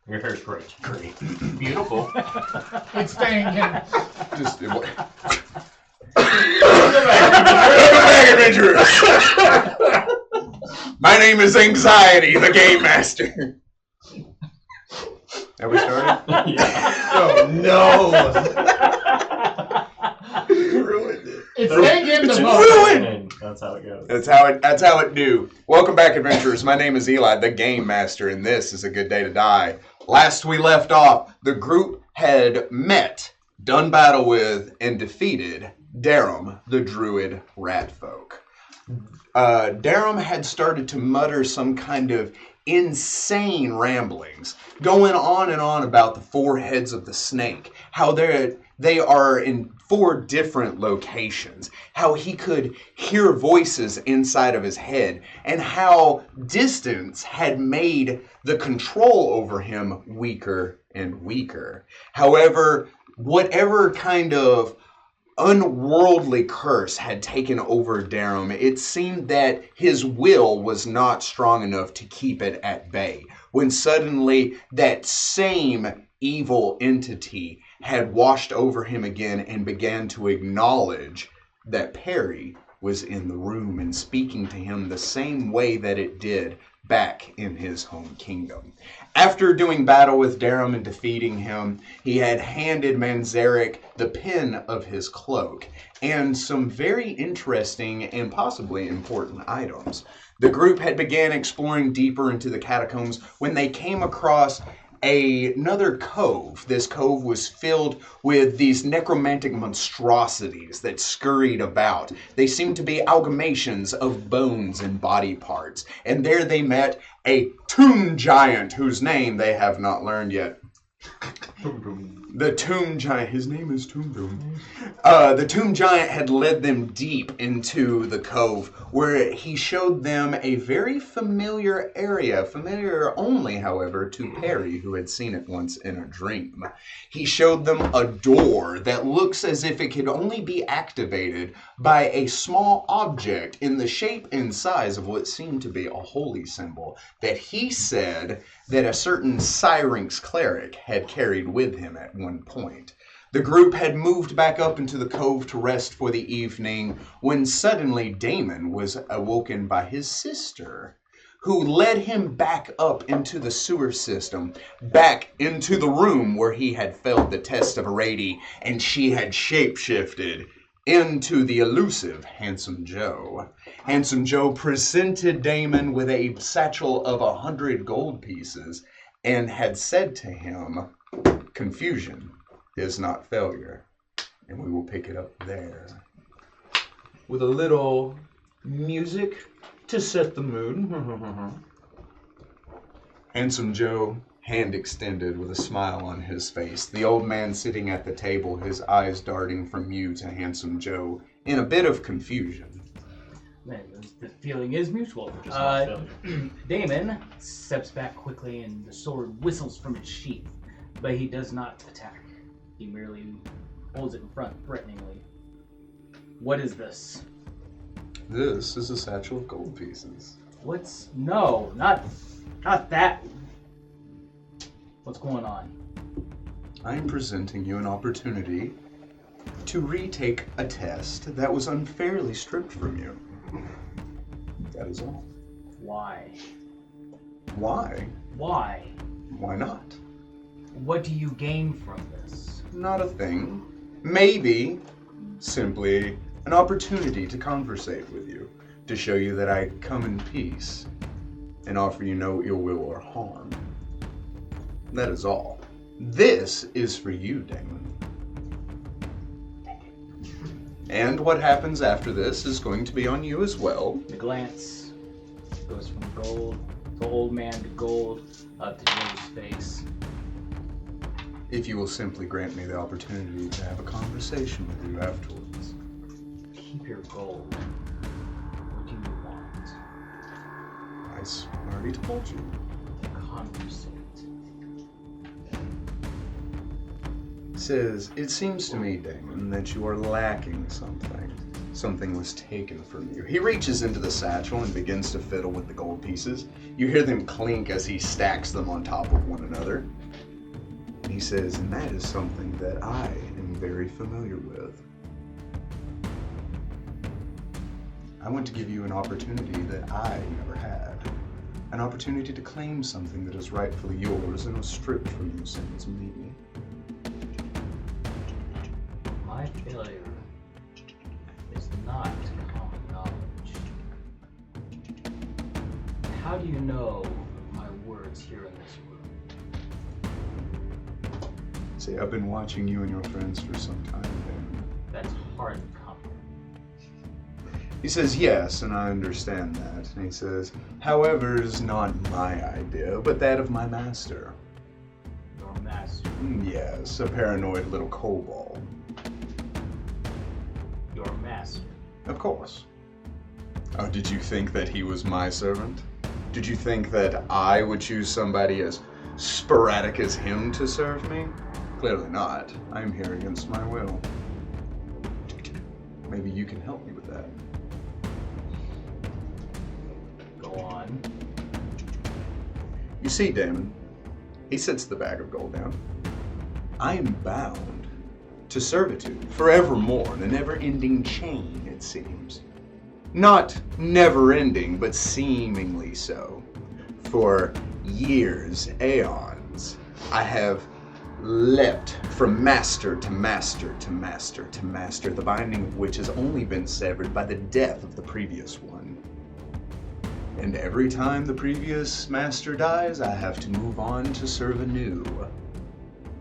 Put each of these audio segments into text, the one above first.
Your hair's great. Great. Beautiful. It's staying in. Just... Welcome back, adventurers! My name is Anxiety, the Game Master. Have we started? Yeah. Oh, no! You ruined it. It's staying in the It's boat. ruined! That's how it goes. That's how it do. Welcome back, adventurers. My name is Eli, the Game Master, and this is A Good Day to Die. Last we left off, the group had met, done battle with, and defeated Darum, the druid ratfolk. Darum had started to mutter some kind of insane ramblings, going on and on about the four heads of the snake, how they are in 4 different locations, how he could hear voices inside of his head, and how distance had made the control over him weaker and weaker. However, whatever kind of unworldly curse had taken over Darum, it seemed that his will was not strong enough to keep it at bay, when suddenly that same evil entity had washed over him again and began to acknowledge that Perry was in the room and speaking to him the same way that it did back in his home kingdom. After doing battle with Darum and defeating him, he had handed Manzarek the pin of his cloak and some very interesting and possibly important items. The group had began exploring deeper into the catacombs when they came across another cove. This cove was filled with these necromantic monstrosities that scurried about. They seemed to be amalgamations of bones and body parts. And there they met a tomb giant whose name they have not learned yet. The tomb giant, his name is Tomb Doom. The tomb giant had led them deep into the cove, where he showed them a very familiar area, familiar only, however, to Perry, who had seen it once in a dream. He showed them a door that looks as if it could only be activated by a small object in the shape and size of what seemed to be a holy symbol that he said that a certain Syrinx cleric had carried with him at one point. The group had moved back up into the cove to rest for the evening when suddenly Damon was awoken by his sister, who led him back up into the sewer system, back into the room where he had failed the test of Arady, and she had shapeshifted into the elusive Handsome Joe. Handsome Joe presented Damon with a satchel of 100 gold pieces and had said to him, "Confusion is not failure." And we will pick it up there with a little music to set the mood. Handsome Joe, hand extended with a smile on his face. The old man sitting at the table, his eyes darting from you to Handsome Joe in a bit of confusion. Man, the feeling is mutual. Just not failure. Damon steps back quickly and the sword whistles from its sheath, but he does not attack. He merely holds it in front threateningly. What is this? This is a satchel of gold pieces. What's... No, not that. What's going on? I am presenting you an opportunity to retake a test that was unfairly stripped from you. That is all. Why? Why? Why? Why not? What do you gain from this? Not a thing. Maybe simply an opportunity to conversate with you, to show you that I come in peace and offer you no ill will or harm. That is all. This is for you, Damon. And what happens after this is going to be on you as well. The glance goes from gold, the old man to gold, up to Joe's face. If you will simply grant me the opportunity to have a conversation with you afterwards. Keep your gold. What do you want? I already told you. Conversate. Says, it seems to me, Damon, that you are lacking something. something was taken from you. He reaches into the satchel and begins to fiddle with the gold pieces. You hear them clink as he stacks them on top of one another. And he says, and that is something that I am very familiar with. I want to give you an opportunity that I never had. An opportunity to claim something that is rightfully yours and was stripped from you since me. My failure is not common knowledge. How do you know my words here in this room? See, I've been watching you and your friends for some time, Damon. That's hardly common. He says, yes, and I understand that. And he says, however, it's not my idea, but that of my master. Your master. Yes, a paranoid little kobold. Your master. Of course. Oh, did you think that he was my servant? Did you think that I would choose somebody as sporadic as him to serve me? Clearly not. I'm here against my will. Maybe you can help me with that. Go on. You see, Damon, he sets the bag of gold down. I am bound to servitude forevermore in a never-ending chain, it seems. Not never-ending, but seemingly so. For years, aeons, I have leapt from master to master to master to master, the binding of which has only been severed by the death of the previous one. And every time the previous master dies, I have to move on to serve anew.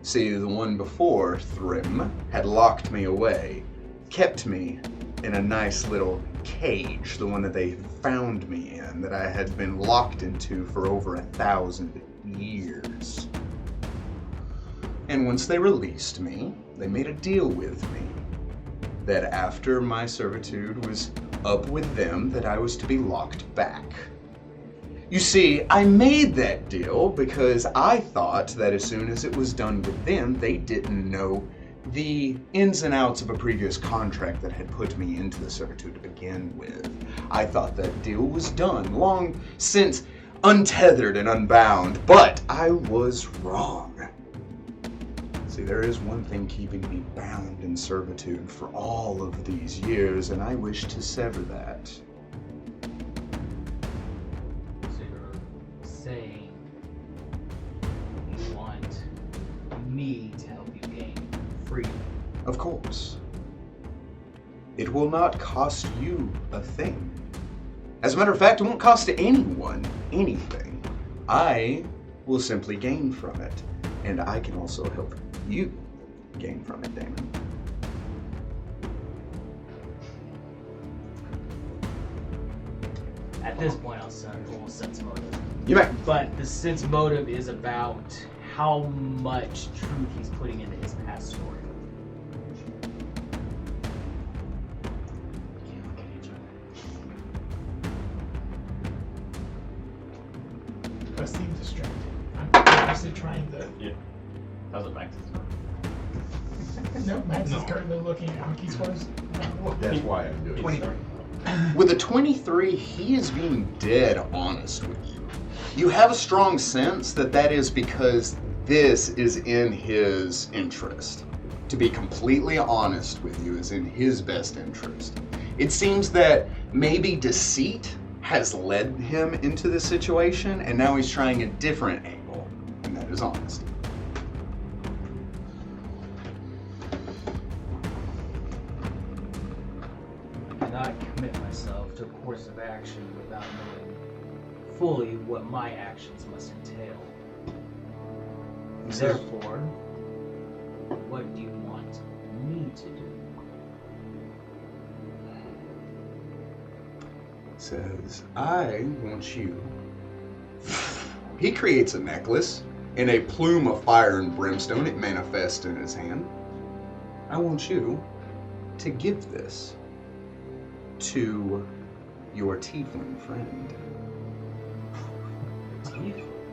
See, the one before, Thrym, had locked me away, kept me in a nice little cage, the one that they found me in, that I had been locked into for over 1,000 years. And once they released me, they made a deal with me that after my servitude was up with them, that I was to be locked back. You see, I made that deal because I thought that as soon as it was done with them, they didn't know the ins and outs of a previous contract that had put me into the servitude to begin with. I thought that deal was done, long since untethered and unbound, but I was wrong. See, there is one thing keeping me bound in servitude for all of these years, and I wish to sever that. So you're saying you want me to help you gain freedom? Of course. It will not cost you a thing. As a matter of fact, it won't cost anyone anything. I will simply gain from it, and I can also help you gain from it, Damon. At this point, I'll roll sense motive. You may. But the sense motive is about how much truth he's putting into his past story. Can't look at each other. I seem distracted. I'm obviously trying to. Yeah. How's it, Max? No, Max is currently looking at hockey scores. That's why I'm doing 23. With a 23, he is being dead honest with you. You have a strong sense that that is because this is in his interest. To be completely honest with you is in his best interest. It seems that maybe deceit has led him into this situation, and now he's trying a different angle, and that is honesty. Not commit myself to a course of action without knowing fully what my actions must entail. Therefore, what do you want me to do? Says, I want you. He creates a necklace in a plume of fire and brimstone. It manifests in his hand. I want you to give this to your tiefling friend.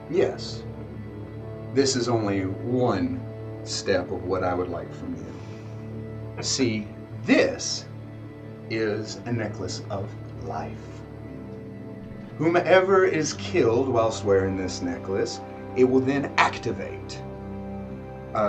Yes. This is only one step of what I would like from you. See, this is a necklace of life. Whomever is killed whilst wearing this necklace, it will then activate,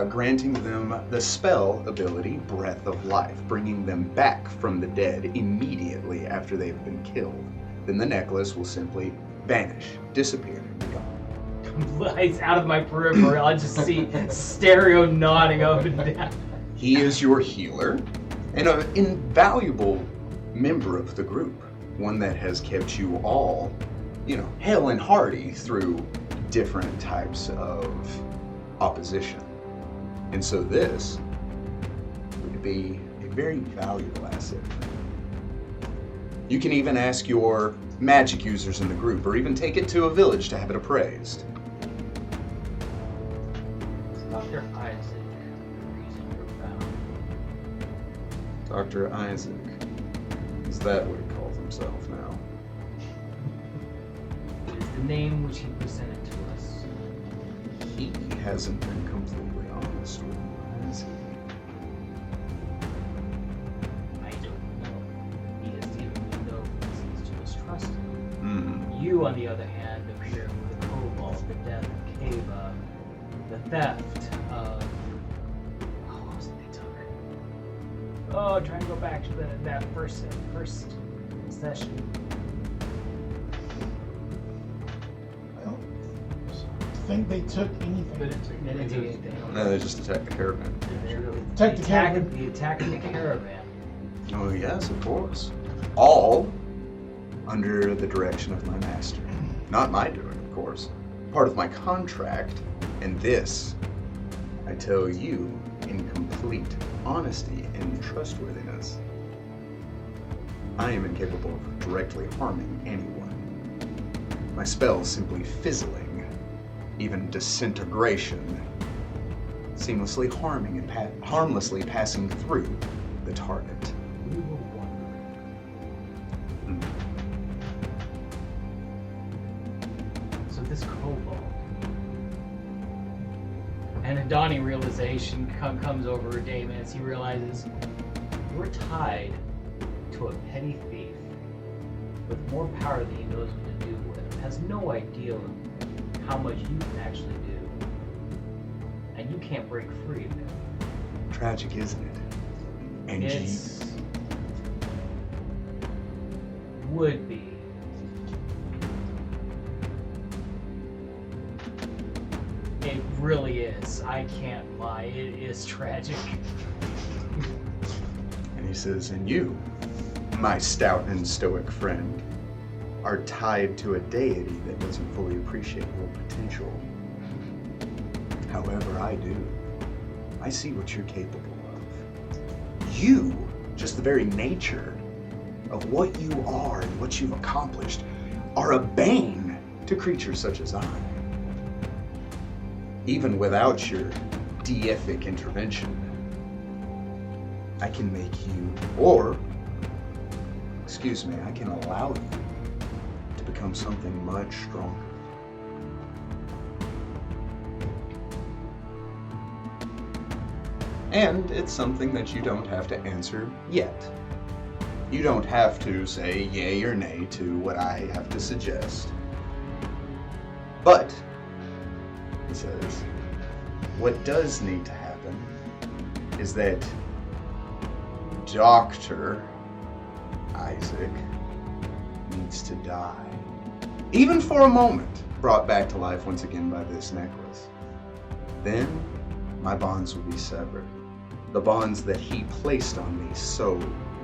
granting them the spell ability Breath of Life, bringing them back from the dead immediately after they've been killed. Then the necklace will simply vanish, disappear, be gone. He's out of my peripheral. I just see Stereo nodding up and down. He is your healer and an invaluable member of the group, one that has kept you all, hale and hearty through different types of opposition. And so this would be a very valuable asset. You can even ask your magic users in the group, or even take it to a village to have it appraised. Dr. Isaac, reason you're found. Dr. Isaac. Is that what he calls himself now? It is the name which he presented to us. He hasn't been completely honest with me, has he? I don't know. He has even no reasons to mistrust him. Mm. You, on the other hand, appear with the cobalt, the death of Kava, the theft of... what was it they took? Oh, trying to go back to that first session. I don't think they took anything. They didn't take anything. No, they just attacked the caravan. Attack the caravan. The attack of the caravan. Oh yes, of course. All under the direction of my master. Not my doing, of course. Part of my contract, and this, I tell you in complete honesty and trustworthiness. I am incapable of directly harming anyone. My spells simply fizzling, even disintegration, seamlessly harming and harmlessly passing through the target. We were wondering. So this cobalt, and a dawning realization comes over Damon as he realizes we're tied to a petty thief with more power than he knows what to do with, has no idea how much you can actually do, and you can't break free of him. Tragic, isn't it? And It's would be. It really is. I can't lie. It is tragic. And he says, and you, my stout and stoic friend, are tied to a deity that doesn't fully appreciate your potential. However, I do. I see what you're capable of. You, just the very nature of what you are and what you've accomplished, are a bane to creatures such as I. Even without your deific intervention, I can make you, I can allow you to become something much stronger. And it's something that you don't have to answer yet. You don't have to say yay or nay to what I have to suggest. But, he says, what does need to happen is that Dr. Isaac needs to die. Even for a moment, brought back to life once again by this necklace. Then, my bonds will be severed. The bonds that he placed on me so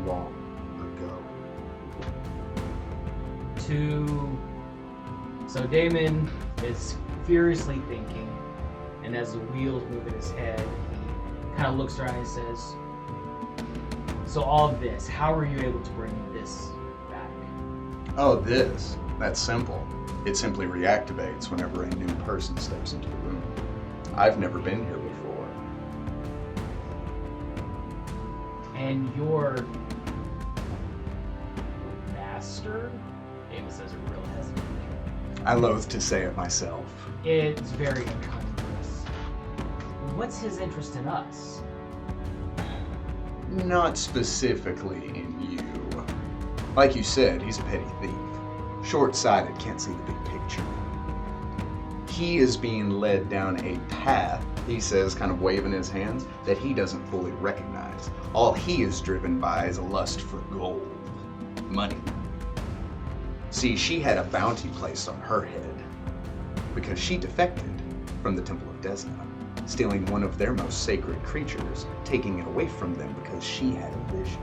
long ago. So Damon is furiously thinking, and as the wheels move in his head, he kind of looks around and says, so all of this, how are you able to bring this back? Oh, that's simple. It simply reactivates whenever a new person steps into the room. I've never been here before. And your master? Damon says it real hesitantly. I loathe to say it myself. It's very incongruous. What's his interest in us? Not specifically in you. Like you said, he's a petty thief. Short-sighted, can't see the big picture. He is being led down a path, he says, kind of waving his hands, that he doesn't fully recognize. All he is driven by is a lust for gold, money. See, she had a bounty placed on her head because she defected from the Temple of Desna, stealing one of their most sacred creatures, taking it away from them because she had a vision.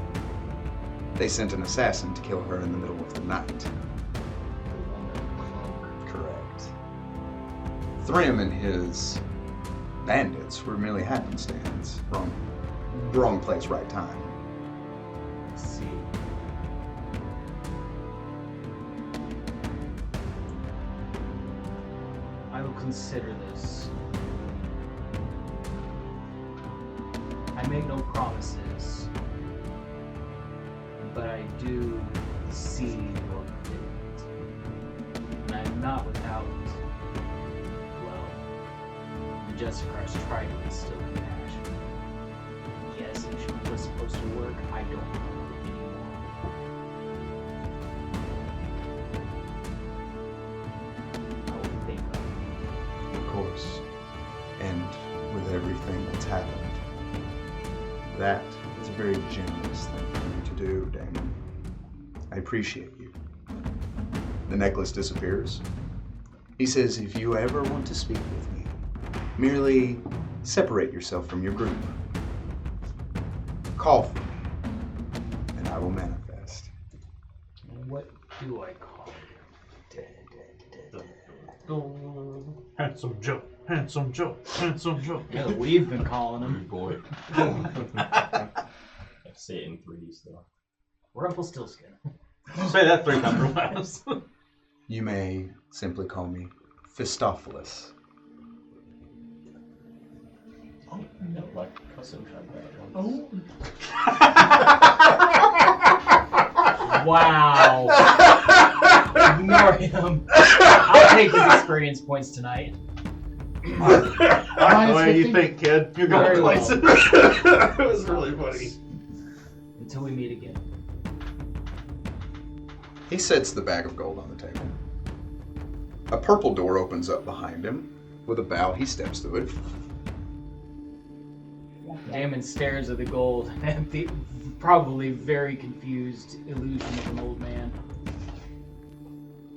They sent an assassin to kill her in the middle of the night. Correct. Thrym and his bandits were merely happenstance. Wrong place, right time. Let's see. I will consider this. I make no promises, but I do see your commitment. And I'm not without, well, the Justicar's tried to instill compassion. Yes, it was supposed to work. I don't know anymore. I will think of it. Of course. And with everything that's happened, that is a very generous thing for you to do, Damon. I appreciate you. The necklace disappears. He says, if you ever want to speak with me, merely separate yourself from your group. Call for me, and I will manifest. What do I call you? Handsome Joe, handsome Joe, handsome Joe. Yeah, we've been calling him. Boy. I say it in 3D still. Rumpelstiltskin. Say that 3 times real fast. You may simply call me Fistophilus. Oh, no, like custom shop that. Oh. Wow. Ignore him. I'll take his experience points tonight. What do you 50? think, kid? You're going Very well. places. It was really funny. Until we meet again. He sets the bag of gold on the table. A purple door opens up behind him. With a bow, he steps through it. Damon stares at the gold and the probably very confused illusion of an old man.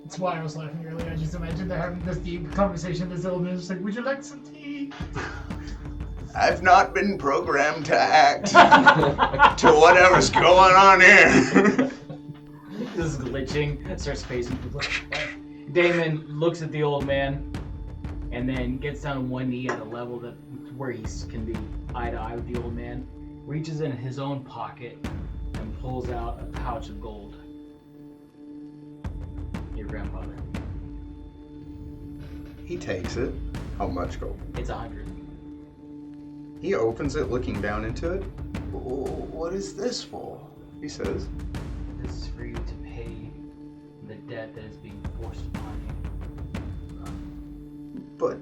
That's why I was laughing earlier. I just imagined they're having this deep conversation. This old man's just like, would you like some tea? I've not been programmed to act to whatever's going on here. This is glitching. Starts pacing people. Damon looks at the old man and then gets down on one knee at a level that where he can be eye to eye with the old man. Reaches in his own pocket and pulls out a pouch of gold. Your grandfather. He takes it. How much gold? It's 100. He opens it, looking down into it. What is this for? He says. This is for you to pay the debt that is being forced upon you. But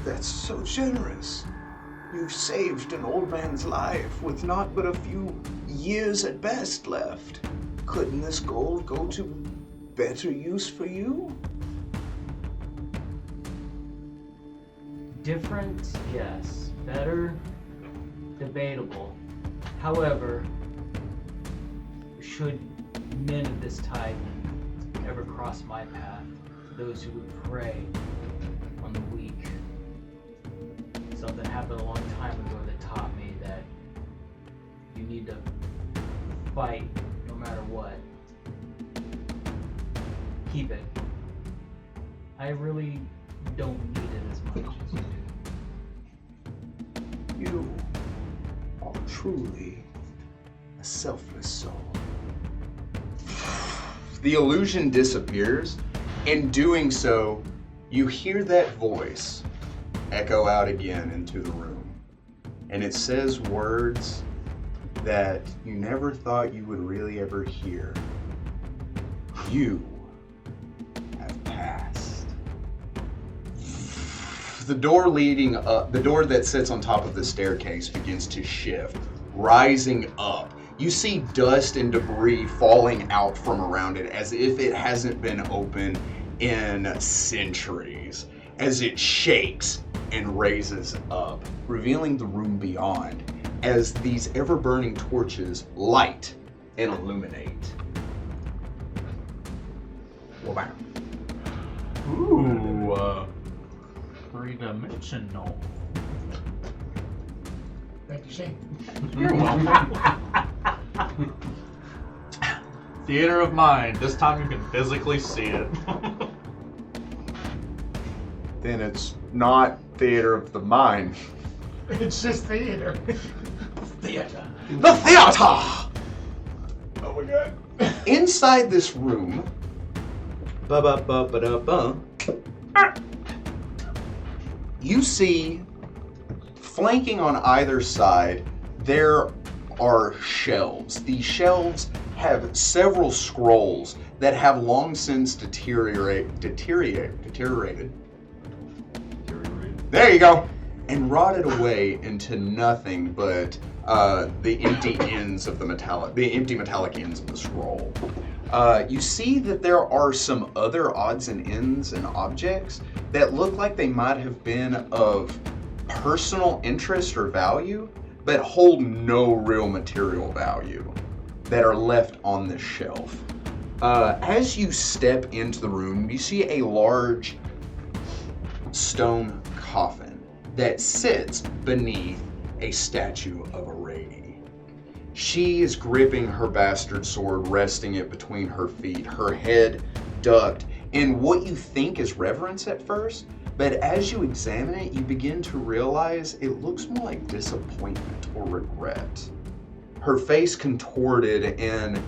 that's so generous. You've saved an old man's life with not but a few years at best left. Couldn't this gold go to better use for you? Different, yes. Better, debatable. However, should men of this type ever cross my path, those who would prey on the weak, something happened a long time ago that taught me that you need to fight no matter what. Keep it. I really don't need it as much as you do. You are truly a selfless soul. The illusion disappears. In doing so, you hear that voice echo out again into the room. And it says words that you never thought you would really ever hear. You have passed. The door leading up, the door that sits on top of the staircase begins to shift, rising up. You see dust and debris falling out from around it as if it hasn't been open in centuries, as it shakes and raises up, revealing the room beyond as these ever-burning torches light and illuminate. Wow. Ooh, three-dimensional. Thank you, Shane. You're welcome. Theater of mind. This time you can physically see it. Then it's not theater of the mind. It's just theater. Theater. The theater! Oh my god. Inside this room, you see, flanking on either side, there are shelves. These shelves have several scrolls that have long since deteriorated. There you go. And rotted away into nothing but the empty ends of the empty metallic ends of the scroll. You see that there are some other odds and ends and objects that look like they might have been of personal interest or value, but hold no real material value, that are left on this shelf. As you step into the room, you see a large stone coffin that sits beneath a statue of a lady. She is gripping her bastard sword, resting it between her feet, her head ducked in what you think is reverence at first, but as you examine it, you begin to realize it looks more like disappointment or regret. Her face contorted in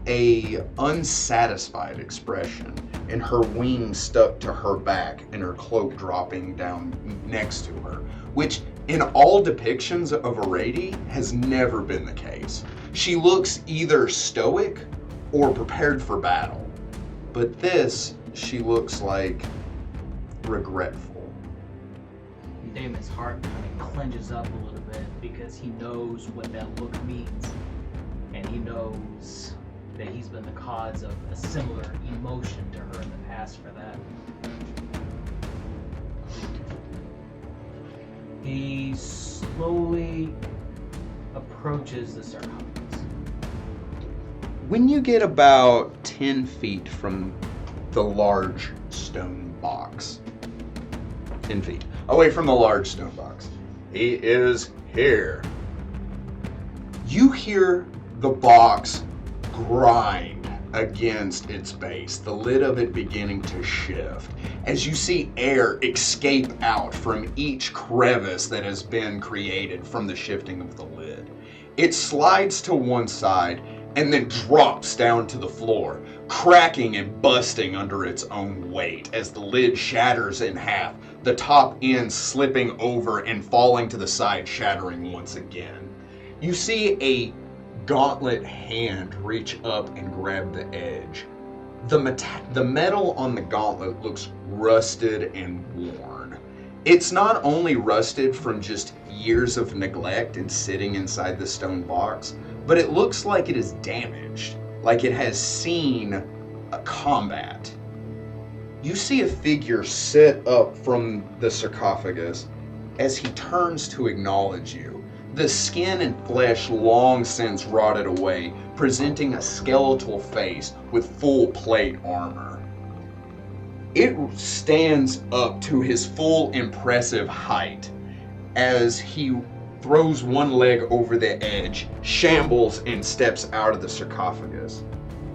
a unsatisfied expression, and her wings stuck to her back and her cloak dropping down next to her, which in all depictions of Arady has never been the case. She looks either stoic or prepared for battle, but this, she looks like regretful. Damon's heart kind of clenches up a little bit because he knows what that look means, and he knows that he's been the cause of a similar emotion to her in the past for that. He slowly approaches the sarcophagus. When you get about 10 feet from the large stone box, 10 feet away from the large stone box, he is here. You hear the box grind against its base, the lid of it beginning to shift, as you see air escape out from each crevice that has been created from the shifting of the lid. It slides to one side and then drops down to the floor, cracking and busting under its own weight as the lid shatters in half, the top end slipping over and falling to the side, shattering once again. You see a gauntlet hand reach up and grab the edge. The metal on the gauntlet looks rusted and worn. It's not only rusted from just years of neglect and sitting inside the stone box, but it looks like it is damaged, like it has seen a combat. You see a figure sit up from the sarcophagus as he turns to acknowledge you. The skin and flesh long since rotted away, presenting a skeletal face with full plate armor. It stands up to his full impressive height as he throws one leg over the edge, shambles, and steps out of the sarcophagus.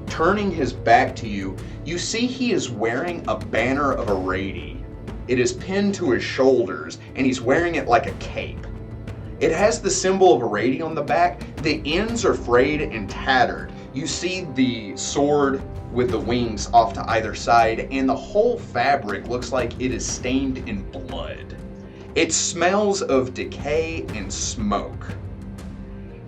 Turning his back to you, you see he is wearing a banner of Arady. It is pinned to his shoulders, and he's wearing it like a cape. It has the symbol of Arady on the back. The ends are frayed and tattered. You see the sword with the wings off to either side, and the whole fabric looks like it is stained in blood. It smells of decay and smoke.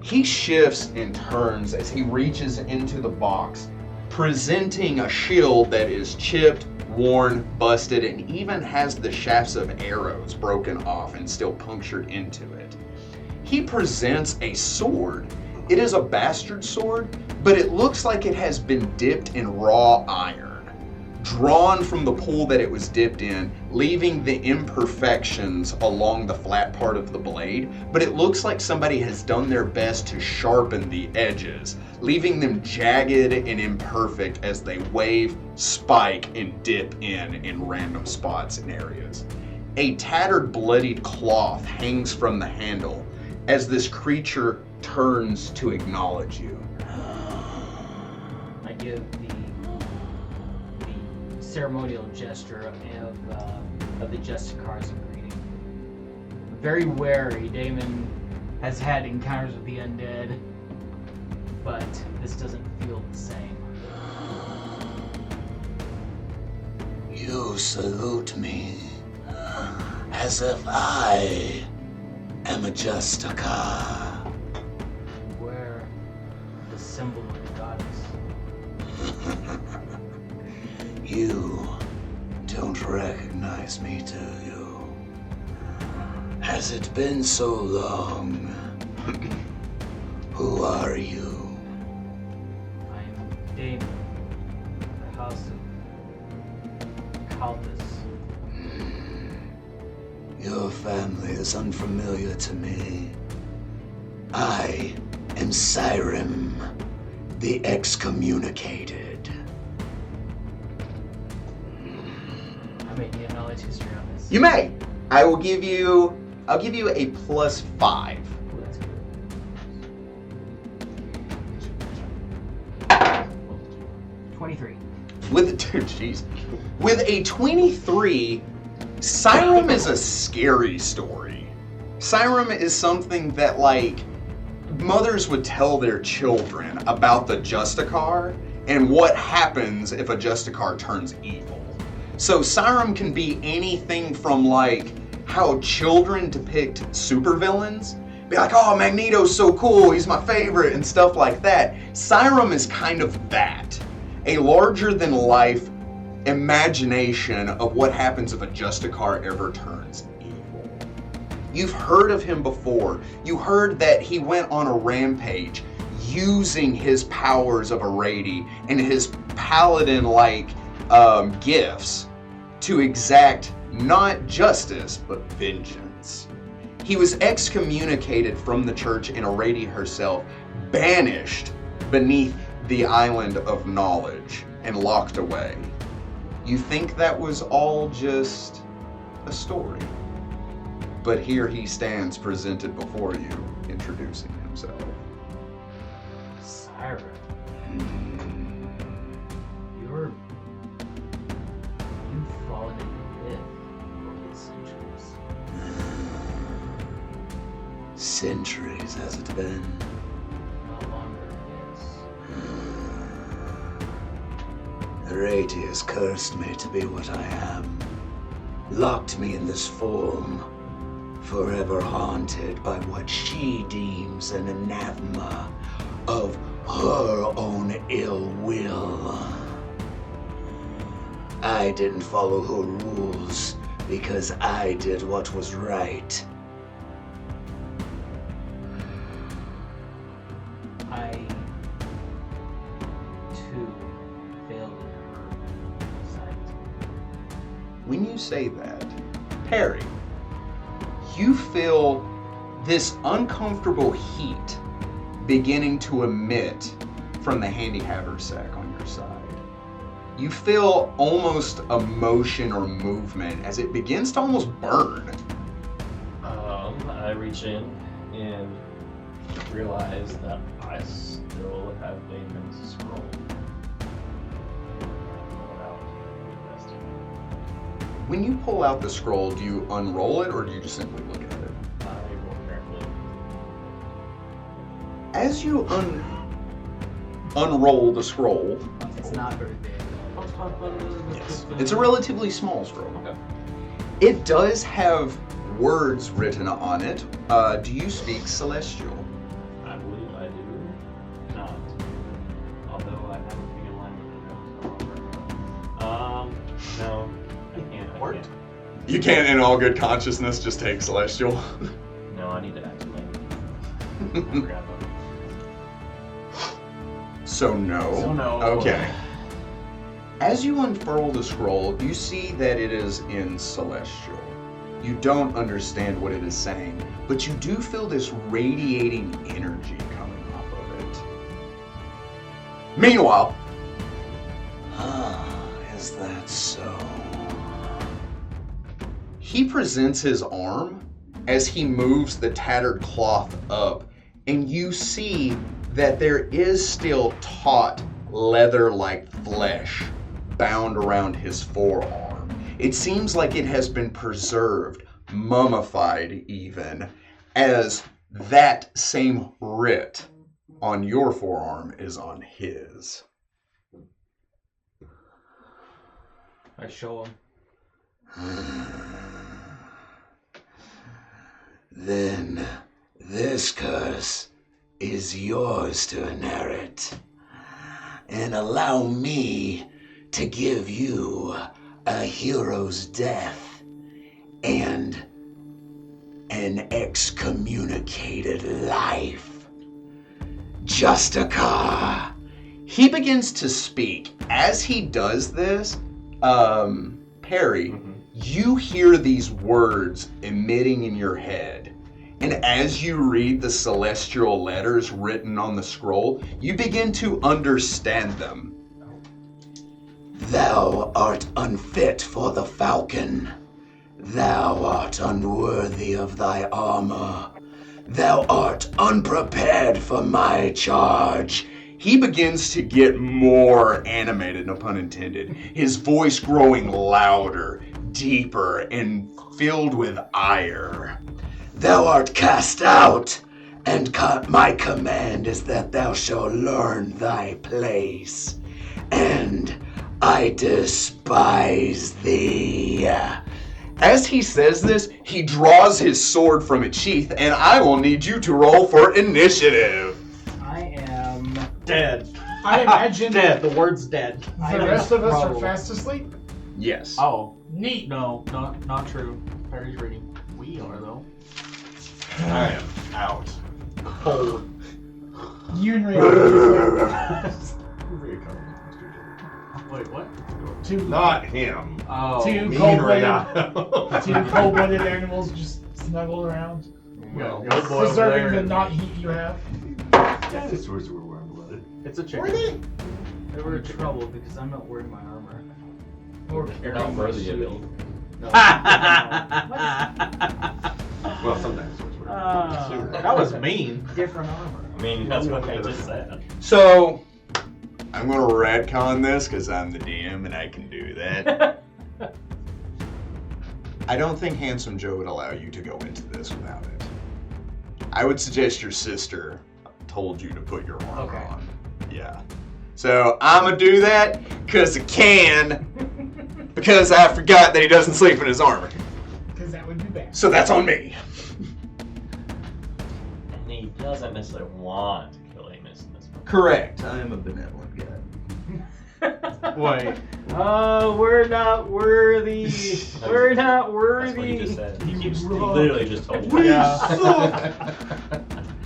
He shifts and turns as he reaches into the box, presenting a shield that is chipped, worn, busted, and even has the shafts of arrows broken off and still punctured into it. He presents a sword. It is a bastard sword, but it looks like it has been dipped in raw iron, drawn from the pool that it was dipped in, leaving the imperfections along the flat part of the blade, but it looks like somebody has done their best to sharpen the edges, leaving them jagged and imperfect as they wave, spike, and dip in random spots and areas. A tattered, bloodied cloth hangs from the handle as this creature turns to acknowledge you. I give the ceremonial gesture of the Justicars in greeting. Very wary, Damon has had encounters with the undead, but this doesn't feel the same. You salute me as if I am a Justicar. Wear the symbol of the goddess. You don't recognize me, do you? Has it been so long? Who are you? I'm Damon, the house of Calthus. Your family is unfamiliar to me. I am Skyrim, the excommunicated. I may need a knowledge history on this. You may. I'll give you a +5. Ooh, that's good. 23. With a 23, Skyrim is a scary story. Skyrim is something that, like, mothers would tell their children about the Justicar and what happens if a Justicar turns evil. So Skyrim can be anything from, like, how children depict supervillains. Be like, oh, Magneto's so cool, he's my favorite, and stuff like that. Skyrim is kind of that. A larger-than-life imagination of what happens if a Justicar ever turns evil. You've heard of him before. You heard that he went on a rampage using his powers of a Rady and his paladin-like gifts to exact not justice, but vengeance. He was excommunicated from the church and Rady herself, banished beneath the island of knowledge, and locked away. You think that was all just a story. But here he stands presented before you, introducing himself. Skyrim. You've fallen in the pit over the centuries. Centuries has it been? No longer is. Rady has cursed me to be what I am, locked me in this form, forever haunted by what she deems an anathema of her own ill will. I didn't follow her rules because I did what was right. I, too, failed in her sight. When you say that, Perry, you feel this uncomfortable heat beginning to emit from the handy haversack on your side. You feel almost a motion or movement as it begins to almost burn. I reach in and realize that I still have Damon's scroll. When you pull out the scroll, do you unroll it or do you just simply look at it? I roll carefully. As you unroll the scroll, It's not very big. yes, it's a relatively small scroll. Okay. It does have words written on it. Do you speak Celestial? I believe I do not. Although I have a feeling no, I can't. What? You can't, in all good consciousness, just take Celestial. No, I need to activate. I forgot about it. So no. So no. Okay. As you unfurl the scroll, you see that it is in Celestial. You don't understand what it is saying, but you do feel this radiating energy coming off of it. Meanwhile, Is that so? he presents his arm as he moves the tattered cloth up, and you see that there is still taut leather-like flesh bound around his forearm. It seems like it has been preserved, mummified even, as that same writ on your forearm is on his. I show him. Then this curse is yours to inherit. And allow me to give you a hero's death and an excommunicated life. Justicar. He begins to speak. As he does this, Perry, you hear these words emitting in your head. And as you read the celestial letters written on the scroll, you begin to understand them. Thou art unfit for the falcon. Thou art unworthy of thy armor. Thou art unprepared for my charge. He begins to get more animated, no pun intended, his voice growing louder, deeper, and filled with ire. Thou art cast out, and my command is that thou shalt learn thy place. And I despise thee. As he says this, he draws his sword from its sheath, and I will need you to roll for initiative. I am Dead. I imagine Dead. the word's dead. I the am rest of us are probably- fast asleep. Yes. Oh, Neat. no, not true. Perry's reading. We are though. I am out. Cold. You and Ray. Wait, what? Two Not him. Oh, Two Me cold-blooded, right two cold-blooded animals just snuggle around, Well, preserving the not heat you have. Dinosaurs were warm-blooded. it's a chicken. Were they? They were in trouble because I'm not wearing my armor. Or You're not worthy of it. No. Well, some dinosaurs were. that was mean. Different armor. I mean, that's what I just said. So, I'm going to retcon this because I'm the DM and I can do that. I don't think Handsome Joe would allow you to go into this without it. I would suggest your sister told you to put your armor Okay. on. Yeah. So, I'm going to do that because I can, because I forgot that he doesn't sleep in his armor. Because that would be bad. So that's on me. And he doesn't necessarily want to kill Amos in this one. Correct. I am a benevolent guy. Wait. Oh, we're not worthy. We're not That's what he just worthy. said. He literally just told you. Yeah.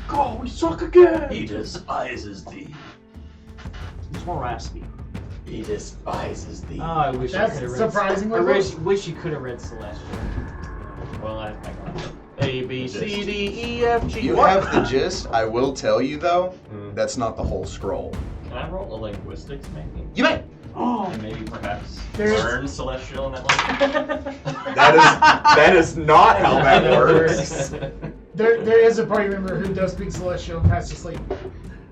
God, we suck again. He despises thee. It's more raspy. He despises thee. Oh, I wish I That's could have read. surprisingly I close. wish you could have read Celestial. Well, I got it. A, B, C, D, E, F, G. You have the gist. I will tell you, though, that's not the whole scroll. Can I roll a linguistics maybe? You may. And maybe perhaps There's- learn Celestial in that language? That is not how that works. There is a party member who does speak Celestial and fast asleep.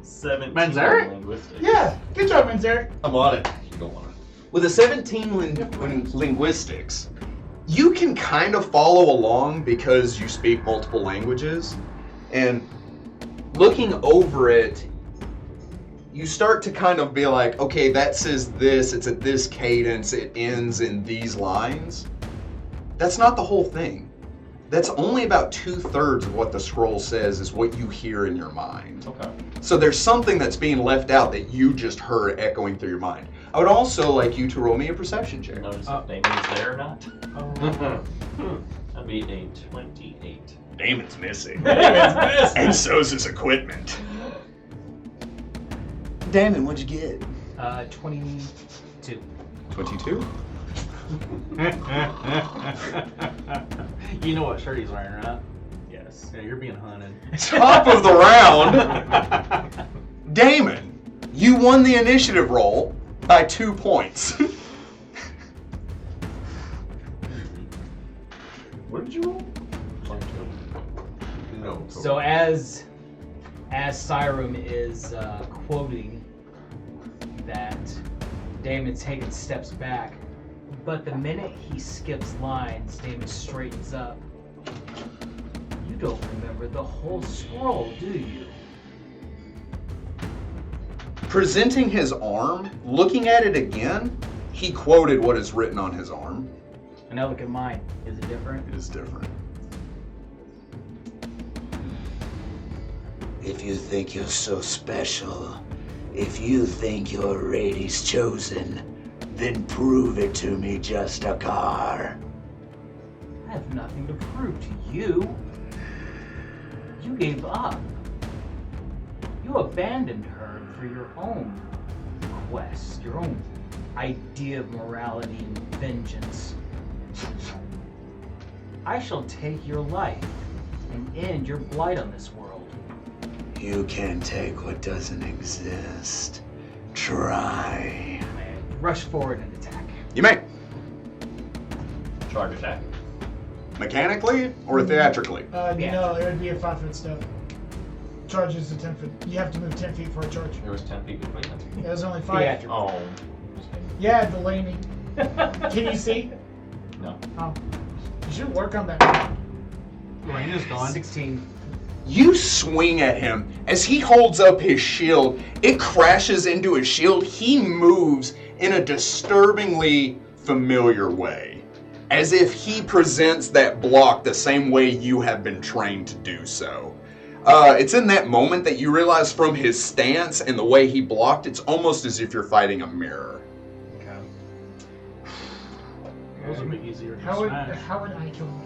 17 Manzarek? linguistics. Yeah, good job, Manzarek. I'm on it. You don't want it. With a 17 linguistics, you can kind of follow along because you speak multiple languages. And looking over it, you start to kind of be like, okay, that says this, it's at this cadence, it ends in these lines. That's not the whole thing. That's only about 2/3 of what the scroll says is what you hear in your mind. Okay. So there's something that's being left out that you just heard echoing through your mind. I would also like you to roll me a perception check. Notice if Damon is there or not. Oh. That'd be a 28. Damon's missing. Damon's missing. And so's his equipment. Damon, what'd you get? 22. 22. You know what shirt he's wearing, right? Yes. Yeah, you're being hunted. Top of the round, Damon, you won the initiative roll by 2 points. What did you roll? 22. No. So as Syrum is quoting that, Damon taking steps back, but the minute he skips lines, Damon straightens up. You don't remember the whole scroll, do you? Presenting his arm, looking at it again, he quoted what is written on his arm. And now look at mine. Is it different? It is different. If you think you're so special, if you think your Rady's chosen, then prove it to me, Justicar. I have nothing to prove to you. You gave up. You abandoned her for your own quest, your own idea of morality and vengeance. I shall take your life and end your blight on this world. You can take what doesn't exist. Try. I rush forward and attack. You may. Charge attack. Mechanically or theatrically? No, it would be a 5-foot step. Charge is a 10 foot. You have to move 10 feet for a charge. There was 10 feet between them. Yeah, there's only 5. Theatrical. Oh. Yeah, Delaney. Can you see? No. Oh. You should work on that. Raina's gone. 16. You swing at him. As he holds up his shield, it crashes into his shield. He moves in a disturbingly familiar way, as if he presents that block the same way you have been trained to do so. It's in that moment that you realize from his stance and the way he blocked, it's almost as if you're fighting a mirror. Okay. Those would be easier to How would smash. I kill him?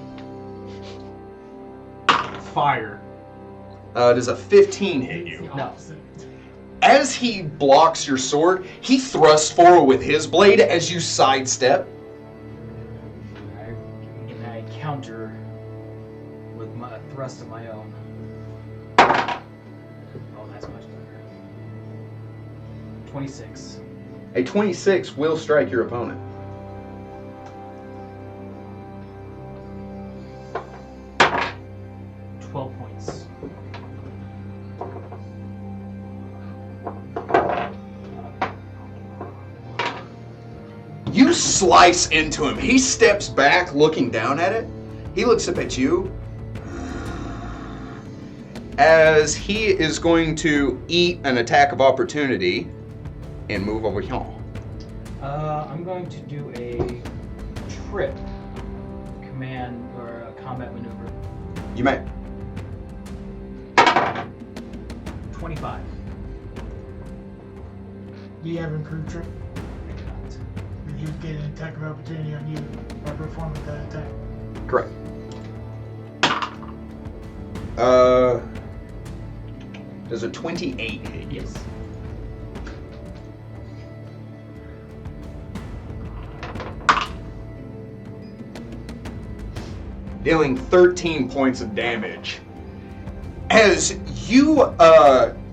Fire. Does a 15 hit It's you? the No. opposite. As he blocks your sword, he thrusts forward with his blade as you sidestep. I counter with my thrust of my own. Oh, that's much better. 26. A 26 will strike your opponent. Points. You slice into him. He steps back, looking down at it. He looks up at you. As he is going to eat an attack of opportunity and move over here. I'm going to do a trip command or a combat maneuver. You may. 25. Do you have improved trip? I do not. If you get an attack of opportunity on you by performing that attack. Correct. Does a 28 hit you? Yes. Dealing 13 points of damage. As you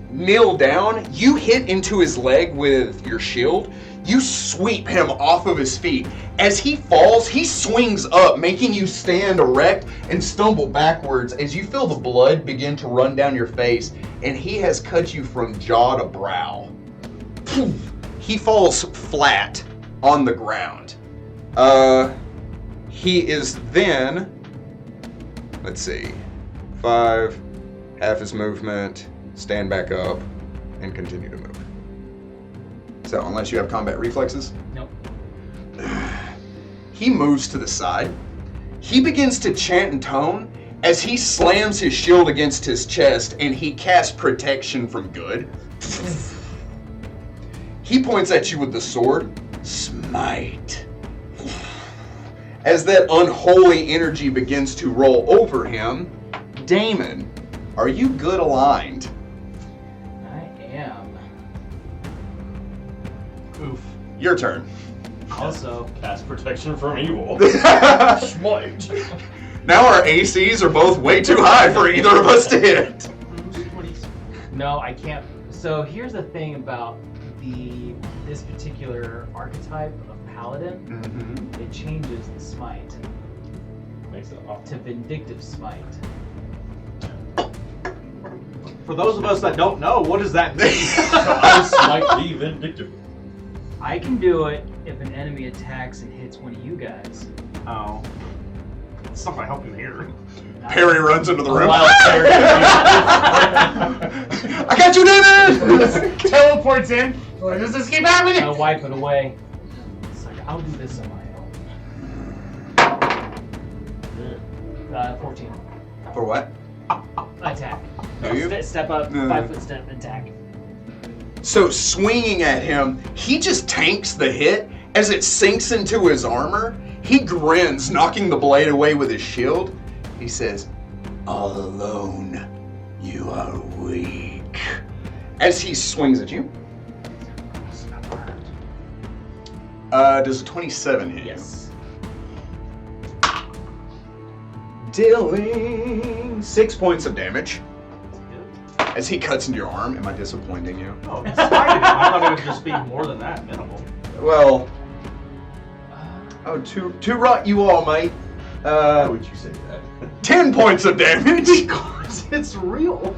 kneel down, you hit into his leg with your shield. You sweep him off of his feet. As he falls, he swings up, making you stand erect and stumble backwards as you feel the blood begin to run down your face, and he has cut you from jaw to brow. Poof! He falls flat on the ground. He is then, let's see, 5, half his movement, stand back up, and continue to move. So, unless you have combat reflexes? Nope. He moves to the side. He begins to chant in tone as he slams his shield against his chest and he casts protection from good. He points at you with the sword. Smite. As that unholy energy begins to roll over him, Damon, are you good aligned? I am. Oof. Your turn. Also, Cast protection from evil. Now Smite. our ACs are both way too high for either of us to hit. no, I can't. So here's the thing about this particular archetype of paladin. Mm-hmm. It changes the smite Makes it awful. to vindictive smite. For those of us that don't know, what does that mean? I smite thee vindictive. I can do it if an enemy attacks and hits one of you guys. Oh. It's not gonna help you here. Perry runs into the room. Wild character. I got you, Damon! Teleports in. Why does this keep happening? I'll wipe it away. It's like, I'll do this on my own. 14. For what? Attack. Do you? Step up, No. 5 foot step, attack. So swinging at him, he just tanks the hit. As it sinks into his armor, he grins, knocking the blade away with his shield. He says, "All alone, you are weak." As he swings at you. Does a 27 hit you? Yes. Dealing 6 points of damage. As he cuts into your arm. Am I disappointing you? Oh, it's sliding. I thought it would just be more than that, minimal. Well, oh, to rot you all, mate. Why would you say that? 10 points of damage. Because it's real.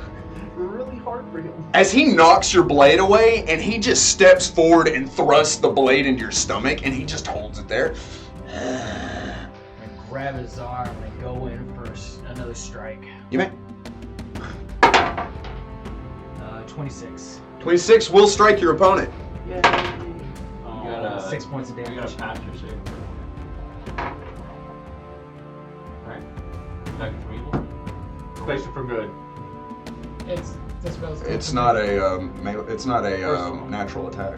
Really hard for him. As he knocks your blade away, and he just steps forward and thrusts the blade into your stomach, and he just holds it there. I grab his arm and go in for another strike. You may. 26. 26 will strike your opponent. Yay. You gotta 6 points of You damage. gotta pass your save. Right? Protection from evil. Protection for good. It's the spell's It's not a natural attack.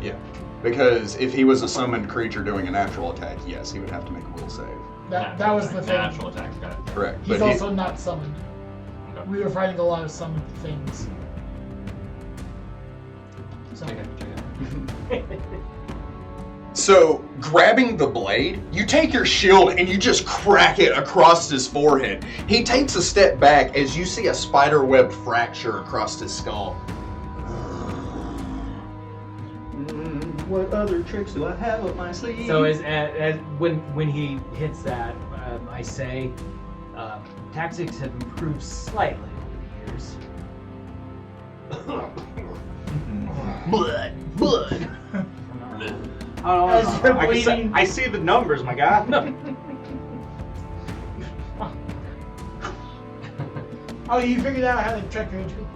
Yeah, because if he was a summoned creature doing a natural attack, yes, he would have to make a will save. That was the thing. Natural attacks, got it. Correct. He's But he- also not summoned. Okay. We were fighting a lot of summoned things. So, Check it. So, grabbing the blade, you take your shield and you just crack it across his forehead. He takes a step back as you see a spiderweb fracture across his skull. What other tricks do I have up my sleeve? So when he hits that, I say tactics have improved slightly over the years. Blood. As you're I, bleeding. I see the numbers, my guy. Oh, you figured out how to track your HP?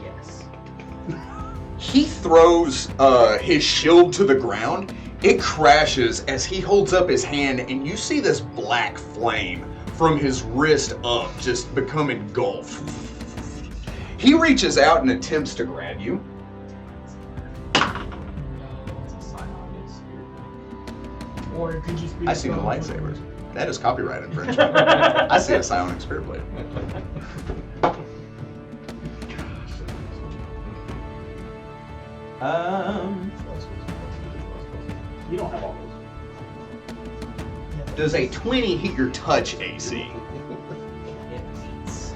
Yes. He throws his shield to the ground. It crashes as he holds up his hand, and you see this black flame from his wrist up just become engulfed. He reaches out and attempts to grab you. Or it could just be. I see no lightsabers. That is copyright infringement. I see a psionic spirit blade. You don't have all those. Does a 20 hit your touch AC? It beats.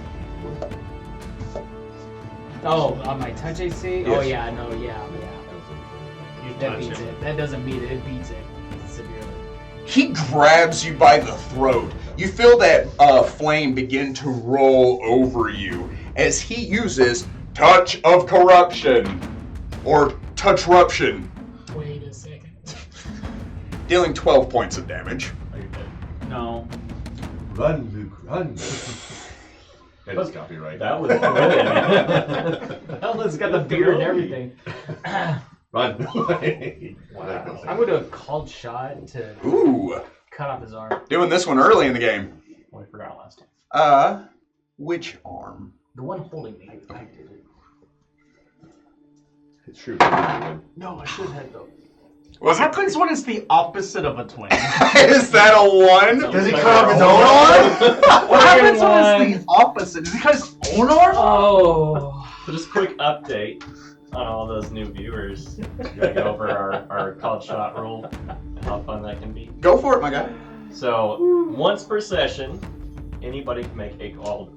Oh, on my touch AC? Yes. Oh yeah, no, yeah. You That touch beats it. it. That doesn't beat it. It beats it severely. He grabs you by the throat. You feel that flame begin to roll over you as he uses Touch of Corruption, or Touch-ruption, Wait a second. dealing 12 points of damage. Are you dead? No. Run, Luke, run. That is copyright. That was Hell, it's got the beard and everything. Run. I'm gonna do a called shot to Ooh, cut off his arm. doing this one early in the game. Well, I forgot last time. Which arm? The one holding me. I did it. It's true. No, I should have though. Was What happens when it's the opposite of a twin? Is that a 1? Does he cut off his own arm? What happens when it's the opposite? Because Oh. So just quick update on all those new viewers. We gotta go over our called shot rule and how fun that can be. Go for it, my guy. So once per session, anybody can make a called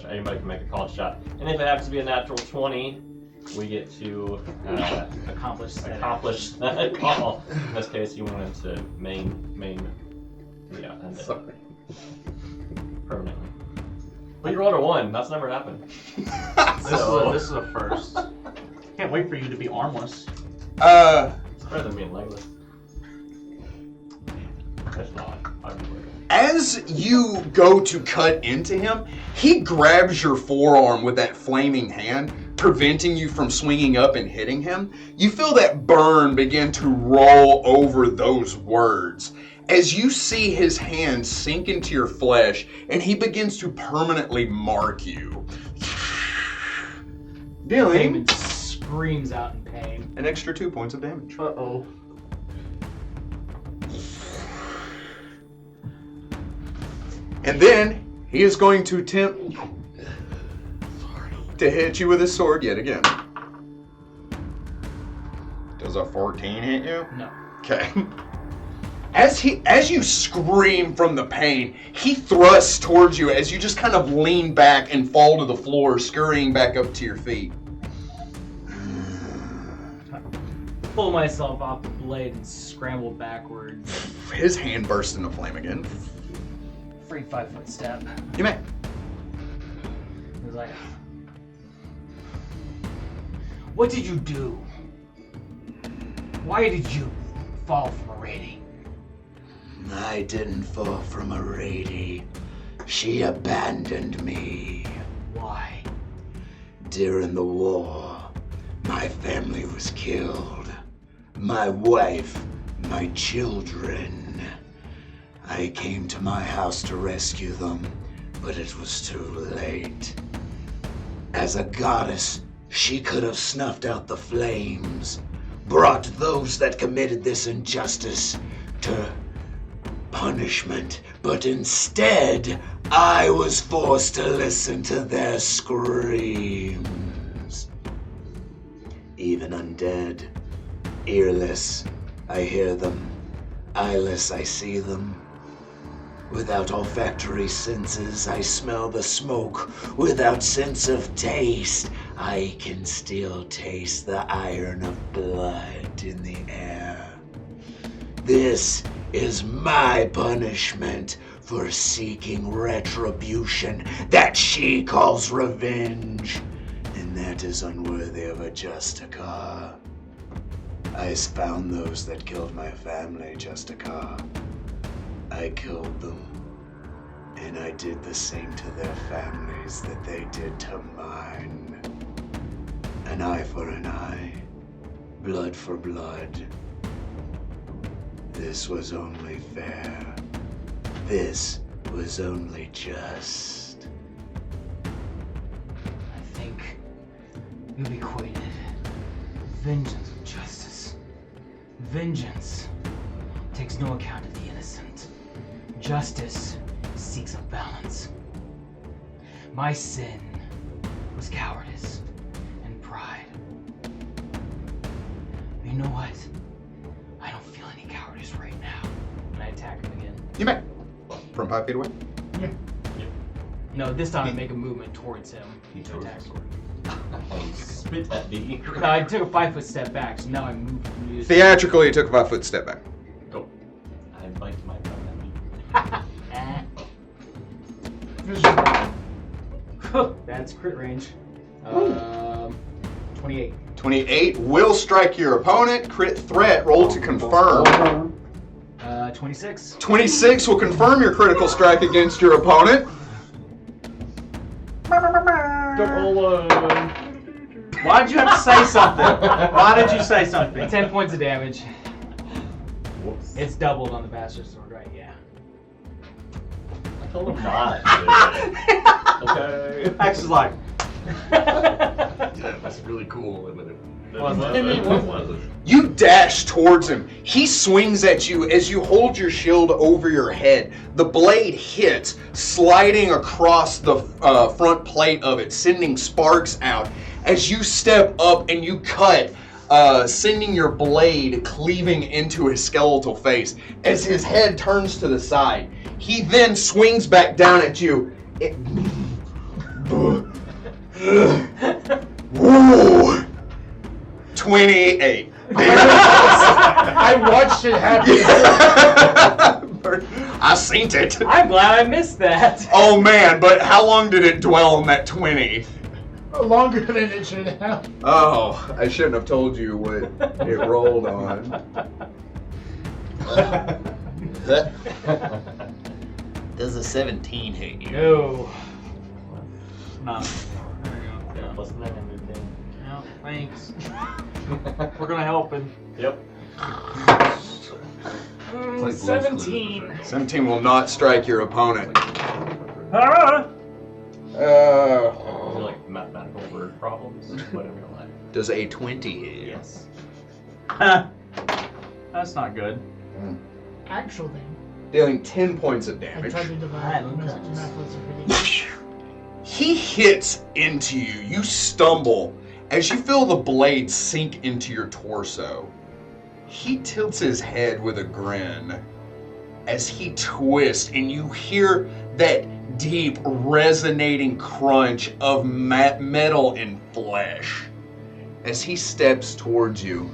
Anybody can make a called shot, and if it happens to be a natural 20, we get to Accomplish that call. In this case, you wanted to main, end it permanently. But you rolled a 1. That's never happened. This is a first. Can't wait for you to be armless. It's better than being legless. It's not. As you go to cut into him, he grabs your forearm with that flaming hand, preventing you from swinging up and hitting him. You feel that burn begin to roll over those words as you see his hand sink into your flesh and he begins to permanently mark you. Damon screams out in pain. An extra 2 points of damage. Uh-oh. And then he is going to attempt to hit you with his sword yet again. Does a 14 hit you? No. Okay. As you scream from the pain, he thrusts towards you as you just kind of lean back and fall to the floor, scurrying back up to your feet. Pull myself off the blade and scramble backwards. His hand bursts into flame again. Free 5-foot step. You may. He was like, "What did you do? Why did you fall from a rating?" I didn't fall from a lady. She abandoned me. Why? During the war, my family was killed. My wife, my children. I came to my house to rescue them, but it was too late. As a goddess, she could have snuffed out the flames, brought those that committed this injustice to punishment, but instead, I was forced to listen to their screams. Even undead, earless, I hear them. Eyeless, I see them. Without olfactory senses, I smell the smoke. Without sense of taste, I can still taste the iron of blood in the air. This is my punishment for seeking retribution that she calls revenge, and that is unworthy of a Justica. I found those that killed my family, Justica. I killed them, and I did the same to their families that they did to mine. An eye for an eye, blood for blood. This was only fair. This was only just. I think you've equated vengeance with justice. Vengeance takes no account of the innocent. Justice seeks a balance. My sin was cowardice and pride. You know what? I don't feel any cowardice right now. And I attack him again. You may. From 5 feet away? Yeah. No, this time I make a movement towards him to attack. Spit at me. No, I took a 5-foot step back, so now I move from you. Theatrically, you took a 5-foot step back. Go. I bite my tongue at me. That's crit range. 28. 28 will strike your opponent. Crit threat. Roll to confirm. 26. 26 will confirm your critical strike against your opponent. Why did you have to say something? Why did you say something? 10 points of damage. Whoops. It's doubled on the bastard sword, right? Yeah. I told him not. Okay. Max is like, Yeah, that's really cool. And then What was it? You dash towards him. He swings at you as you hold your shield over your head. The blade hits, sliding across the front plate of it, sending sparks out. As you step up and you cut, sending your blade cleaving into his skeletal face. As his head turns to the side, he then swings back down at you. Woo! 28. I watched it happen. I seen it. I'm glad I missed that. Oh man, but how long did it dwell on that 20? Longer than it should have. Oh, I shouldn't have told you what it rolled on. Does a 17 hit you? No. No. There you go. Yeah, plus 9 and 10. No, thanks. We're gonna help him. Yep. like 17. 17 will not strike your opponent. Ah! These are like mathematical word problems. Whatever you like. Does a 20 hit you? Yes. That's not good. Actually, Dealing 10 points of I damage. tried to divide. Hi, Math Lucas. wasn't pretty. He hits into you. You stumble as you feel the blade sink into your torso. He tilts his head with a grin as he twists, and you hear that deep, resonating crunch of metal and flesh as he steps towards you.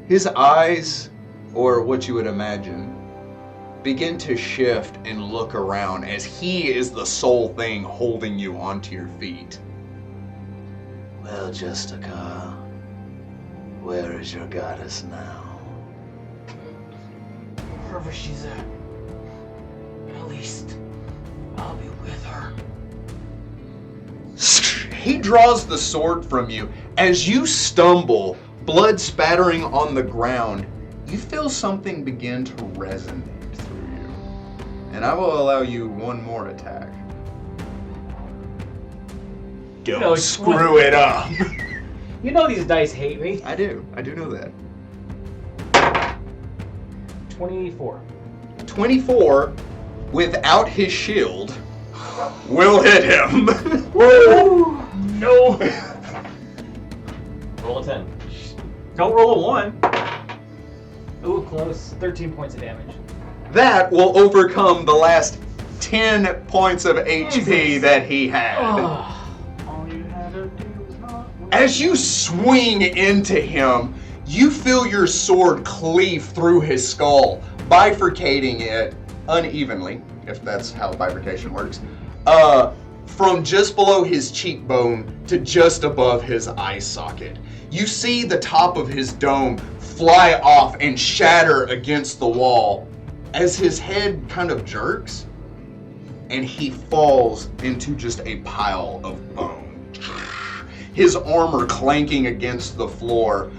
His eyes, or what you would imagine, begin to shift and look around as he is the sole thing holding you onto your feet. Well, Justica, where is your goddess now? Wherever she's at least I'll be with her. He draws the sword from you. As you stumble, blood spattering on the ground, you feel something begin to resonate through you. And I will allow you one more attack. Don't No, screw it up. You know these dice hate me. I do know that. 24. 24 without his shield will hit him. No. Roll a 10. Don't roll a 1. Ooh, close. 13 points of damage. That will overcome the last 10 points of HP that he had. Oh. All you had to do was not win. As you swing into him, you feel your sword cleave through his skull, bifurcating it unevenly, if that's how bifurcation works, from just below his cheekbone to just above his eye socket. You see the top of his dome fly off and shatter against the wall as his head kind of jerks and he falls into just a pile of bone. His armor clanking against the floor,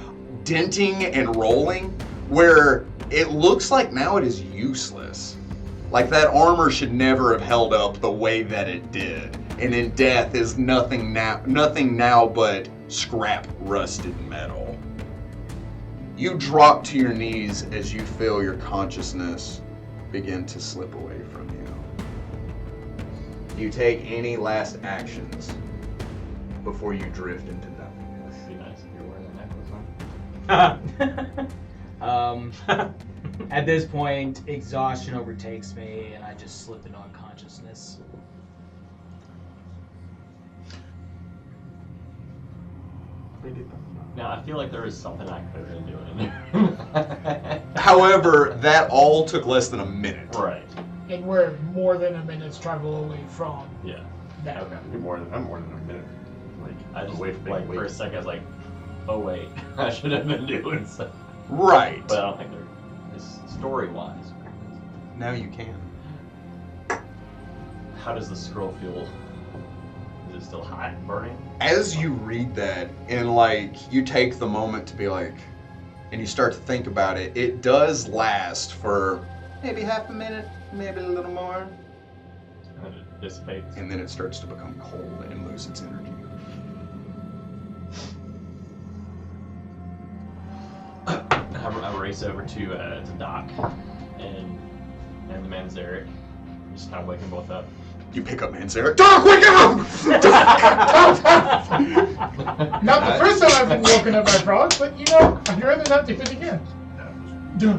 denting and rolling, where it looks like now it is useless. Like that armor should never have held up the way that it did. And in death is nothing now but scrap rusted metal. You drop to your knees as you feel your consciousness begin to slip away from you. Do you take any last actions before you drift into nothingness? It'd be nice if you're wearing a necklace, huh? At this point, exhaustion overtakes me, and I just slip into unconsciousness. Now, I feel like there is something I could have been doing. However, that all took less than a minute. Right. And we're more than a minute's travel away from Yeah. that. Okay. I'm more than a minute. Like, I just, away from like, being for a awake. second, I was like, oh wait, I should have been doing something. Right. But I don't think they're, story-wise. Now you can. How does the scroll feel? Is it still hot and burning? As you read that, and like, you take the moment to be like, and you start to think about it, it does last for maybe half a minute, maybe a little more, And then it dissipates. and then it starts to become cold and lose its energy. race over to Doc and the Manzarek. Just kind of wake them both up. You pick up Manzarek. Doc, wake up! Not the first time I've been woken up by frogs, but you know, I'd rather not do it again. No.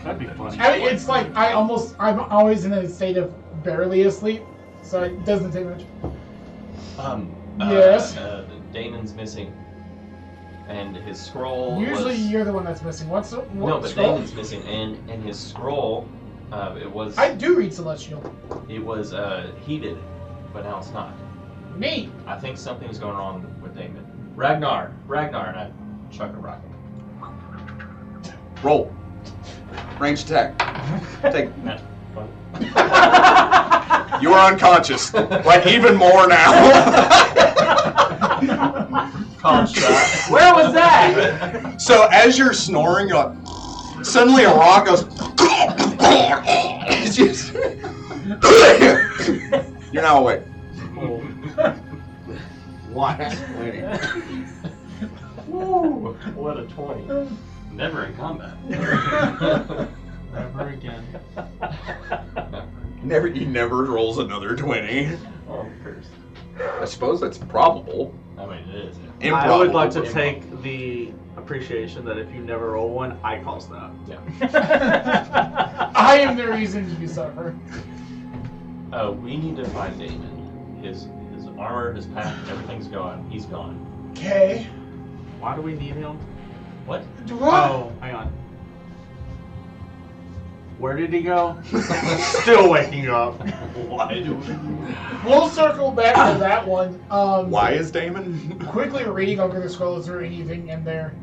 That'd be funny. It's like I'm always in a state of barely asleep, so it doesn't take much. Yes. Damon's missing, and his scroll. Usually was... you're the one that's missing. What No, but scroll? Damon's missing, and his scroll. It was. I do read Celestial. It was heated, but now it's not. Me. I think something's going on with Damon. Ragnar, and I chuck a rocket. Roll. Range attack. Take. That's fun. You are unconscious. Like, even more now. Call shot. Where was that? So, as you're snoring, you're like, suddenly a rock goes. It's just. You're now awake. What? Woo! What a 20. Never in combat. Never again. He never rolls another 20. Oh, cursed. I suppose that's probable. I mean, it is. Improbable. I would like to take the appreciation that if you never roll one, I cause that. Yeah. I am the reason you suffer. We need to find Damon. His armor, his pack, everything's gone. He's gone. Okay. Why do we need him? What? Oh, hang on. Where did he go? Still waking up. Why do we? We'll circle back to that one. Why is Damon? Quickly reading over the scroll, is there anything in there?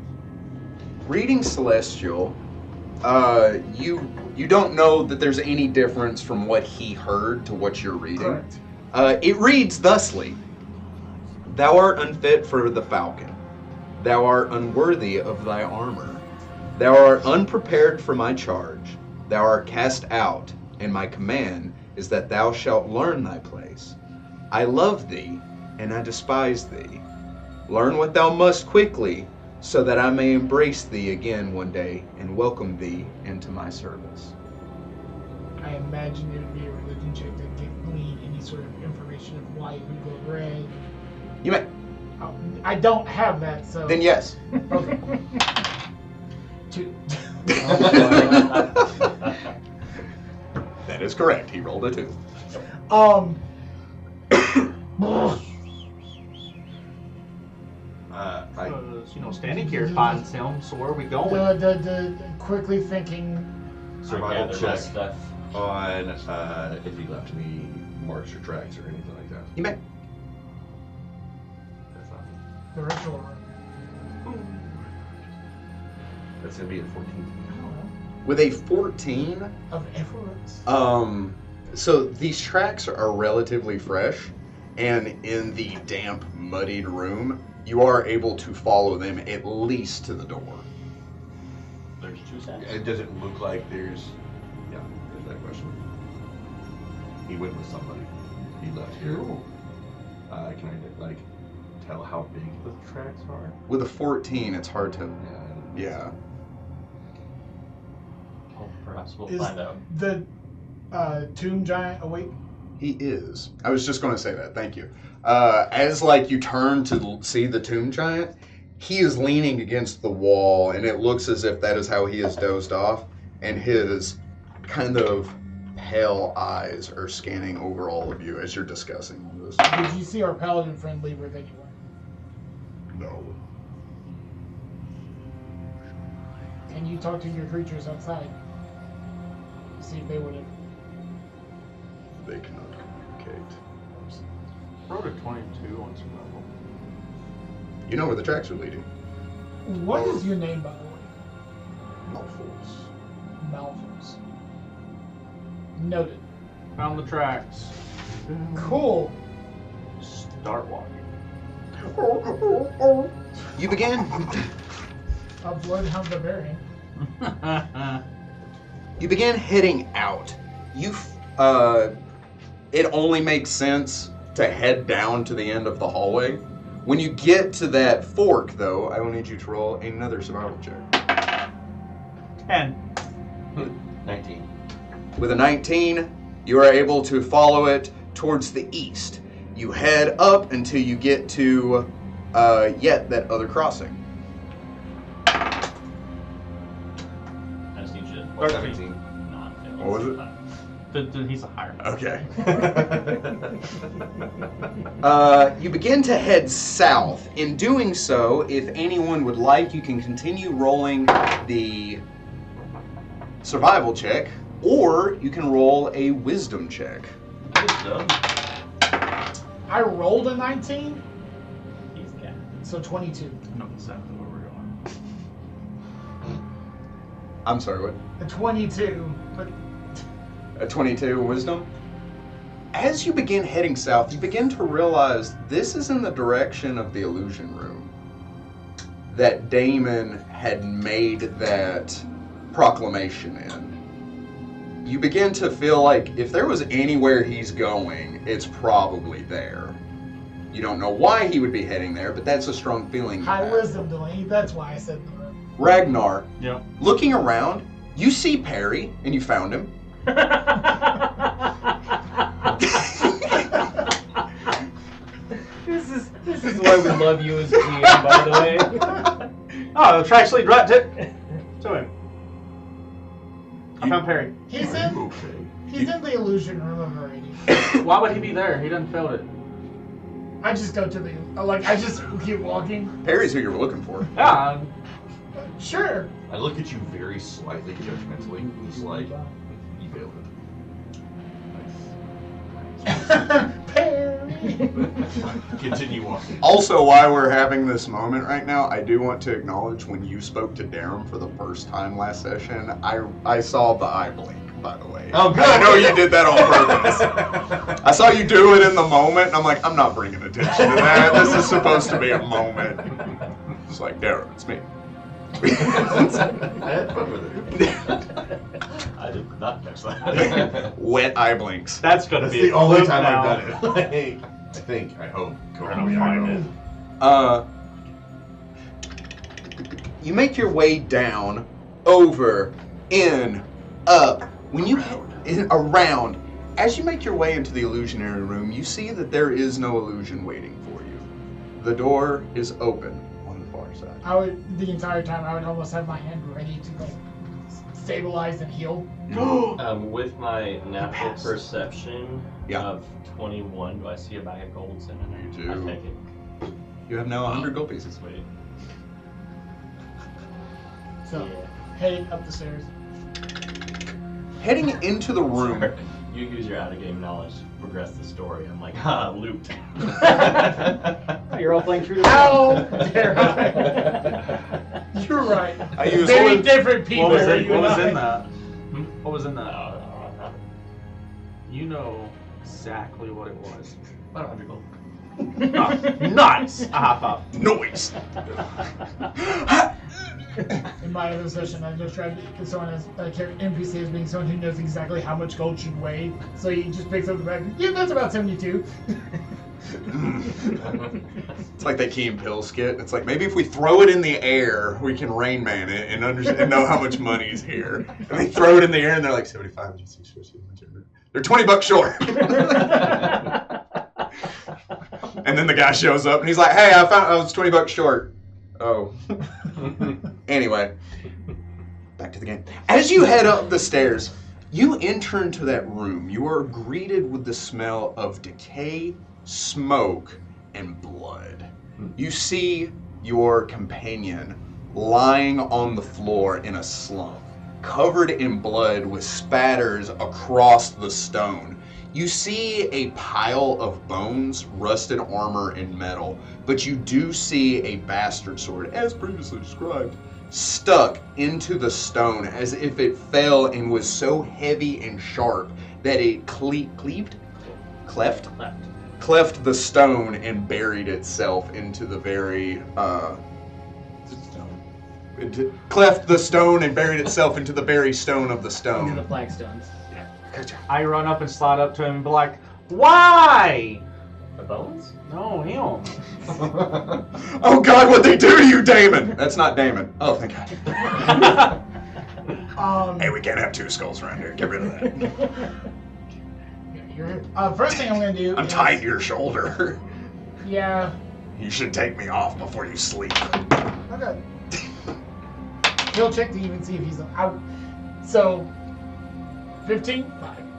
Reading Celestial, you don't know that there's any difference from what he heard to what you're reading. Correct. It reads thusly: Thou art unfit for the falcon. Thou art unworthy of thy armor. Thou art unprepared for my charge. Thou art cast out, and my command is that thou shalt learn thy place. I love thee, and I despise thee. Learn what thou must quickly, so that I may embrace thee again one day and welcome thee into my service. I imagine it would be a religion check to glean any sort of information of why it would go red. You may. I don't have that, so. Then yes. Okay. 2. That is correct. He rolled a 2. Standing here finds him, so where are we going? The quickly thinking. Survival gather my check stuff. on if he left any marks or tracks or anything like that. You may. That's not. The ritual room. That's gonna be a 14. With a 14, Of efforts. so these tracks are relatively fresh, and in the damp, muddied room, you are able to follow them at least to the door. There's 2 sets. It doesn't look like there's that question. He went with somebody. He left here. Can I tell how big the tracks are? With a 14, it's hard to. Yeah. Yeah. Well, perhaps we'll Is find out. the tomb giant awake? He is. I was just going to say that. Thank you. As you turn to see the tomb giant, he is leaning against the wall, and it looks as if that is how he has dozed off, and his kind of pale eyes are scanning over all of you as you're discussing all this. Did you see our paladin friend leave with anyone? No. Can you talk to your creatures outside? See if they would have. They cannot communicate. Rolled a 22 on survival. You know where the tracks are leading. What is your name, by the way? Malfos. Malphus. Noted. Found the tracks. Cool. Start walking. You begin. A bloodhound barbarian. You begin heading out. It only makes sense to head down to the end of the hallway. When you get to that fork, though, I will need you to roll another survival check. 10. 19. With a 19, you are able to follow it towards the east. You head up until you get to yet that other crossing. I just need you to... 17. What was it? He's a higher. Okay. You begin to head south. In doing so, if anyone would like, you can continue rolling the survival check, or you can roll a wisdom check. Wisdom. I rolled a 19, He's got it. so 22. I know exactly where we're going. I'm sorry, what? A 22, but A 22 wisdom? As you begin heading south, you begin to realize this is in the direction of the illusion room that Damon had made that proclamation in. You begin to feel like if there was anywhere he's going, it's probably there. You don't know why he would be heading there, but that's a strong feeling. you high have. wisdom, Delaney. That's why I said the room. Ragnar, Yeah. looking around, you see Perry, and you found him. This is why we love you as GM, by the way. Oh, the trash lead right to him. I found Perry. He's Are in. you okay? He's in the illusion room already. Why would he be there? He doesn't feel it. I just go to the I just keep walking. Perry's who you were looking for. Yeah. Sure. I look at you very slightly judgmentally. He's like, you failed it. Perry. Continue walking. Also, while we're having this moment right now, I do want to acknowledge when you spoke to Darren for the first time last session, I saw the eye blink, by the way. Oh, good. I know you did that on purpose. I saw you do it in the moment, and I'm like, I'm not bringing attention to that. This is supposed to be a moment. It's like, Darren, it's me. I had fun with it. I did not catch that. Wet eye blinks. That's gonna That's be the a only loop time now. I've done it. I think. I hope. We're gonna find it. You make your way down, over, in, up. When you around, as you make your way into the illusionary room, you see that there is no illusion waiting for you. The door is open on the far side. The entire time I would almost have my hand ready to stabilize and heal. With my natural Pass. perception Yeah. of 21, do I see a bag of golds in it? You do. I take it. You have now 100 gold pieces. Sweet. So Yeah. heading up the stairs. Heading into the room, You use your out-of-game knowledge to progress the story. I'm like, ha, looped. You're all playing True to How dare I? You're right. I use Very one- different people. What was in, you what was and in I. that? What was in that? You know exactly what it was. About 100 gold. Nice! A high five. noise. In my other session, I described someone as NPC as being someone who knows exactly how much gold should weigh. So he just picks up the bag. Yeah, that's about 72. It's like that Key and Peele skit. It's like maybe if we throw it in the air, we can Rain Man it and understand and know how much money's here. And they throw it in the air and they're like 75. They're $20 short. And then the guy shows up and he's like, "Hey, I was $20 short." Oh. Anyway, back to the game. As you head up the stairs, you enter into that room. You are greeted with the smell of decay, smoke, and blood. You see your companion lying on the floor in a slump, covered in blood with spatters across the stone. You see a pile of bones, rusted armor, and metal, but you do see a bastard sword, as previously described, stuck into the stone as if it fell and was so heavy and sharp that it cleft the stone and buried itself into the very cleft the stone and buried itself into the very stone of the Into stone. the flagstones. I run up and slide up to him and be like, why? The bones? No, him. Oh God, what'd they do to you, Damon? That's not Damon. Oh, thank God. Hey, we can't have two skulls around here. Get rid of that. First thing I'm gonna do. I'm tied to your shoulder. Yeah. You should take me off before you sleep. Okay. He'll check to even see if he's out. So, 15?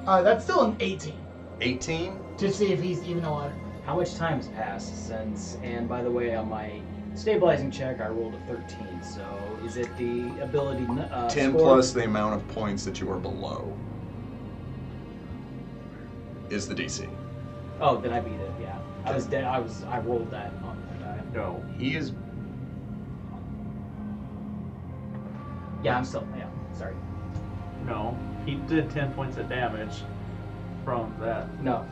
That's still an 18. 18? To see if he's even alive. How much time has passed since? And by the way, on my stabilizing check, I rolled a 13. So is it the ability? 10 score? plus the amount of points that you are below is the DC. Oh, then I beat it. Yeah, I was dead. I rolled that on the die. No. He is. Yeah, I'm still. Yeah, sorry. No, he did 10 points of damage from that. No,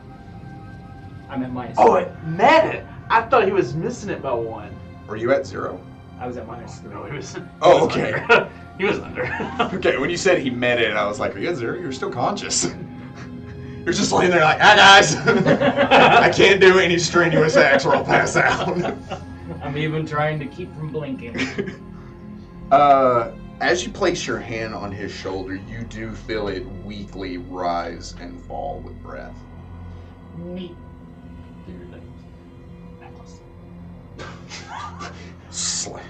I'm at minus. Oh, it met it. I thought he was missing it by 1. Are you at 0? I was at minus 3. No, he was. Oh, he was okay. Under. He was under. Okay, when you said he met it, I was like, are you at 0? You're still conscious. You're just laying there like, guys, I can't do any strenuous acts or I'll pass out. I'm even trying to keep from blinking. As you place your hand on his shoulder, you do feel it weakly rise and fall with breath. Neat. Slam.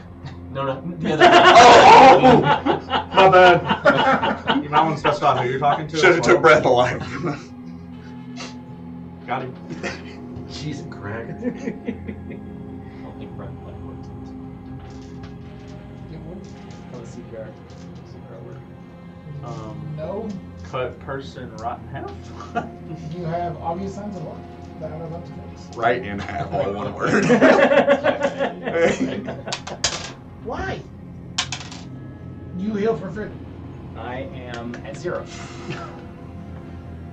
No, the other Oh! My bad. You might want to specify who you're talking to. Should have took breath alive. Got him. Jesus Christ. I don't think Brent like worked. Oh, CPR. No. Cut person rotten half. You have obvious signs of life that I'm about to face. Right in half, all one word. Why? You heal for free. I am at 0.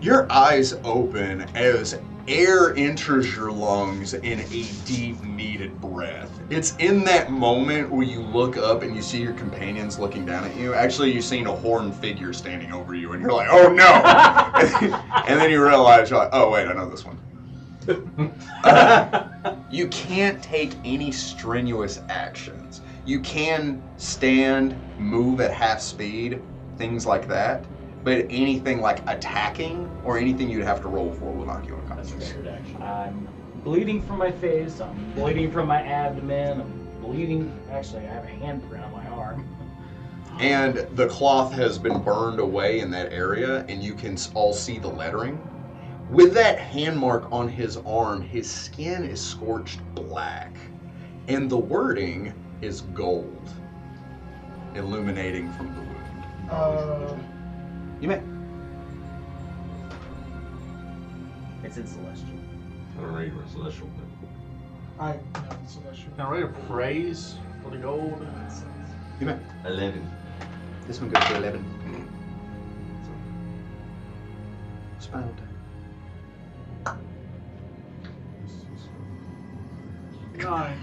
Your eyes open as air enters your lungs in a deep, needed breath. It's in that moment where you look up and you see your companions looking down at you. Actually, you've seen a horned figure standing over you, and you're like, oh no! And then you realize, you're like, oh wait, I know this one. You can't take any strenuous actions. You can stand, move at half speed, things like that. But anything like attacking or anything you'd have to roll for will knock you unconscious. I'm bleeding from my face. I'm bleeding from my abdomen. I'm bleeding. Actually, I have a handprint on my arm. And the cloth has been burned away in that area, and you can all see the lettering. With that hand mark on his arm, his skin is scorched black, and the wording is gold, illuminating from the wound. You may. It's in Celestial. I don't read my celestial. I know, so that's true. Now, ready to praise for the gold. You may. 11. This one goes to 11. Spinal tap. 9.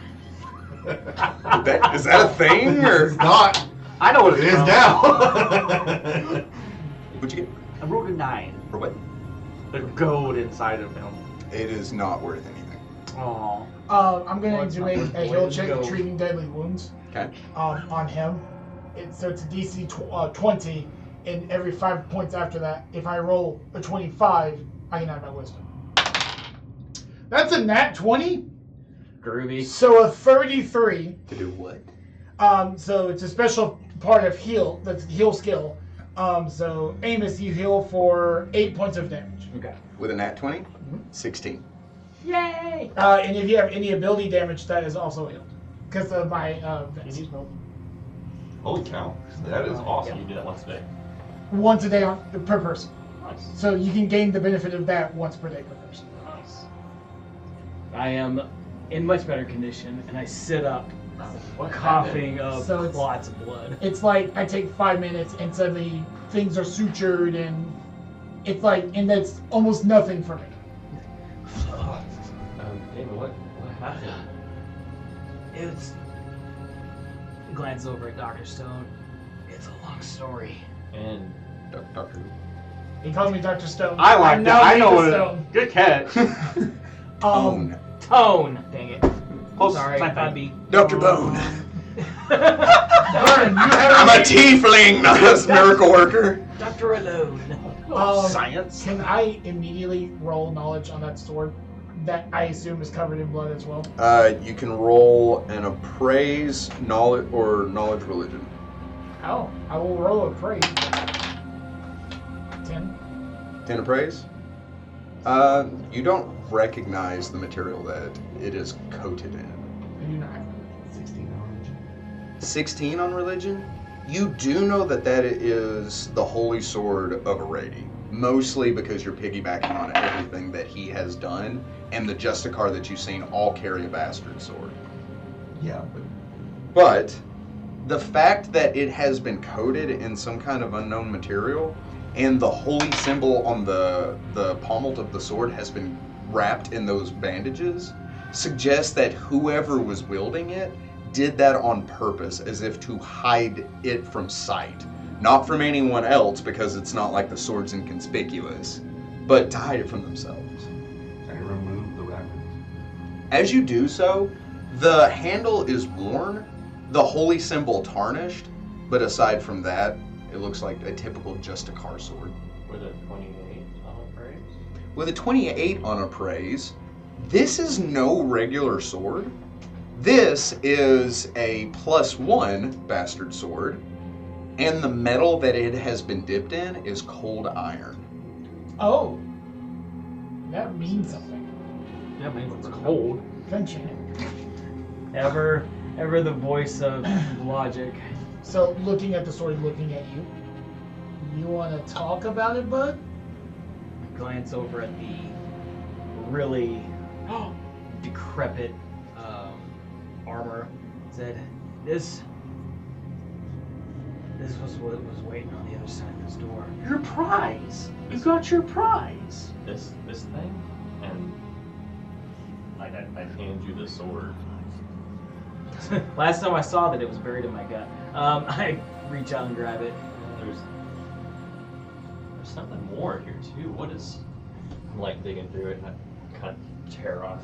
Is that a thing, or? It's not. I know what It is now. What'd you get? I rolled a 9. For what? The gold inside of him. It is not worth anything. Oh. I'm going Well, it's to not make worth a the heal way to check go. treating deadly wounds Okay. on him. So it's a DC 20, and every 5 points after that, if I roll a 25, I can add my wisdom. That's a nat 20, Groovy. so a 33. To do what? So it's a special part of heal, that's the heal skill. So Amos, you heal for 8 points of damage. Okay. With a nat 20? 16. Yay! And if you have any ability damage, that is also healed. Because of my vest. Holy cow. That is awesome. You do that once a day. Once a day per person. Nice. So you can gain the benefit of that once per day per person. Nice. I am in much better condition, and I sit up, What coughing up So it's- lots of blood. It's like I take 5 minutes and suddenly things are sutured and it's like, and that's almost nothing for me. Damon, what happened? It's. Glance over at Dr. Stone. It's a long story. And Doctor. He calls me Dr. Stone. I like I'm that. now I know Dr. what Stone. Good catch. Um, Tone! Dang it. Close. Sorry, same thing. Bobby. Dr. Bone. Vern, you have I'm a tiefling, not a miracle worker. Dr. Alone. Science. Can I immediately roll knowledge on that sword that I assume is covered in blood as well? You can roll an appraise, knowledge, or knowledge religion. Oh, I will roll a praise. 10. 10 appraise? You don't recognize the material that it is coated in. I do not. 16 orange. 16 on religion? You do know that that is the holy sword of Arady. Mostly because you're piggybacking on everything that he has done, and the Justicar that you've seen all carry a bastard sword. Yeah, but But the fact that it has been coated in some kind of unknown material, and the holy symbol on the pommel of the sword has been wrapped in those bandages, suggests that whoever was wielding it did that on purpose, as if to hide it from sight. Not from anyone else, because it's not like the sword's inconspicuous, but to hide it from themselves. I remove the wrappings. As you do so, the handle is worn, the holy symbol tarnished, but aside from that, it looks like a typical Justicar sword. With a 28 on appraise? With a 28 on appraise, this is no regular sword. This is a +1 bastard sword, and the metal that it has been dipped in is cold iron. Oh. That means something. Yeah, man, it's cold. Don't Ever the voice of logic. So, looking at the sword, looking at you. You want to talk about it, bud? Glance over at the really decrepit armor. Said, "This was what was waiting on the other side of this door." Your prize. You got your prize. This thing? And I'd hand you the sword. Last time I saw that, it was buried in my gut. I reach out and grab it. There's something more here too. What is? I'm like digging through it and I kind of tear off.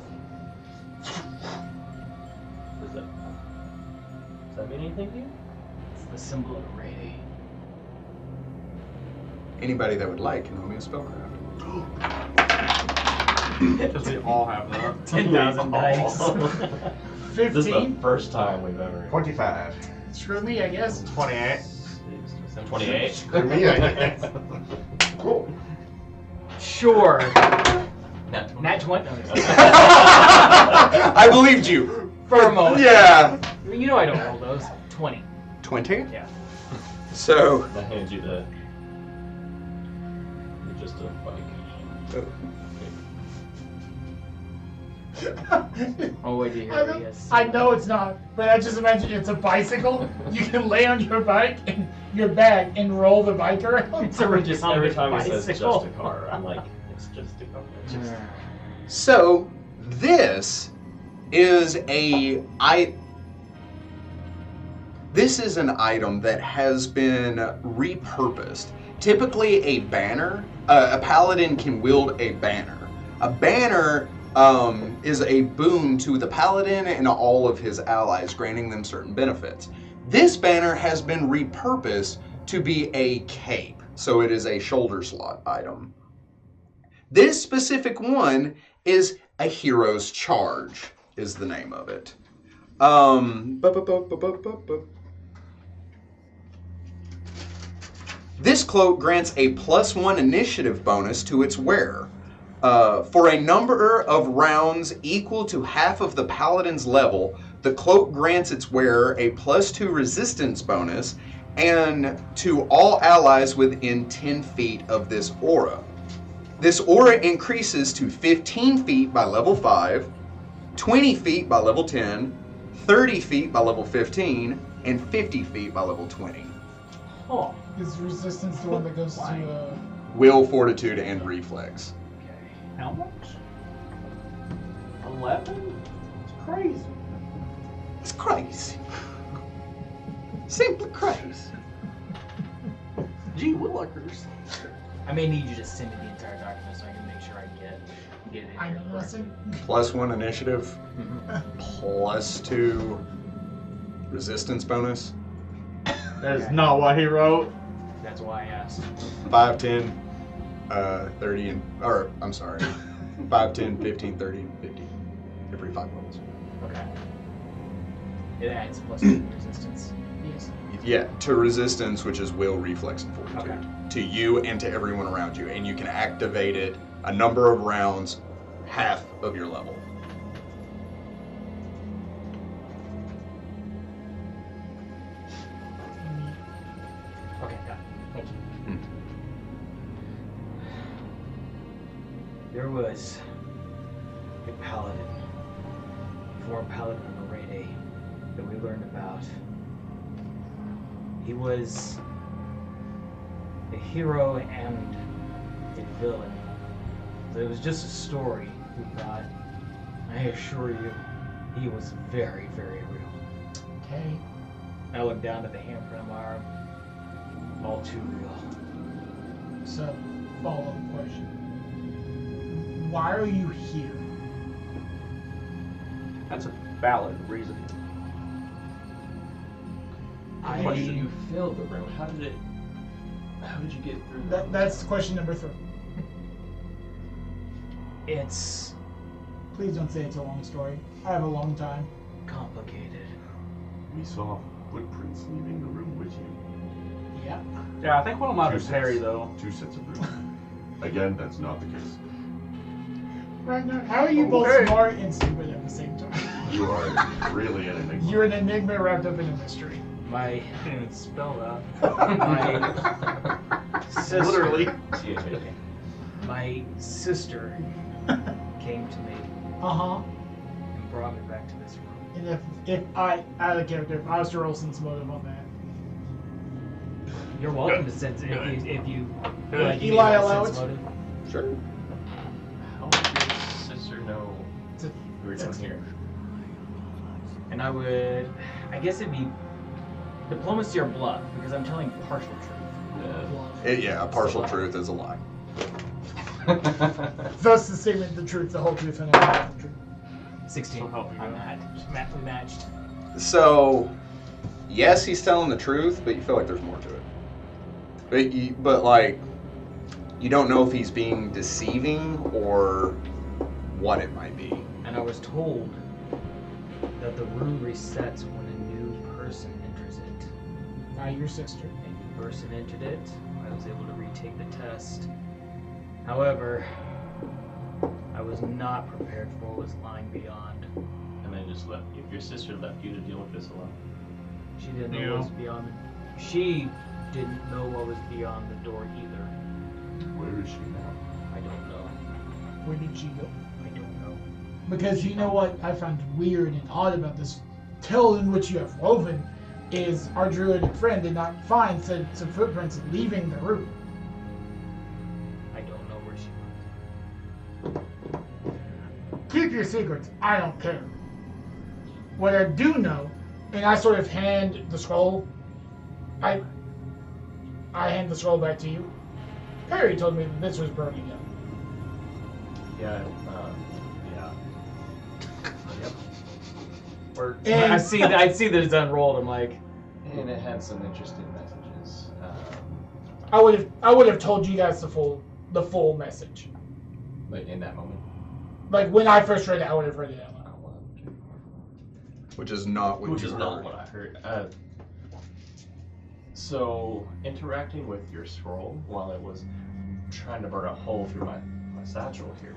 Does that mean anything to you? It's the symbol of Ray. Anybody that would like can roll me a spellcraft. Does they all have that? 10,000 dice. 15. This is the first time we've ever. 25. Screw me, I guess. 28. 28. For me, I guess. Cool. Sure. Nat 20. Nat 20. I believed you. For a moment. Yeah. You know I don't roll those. 20. 20? Yeah. So, I hand you the. Just a bike. Oh, wait, do you I hear know, me? Yes. I know it's not, but I just imagine it's a bicycle. You can lay on your bike and your bag and roll the bike around. So we're just Every time he says just bicycle. a car, I'm like, it's just a car. It's just... so this is this is an item that has been repurposed. Typically a banner, a paladin can wield a banner. A banner is a boon to the paladin and all of his allies, granting them certain benefits. This banner has been repurposed to be a cape, so it is a shoulder slot item. This specific one is a hero's charge, is the name of it. This cloak grants a +1 initiative bonus to its wearer. For a number of rounds equal to half of the paladin's level, the cloak grants its wearer a +2 resistance bonus, and to all allies within 10 feet of this aura. This aura increases to 15 feet by level 5, 20 feet by level 10, 30 feet by level 15, and 50 feet by level 20. Oh. Is resistance the one that goes to Will, fortitude, and reflex. How much? 11? It's crazy. It's crazy. Simply crazy. Gee willikers. I may need you to send me the entire document so I can make sure I get it in I here know, listen. +1 initiative, +2 resistance bonus. That is not what he wrote. That's why I asked. 5, 10, 30, and or I'm sorry, 5, 10, 15, 30, and 50 every 5 levels. Okay. It adds plus 2 resistance. Yes. Yeah, to resistance, which is will, reflex, and fortitude, Okay. to you and to everyone around you, and you can activate it a number of rounds, half of your level. Okay, got it. Thank you. There was a paladin, former paladin of Arade, that we learned about. He was a hero and a villain. So it was just a story, we thought. I assure you, he was very, very real. Okay. I looked down at the handprint on my arm. All too real. So, follow-up question. Why are you here? That's a valid reason. Why did you fill the room? How did you get through that? That's question number 3. It's Please don't say it's a long story. I have a long time. complicated. We saw footprints leaving the room with you. Yeah. Yeah, I think one of them Two is Harry, sets. though. 2 sets of rooms. Again, that's not the case. Ragnar, how are you both Okay. smart and stupid at the same time? You are really an enigma. You're an enigma wrapped up in a mystery. My Spell that. my sister, Literally. my sister came to me Uh-huh. and brought me back to this room. And if I, out of character, if I was to roll sense motive on that. You're welcome to sense if you Good. like you Eli, need a allow sense it. motive. Sure. How would your sister know It's a- we were down here? And I would, I guess it'd be diplomacy or bluff because I'm telling partial truth. Yeah, a partial truth is a lie. Thus the statement, the truth, the whole truth, and half the truth. 16. So help me I'm God. not matched. So, yes, he's telling the truth, but you feel like there's more to it. But like, you don't know if he's being deceiving or what it might be. And I was told that the room resets when a new person enters it. Not your sister. A new person entered it. I was able to retake the test. However, I was not prepared for what was lying beyond. And then just left you. Your sister left you to deal with this alone. She didn't know what was beyond. She didn't know what was beyond the door either. Where is she now? I don't know. Where did she go? I don't know. Because you know what I found weird and odd about this tale in which you have woven is our druidic friend did not find some footprints leaving the room. I don't know where she went. Keep your secrets. I don't care. What I do know, and I sort of hand the scroll. I hand the scroll back to you. Perry told me that this was burning up. Yeah. Yeah. Yep. Or And- I see that it's unrolled. I'm like, And it had some interesting messages. I would have told you guys the full message. Like in that moment. Like when I first read it, I would have read it out loud. Which is not what Which you is heard. not what I heard. So interacting with your scroll while it was trying to burn a hole through my satchel here.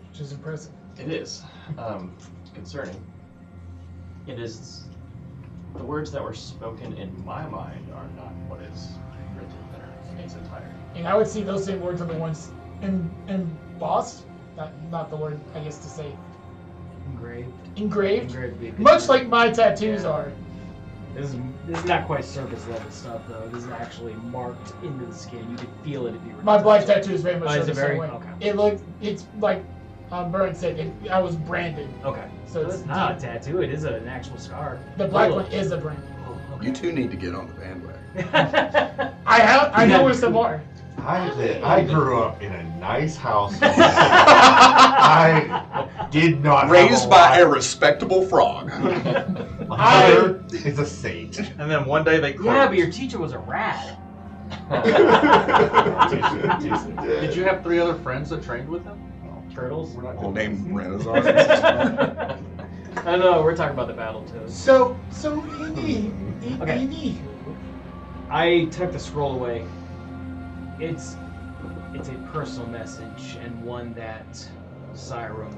Which is impressive. It is concerning. It is the words that were spoken in my mind are not what is written there in its entirety. And I would see those same words on the ones embossed. Not the word I guess to say engraved. engraved. Engraved would be a good Much word. like my tattoos Yeah. are. This is not quite surface level stuff though. This is actually marked into the skin. You could feel it if you were. My to black touch it. tattoo is very much Oh, so is the it same very- way. okay. It's like Burn said, I was branded. Okay. So So it's not a tattoo. It is an actual scar. The black Oh, one is a brand. oh, You two need to get on the bandwagon. okay. I know where some are. I grew up in a nice house. I did not Raised by a respectable frog. My mother is a saint. And then one day they quit. Yeah, but your teacher was a rat. Did you have 3 other friends that trained with him? Turtles? All named Renaissance. I know, we're talking about the Battletoads. So Okay. I took the scroll away. It's a personal message, and one that Siren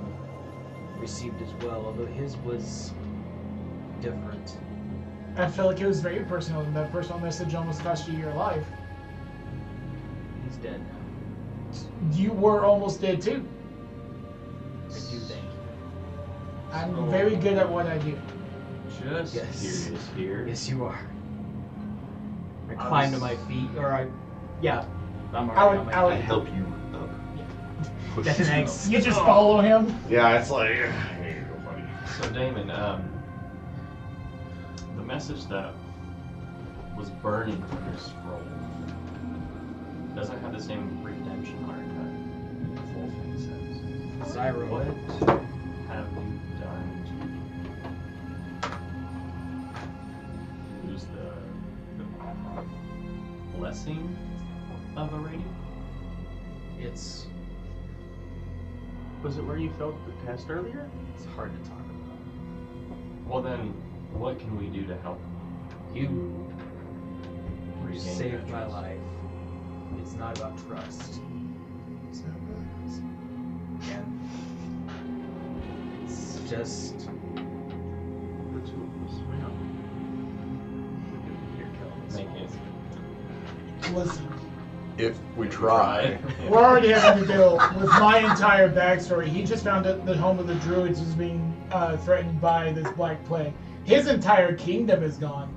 received as well, although his was different. I feel like it was very personal, and that personal message almost cost you your life. He's dead. You were almost dead too. I do think. I'm very good at what I do. Just Yes. curious here. Yes, you are. I climbed to my feet, or I'm I already would- on I my would- I feet. help you up. Push That's you an up. X. You just follow him. Yeah, it's like, here you go, buddy. So Damon, the message that was burning from your scroll doesn't have the same redemption arc that the full thing says. Siren. What have you done to lose the blessing of a rating? Was it where you failed the test earlier? It's hard to talk about. Well then, what can we do to help You regain saved my trust? life. It's not about trust. And it's just The two of us, yeah. you're killing us. Make it. Listen, If we try. we're already having to deal with my entire backstory. He just found out the home of the druids is being threatened by this black plague. His entire kingdom is gone.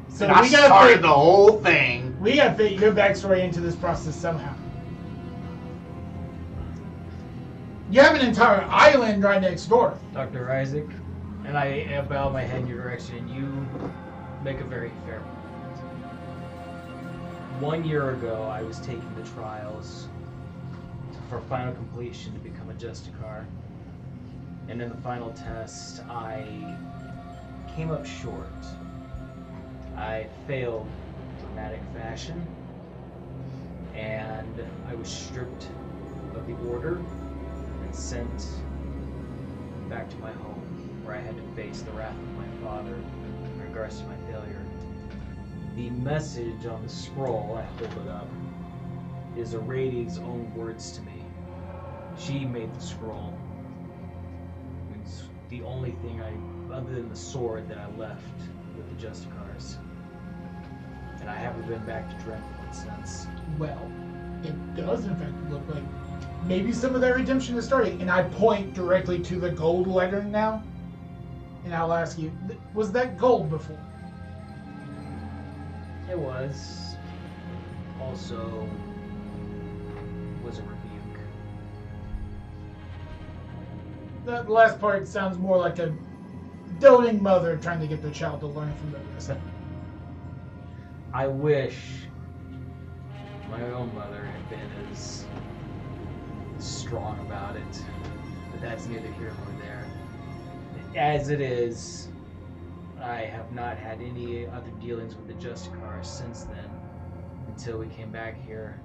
So And I we gotta started fit, the whole thing. we gotta fit your backstory into this process somehow. You have an entire island right next door. Dr. Isaac, and I bow my head in your direction, and you make a very fair point. 1 year ago, I was taking the trials for final completion to become a Justicar. And in the final test, I came up short. I failed in dramatic fashion, and I was stripped of the order and sent back to my home, where I had to face the wrath of my father in regards to my failure. The message on the scroll, I hold it up, is Aradi's own words to me. She made the scroll. It's the only thing other than the sword, that I left with the Justicars. And I haven't been back to Dreadpoint since. Well, it does in fact look like maybe some of that redemption is starting. And I point directly to the gold lettering now. And I'll ask you, was that gold before? It was. Also was a rebuke. The last part sounds more like a doting mother trying to get the child to learn from the lesson. I wish my own mother had been as strong about it, but that's neither here nor there. As it is, I have not had any other dealings with the Justicars since then, until we came back here.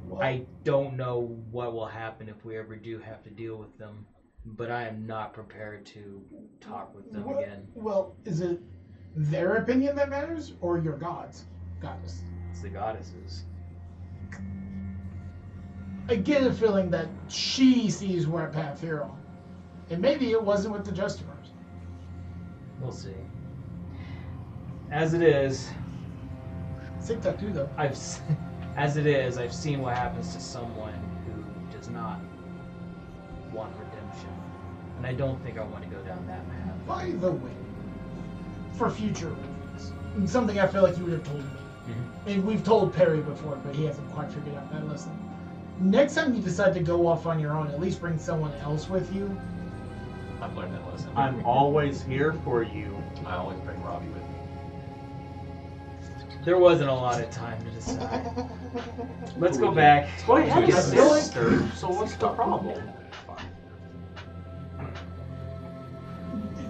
Well, I don't know what will happen if we ever do have to deal with them, but I am not prepared to talk with them again. Well, is it their opinion that matters, or your goddess? It's the goddesses. I get a feeling that she sees what path you're on. And maybe it wasn't with the Justicars. We'll see. As it is, Sick tattoo, though. I've seen what happens to someone who does not want redemption, and I don't think I want to go down that path. By the way, for future reference, and something I feel like you would have told me. And we've told Perry before, but he hasn't quite figured out that lesson. Next time you decide to go off on your own, at least bring someone else with you. I've learned that lesson. I'm always here for you. I always bring Robbie with me. There wasn't a lot of time to decide. Let's go back. Well, he had to a his sister, so what's the problem?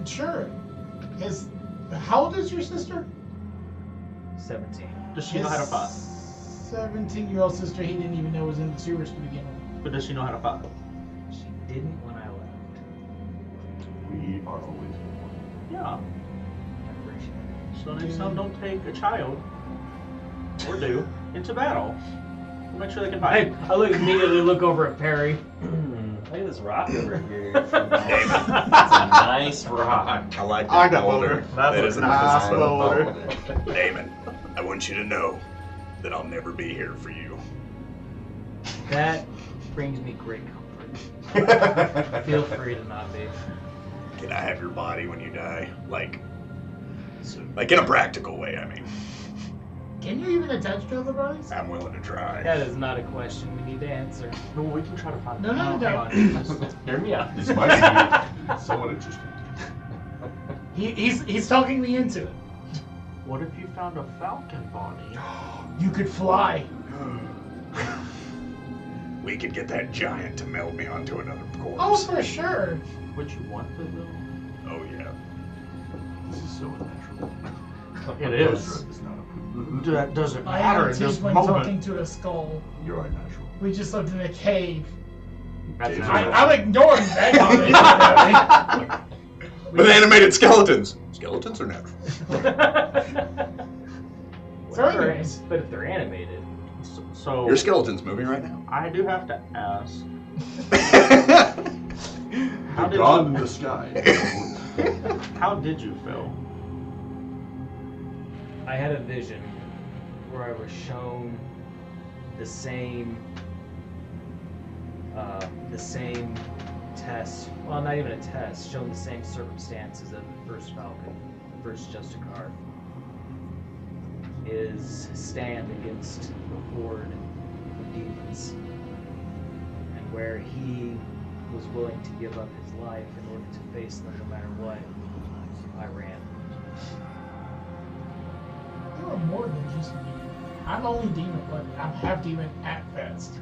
Sure. How old is your sister? 17. Does she know how to fight? 17-year-old sister he didn't even know was in the sewers to begin with. But does she know how to fight? She didn't when I left. We are always one. Yeah. I appreciate it. So next time, don't take a child, or do, into battle. We'll make sure they can fight. I immediately look over at Perry. Look at this rock over here. It's a nice rock. I like that I got boulder. boulder. That's That a is a nice nice boulder. Damon, I want you to know that I'll never be here for you. That brings me great comfort. Feel free to not be. Can I have your body when you die? Like in a practical way, I mean. Can you even attach to other bodies? I'm willing to try. That is not a question we need to answer. No, we can try to find No, hang no. on. Hear me out. This might be somewhat interesting. He's talking me into it. What if you found a falcon body? You could fly. We could get that giant to meld me onto another corpse. Oh, for sure. Would you want to though? Oh, yeah. This is so unnatural. It is. Drug is not approved. That doesn't I matter am in this when moment. talking to a skull. You're unnatural. We just lived in a cave. That's Yeah. not- I'm ignoring that comment. With animated skeletons. Skeletons are natural. So anyways. But if they're animated, So Your skeleton's moving right now. I do have to ask, how The did god in you, the sky. how did you feel? I had a vision where I was shown the same test. Well, not even a test. Shown the same circumstances of the first Falcon, the first Justicar. His stand against the horde of demons, and where he was willing to give up his life in order to face them no matter what. I ran. You are more than just me. I'm only demon blooded. I'm half demon at best.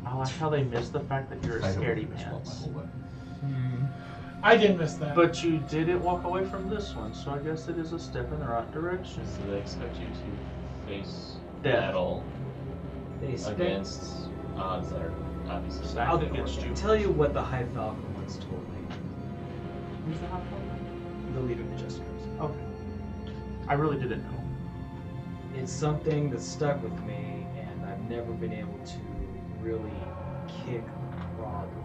I like how they missed the fact that you're a I don't scaredy do this well my pants. whole life. I did miss that. But you didn't walk away from this one, so I guess it is a step in the right direction. So they expect you to face Death. battle They expect. against odds that are obviously Stacked not gonna against work you. out. Tell you what the High Falcon once told me. Who's the hot dog? The leader of the Justicars. Okay. I really didn't know. It's something that stuck with me, and I've never been able to really kick the problem.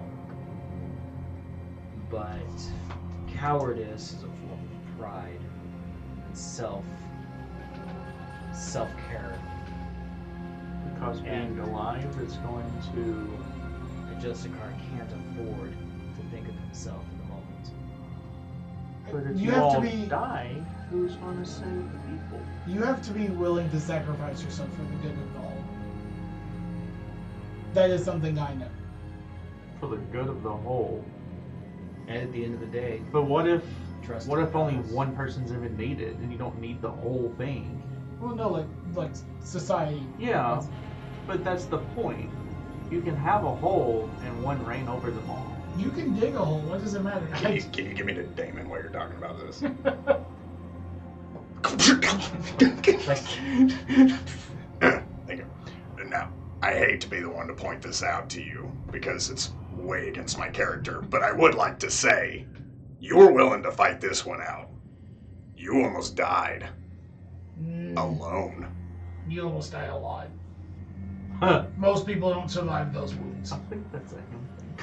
But cowardice is a form of pride and self-care. Because being And- alive is going to. A Justicar can't afford to think of himself in the moment. But if You you have to all be- die, who's going to save the people? You have to be willing to sacrifice yourself for the good of the whole. That is something I know. For the good of the whole. And at the end of the day, But what if trust. only us. one person's even needed and you don't need the whole thing? Well, no, like society. Yeah, but that's the point. You can have a whole and one reign over them all. You can dig a hole. What does it matter? Can you give me the Damon while you're talking about this? Thank you. Now, I hate to be the one to point this out to you because it's way against my character, but I would like to say you were willing to fight this one out. You almost died alone. You almost die a lot. Huh. Most people don't survive those wounds. I think that's a him thing.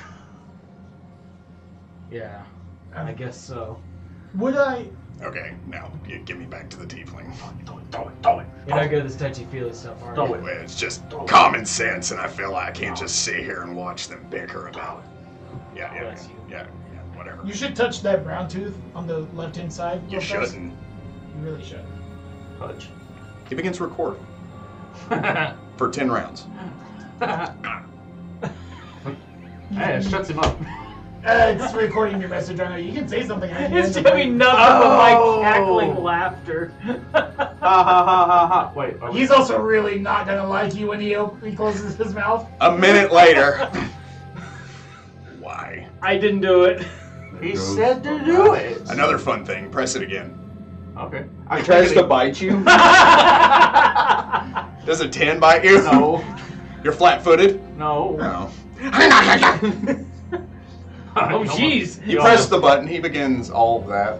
Yeah, I guess so. Would I? Okay, now you give me back to the tiefling. You're not good at this touchy-feely stuff, are Throw you? it. It's just common sense, and I feel like I can't just sit here and watch them bicker about it. Yeah, Bless you. yeah, whatever. You should touch that brown tooth on the left-hand side. You real fast. shouldn't. You really should. Touch. He begins to record for 10 rounds. Hey, it shuts him up. It's recording your message right now. You can say something. It's doing nothing but my cackling laughter. Ha ha ha ha ha. Wait. He's also really not gonna like you when he closes his mouth. A minute later. Why? I didn't do it. He said to do it. Another fun thing. Press it again. Okay. He tries to bite you. Does a 10 bite you? No. You're flat-footed? No. No. Oh, jeez. You press the button, he begins all of that.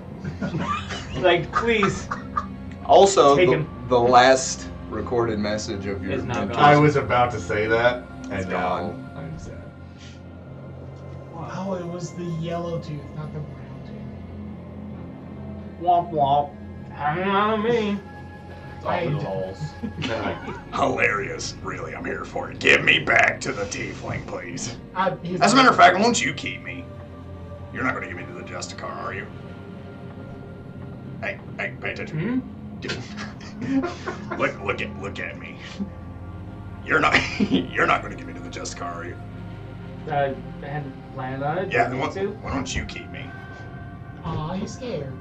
Like, please. Also, Take the, him. the last recorded message of your It's not mentors- gone. I was about to say that, and It's now gone. I'm sad. Oh, it was the yellow tooth, not the brown tooth. Womp womp. Hang on to me. It's all little holes. Hilarious. Really, I'm here for it. Give me back to the tiefling, please. He's As a matter of fact, won't you keep me? You're not going to give me to the Justicar, are you? Hey, pay attention. Look at me. You're not going to give me to the Justicar, are you? I hadn't planned on it. Yeah, Didn't then need to. why don't you keep me? Aw, he's scared.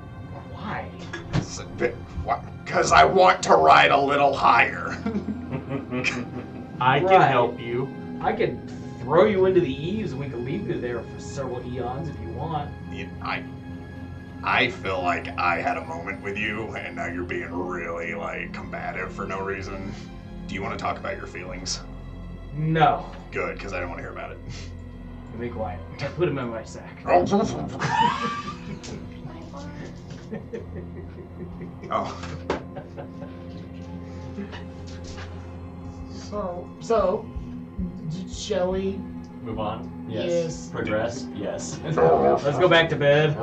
Why? Because I want to ride a little higher. I can Right. help you. I could throw you into the eaves and we could leave you there for several eons if you want. I feel like I had a moment with you, and now you're being really, combative for no reason. Do you want to talk about your feelings? No. Good, because I don't want to hear about it. Be quiet. I put him in my sack. Oh. So, shall we? Move on? Yes. Progress? Yes. Let's go back to bed.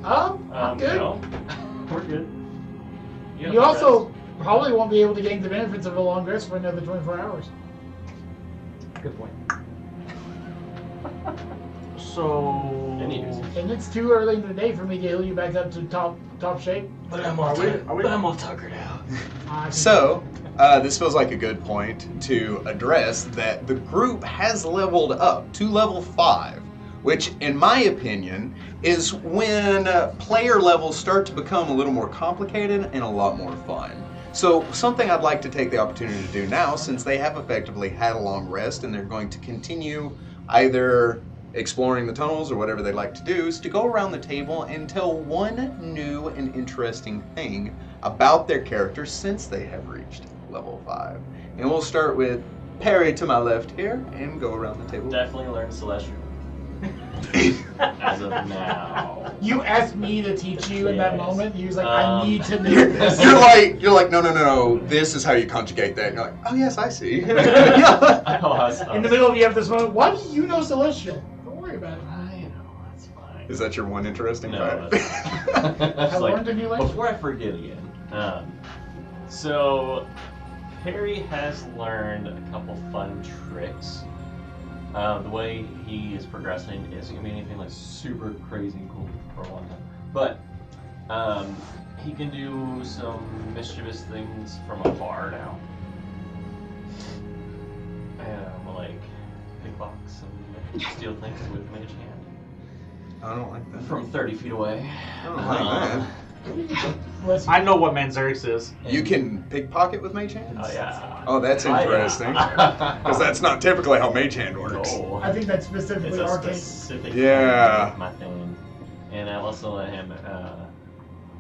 I'm good. No. We're good. You also probably won't be able to gain the benefits of a long rest for another 24 hours. Good point. So. And it's too early in the day for me to heal you back up to top shape. But I'm all tuckered out. So, this feels like a good point to address that the group has leveled up to level 5, which, in my opinion, is when player levels start to become a little more complicated and a lot more fun. So, something I'd like to take the opportunity to do now, since they have effectively had a long rest and they're going to continue either exploring the tunnels or whatever they like to do, is to go around the table and tell one new and interesting thing about their character since they have reached level 5. And we'll start with Perry to my left here and go around the table. Definitely learn Celestial. As of now. You asked me to teach you in that Yes. moment. He was like, I need to know You're this. like, no, this is how you conjugate that. And you're like, oh yes, I see. I was In the middle of you have this moment, why do you know Celestial? Don't worry about it. I know, that's fine. Is that your one interesting No, fact? that's I learned a new language. Before I forget again. So, Perry has learned a couple fun tricks. The way he is progressing isn't going to be anything like super crazy and cool for a long time. But he can do some mischievous things from afar now. Like pickpocks and steal things with mage hand. I don't like that. From 30 feet away. I don't like that. Listen, I know what Manzarix is. You can pickpocket with Mage Hand? Oh, yeah. Oh, that's interesting. Because that's not typically how Mage Hand works. No. I think that's It's specifically a arcane. specific Yeah. thing, my thing. And I also let him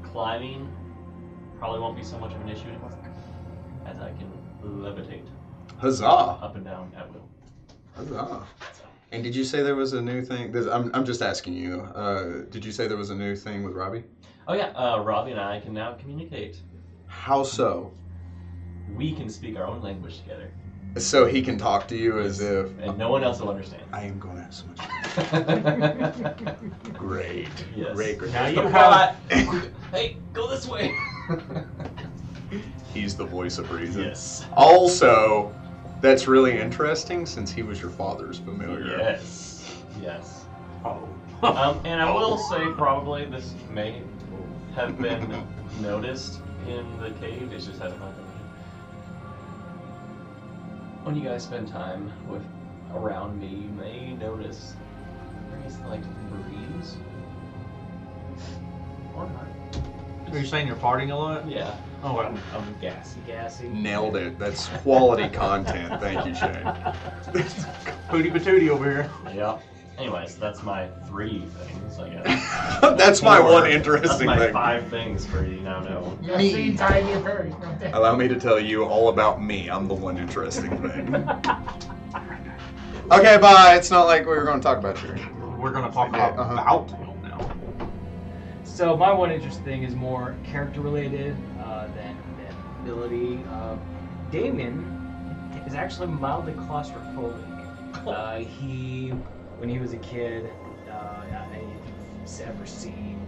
climbing probably won't be so much of an issue anymore, as I can levitate Huzzah! up and down at will. Huzzah! And did you say there was a new thing? I'm just asking you. Did you say there was a new thing with Robbie? Oh yeah, Robbie and I can now communicate. How so? We can speak our own language together, So he can talk to you as if and no one else will understand. I am going to have so much fun. Great. Yes. Great. Now The you have. plot. Hey, go this way. He's the voice of reason. Yes. Also, that's really interesting since he was your father's familiar. Yes. Yes. Oh. And I will say probably this may have been noticed in the cave. It just hasn't been mentioned. When you guys spend time around me, you may notice Breeze like breeze. Or not. Are you saying you're farting a lot? Yeah. Oh, well. I'm gassy. Nailed it. That's quality content. Thank you, Shane. Pooty patootie over here. Yeah. Anyways, that's my 3 things, I guess. That's my Or, one interesting that's my thing. 5 things for you now know. Yeah, see, tied your fairy right there. Allow me to tell you all about me. I'm the one interesting thing. Okay, bye. It's not like we were going to talk about you. We're going to talk Yeah, about him now. So my one interest thing is more character related than ability. Damon is actually mildly claustrophobic. When he was a kid, if you've ever seen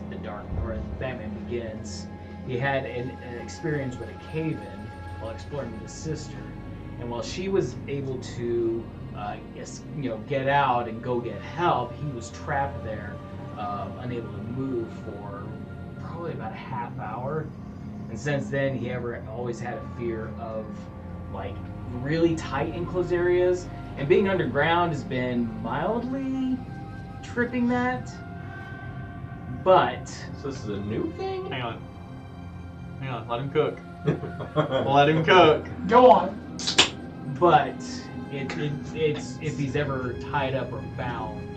The Dark or Batman Begins, he had an experience with a cave-in while exploring with his sister, and while she was able to, get out and go get help, he was trapped there, unable to move for probably about a half hour. And since then, he always had a fear of like really tight enclosed areas. And being underground has been mildly tripping that, but So this is a new thing? Hang on, let him cook. Let him cook. Go on. it's if he's ever tied up or bound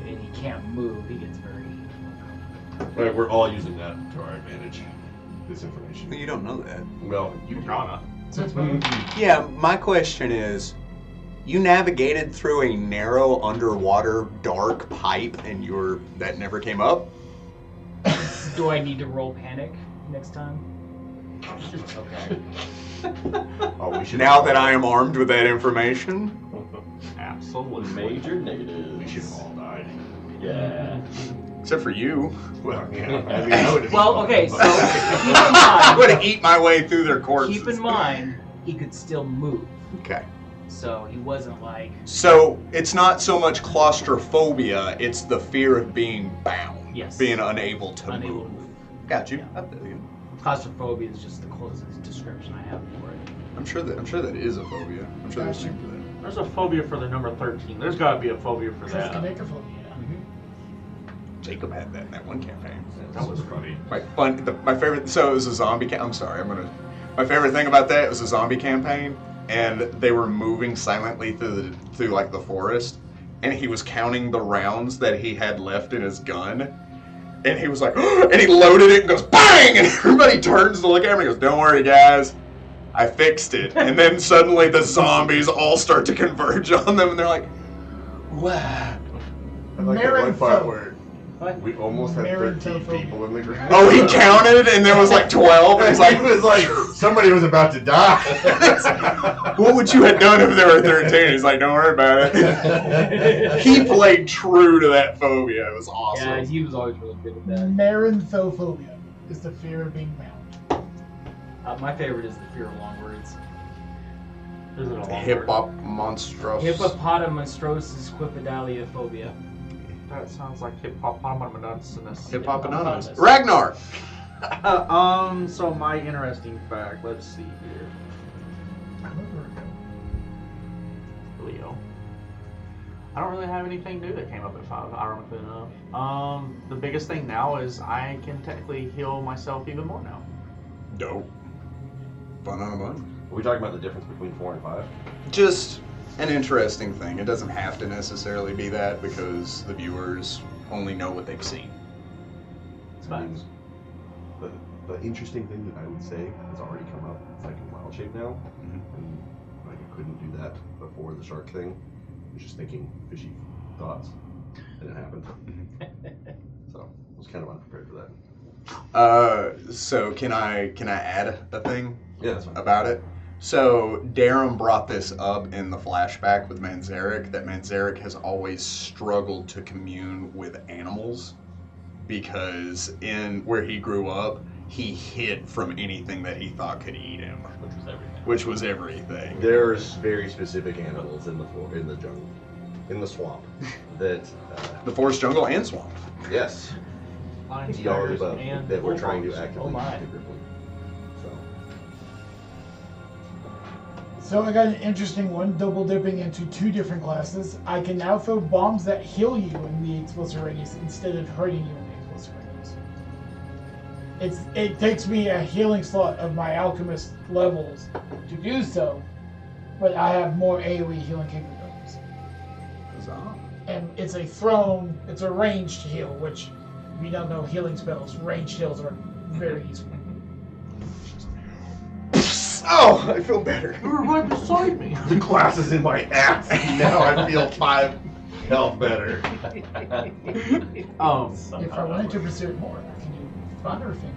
and he can't move, he gets very Right, we're all using that to our advantage. This information. You don't know that. Well, you Prana. Yeah, my question is, you navigated through a narrow underwater dark pipe and that never came up? Do I need to roll panic next time? Okay. Oh, we should. Now that I am armed with that information? Absolutely. Major negative. We should have all died. Yeah. Except for you. Well, yeah. I mean, I would have. Well, okay, so keep in I'm going mind, to eat my way through their corpses. keep in mind, he could still move. Okay. So he wasn't like, So it's not so much claustrophobia, it's the fear of being bound. Yes. Being unable to unable move. to move. Got you. Yeah. Claustrophobia is just the closest description I have for it. I'm sure that is a phobia. I'm sure there's Gotcha. something for that. There's a phobia for the number 13. There's got to be a phobia for that. Triskaidekaphobia. Jacob had that in that one campaign. That was funny. My favorite. So it was a zombie. My favorite thing about that was a zombie campaign, and they were moving silently through like the forest, and he was counting the rounds that he had left in his gun, and he was like, and he loaded it and goes bang, and everybody turns to look at him and goes, "Don't worry, guys, I fixed it." And then suddenly the zombies all start to converge on them, and they're like, "Wow." I like that one part Marinthal. where we almost had 13 Marinthal. people in the ground. Oh, he counted, and there was like 12. And It's it's like, like, it was like somebody was about to die. what would you have done if there were 13? He's like, don't worry about it. He played true to that phobia. It was awesome. Yeah, he was always really good at that. Marinthophobia is the fear of being bound. My favorite is the fear of long words. Is it a long Hip word? hop monstrous. Hippopotamonstrosis quipedaliophobia. That sounds like hippopotamus. Hip hop anonymous. Ragnar. So my interesting fact. Let's see here. Leo. I don't really have anything new that came up at 5, ironically enough. The biggest thing now is I can technically heal myself even more now. Dope. Fun on a bun. Are we talking about the difference between 4 and 5? Just an interesting thing. It doesn't have to necessarily be that because the viewers only know what they've seen. It's I fine. mean, the interesting thing that I would say has already come up. It's like in wild shape now, and like I couldn't do that before the shark thing. I was just thinking fishy thoughts, and it happened. So I was kind of unprepared for that. So can I add a thing Yeah, that's fine. about it? So Darren brought this up in the flashback with Manzarek, that Manzarek has always struggled to commune with animals because in where he grew up, he hid from anything that he thought could eat him, which was everything. There's very specific animals in the jungle, in the swamp, that The forest, jungle, and swamp. yes, Lions, all of the tigers, above, and that we're trying to bullfrogs. actively Oh my. get rid of. So So I got an interesting one, double dipping into 2 different classes. I can now throw bombs that heal you in the explosive radius instead of hurting you in the explosive radius. It takes me a healing slot of my alchemist levels to do so, but I have more AoE healing capabilities. Huzzah. And it's a ranged heal, which if you don't know healing spells, ranged heals are very useful. Oh, I feel better. You were right beside me. The glass is in my ass. Now I feel 5 health better. If I wanted to pursue it more, I can do funner things.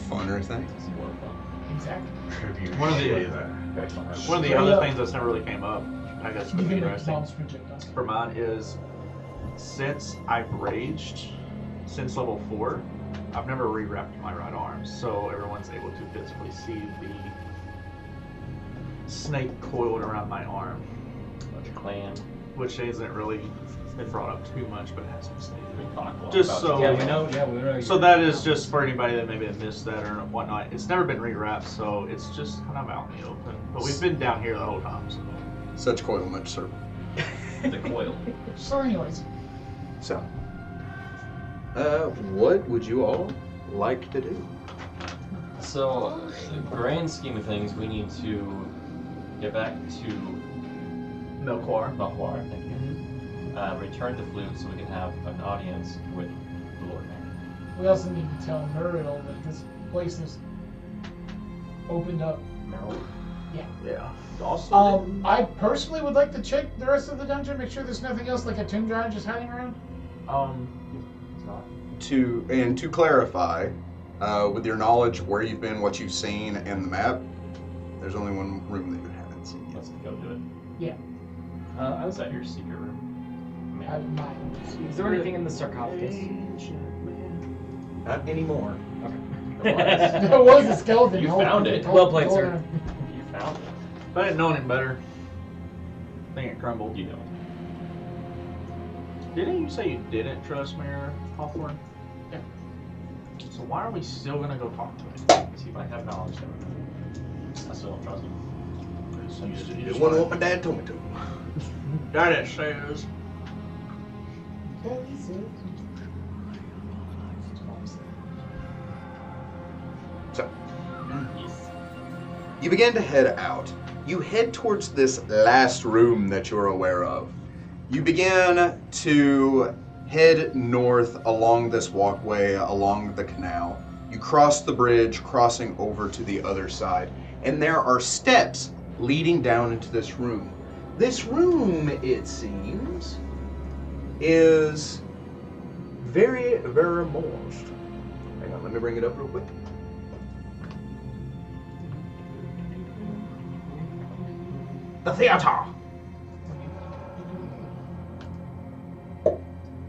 Funner things. Exactly. One of the other things that's never really came up, I guess You would be can make interesting bombs projectiles. for mine is, since I've raged since level 4, I've never re-wrapped my right arm, so everyone's able to physically see the snake coiled around my arm, Bunch of clan. which isn't really been brought up too much, but it has been stated. We talk a lot Just about so- this. Yeah, we know. Yeah, we know. So that is just for anybody that maybe missed that or whatnot. It's never been re-wrapped, so it's just kind of out in the open. But we've been down here the whole time, so. Such coil, much serpent. The coil. So anyways, So, what would you all like to do? So, the grand scheme of things, we need to get back to Melkor. Mahwar, thank you. Return to Flute so we can have an audience with the Lord Mayor. we also need to tell Muriel that this place is opened up. Yeah. Also, I personally would like to check the rest of the dungeon, make sure there's nothing else like a tomb giant just hiding around. It's not. To clarify, with your knowledge of where you've been, what you've seen, and the map, there's only one room that you haven't seen yet. Let's go do it. Yeah. I was at your secret room. I have mine. Is there anything in the sarcophagus? Not anymore. There was a skeleton. You Hold- found it. hold- Well played, hold sir. on. You found it. if I didn't know any better, I think it crumbled. You know. Didn't you say you didn't trust Mayor Hawthorne? Yeah. So why are we still gonna go talk to him? Because he might have knowledge that I still don't trust him. You don't want what my dad told me to. That it says. So, you begin to head out. You head towards this last room that you're aware of. You begin to head north along this walkway, along the canal. You cross the bridge, crossing over to the other side, and there are steps leading down into this room. This room, it seems, is very, very moist. Hang on, let me bring it up real quick. The theater!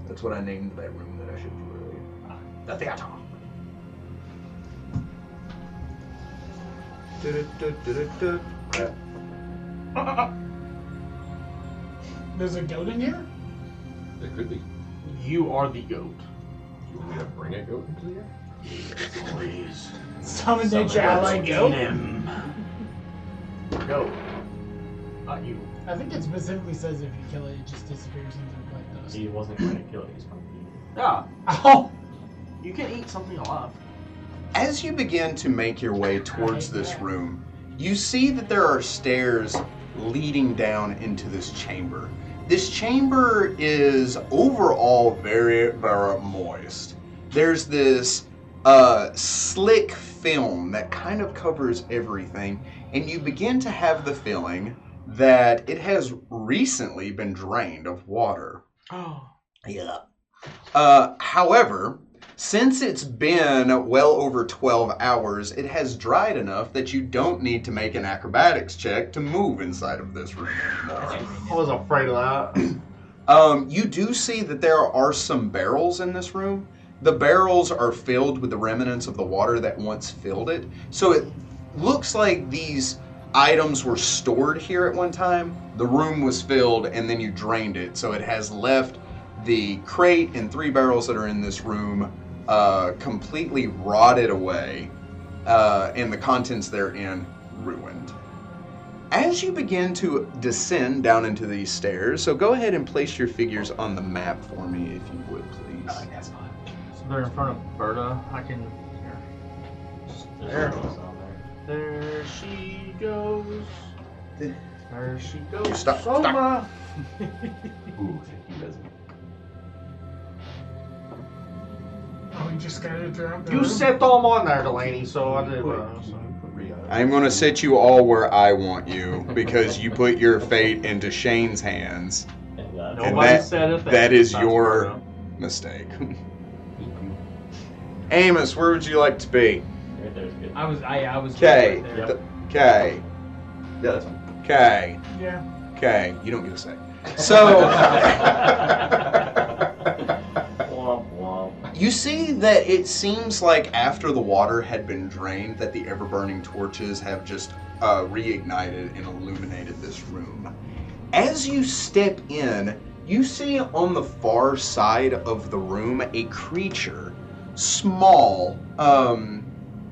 That's what I named that room that I showed you earlier. The theater! There's a goat in here? There could be. You are the goat. You want me to bring a goat into the air? Please. Summon nature ally goat? him. Goat. Not you. I think it specifically says if you kill it, it just disappears into white dust. He wasn't going to kill it, he was going to eat it. Yeah. Oh! You can eat something alive. As you begin to make your way towards this room, you see that there are stairs leading down into this chamber. This chamber is overall very, very moist. There's this slick film that kind of covers everything, and you begin to have the feeling that it has recently been drained of water. Oh. Yeah. However, since it's been well over 12 hours, it has dried enough that you don't need to make an acrobatics check to move inside of this room anymore. I was afraid of that. You do see that there are some barrels in this room. The barrels are filled with the remnants of the water that once filled it. So it looks like these items were stored here at one time. The room was filled and then you drained it. So it has left the crate and 3 barrels that are in this room completely rotted away, and the contents therein ruined. As you begin to descend down into these stairs, so go ahead and place your figures on the map for me, if you would, please. That's fine. So they're in front of Berta. I can. Here. There's There. nothing else on there. There she goes. There she goes. You stop, Soma. Ooh, thank you, Desmond. Oh, we just scattered throughout the You room. set them on there, Delaney. So I did. I'm going to set you all where I want you, because you put your fate into Shane's hands. And that's Nobody that- said a thing. that is That's your- Berta. Mistake. Amos, where would you like to be? right there's good. I was Okay. right there. Yep. Okay. Yeah, that's fine. Okay. Yeah. Okay. You don't get a say. So. Womp womp. You see that it seems like after the water had been drained that the ever-burning torches have just reignited and illuminated this room. As you step in, you see on the far side of the room a creature, small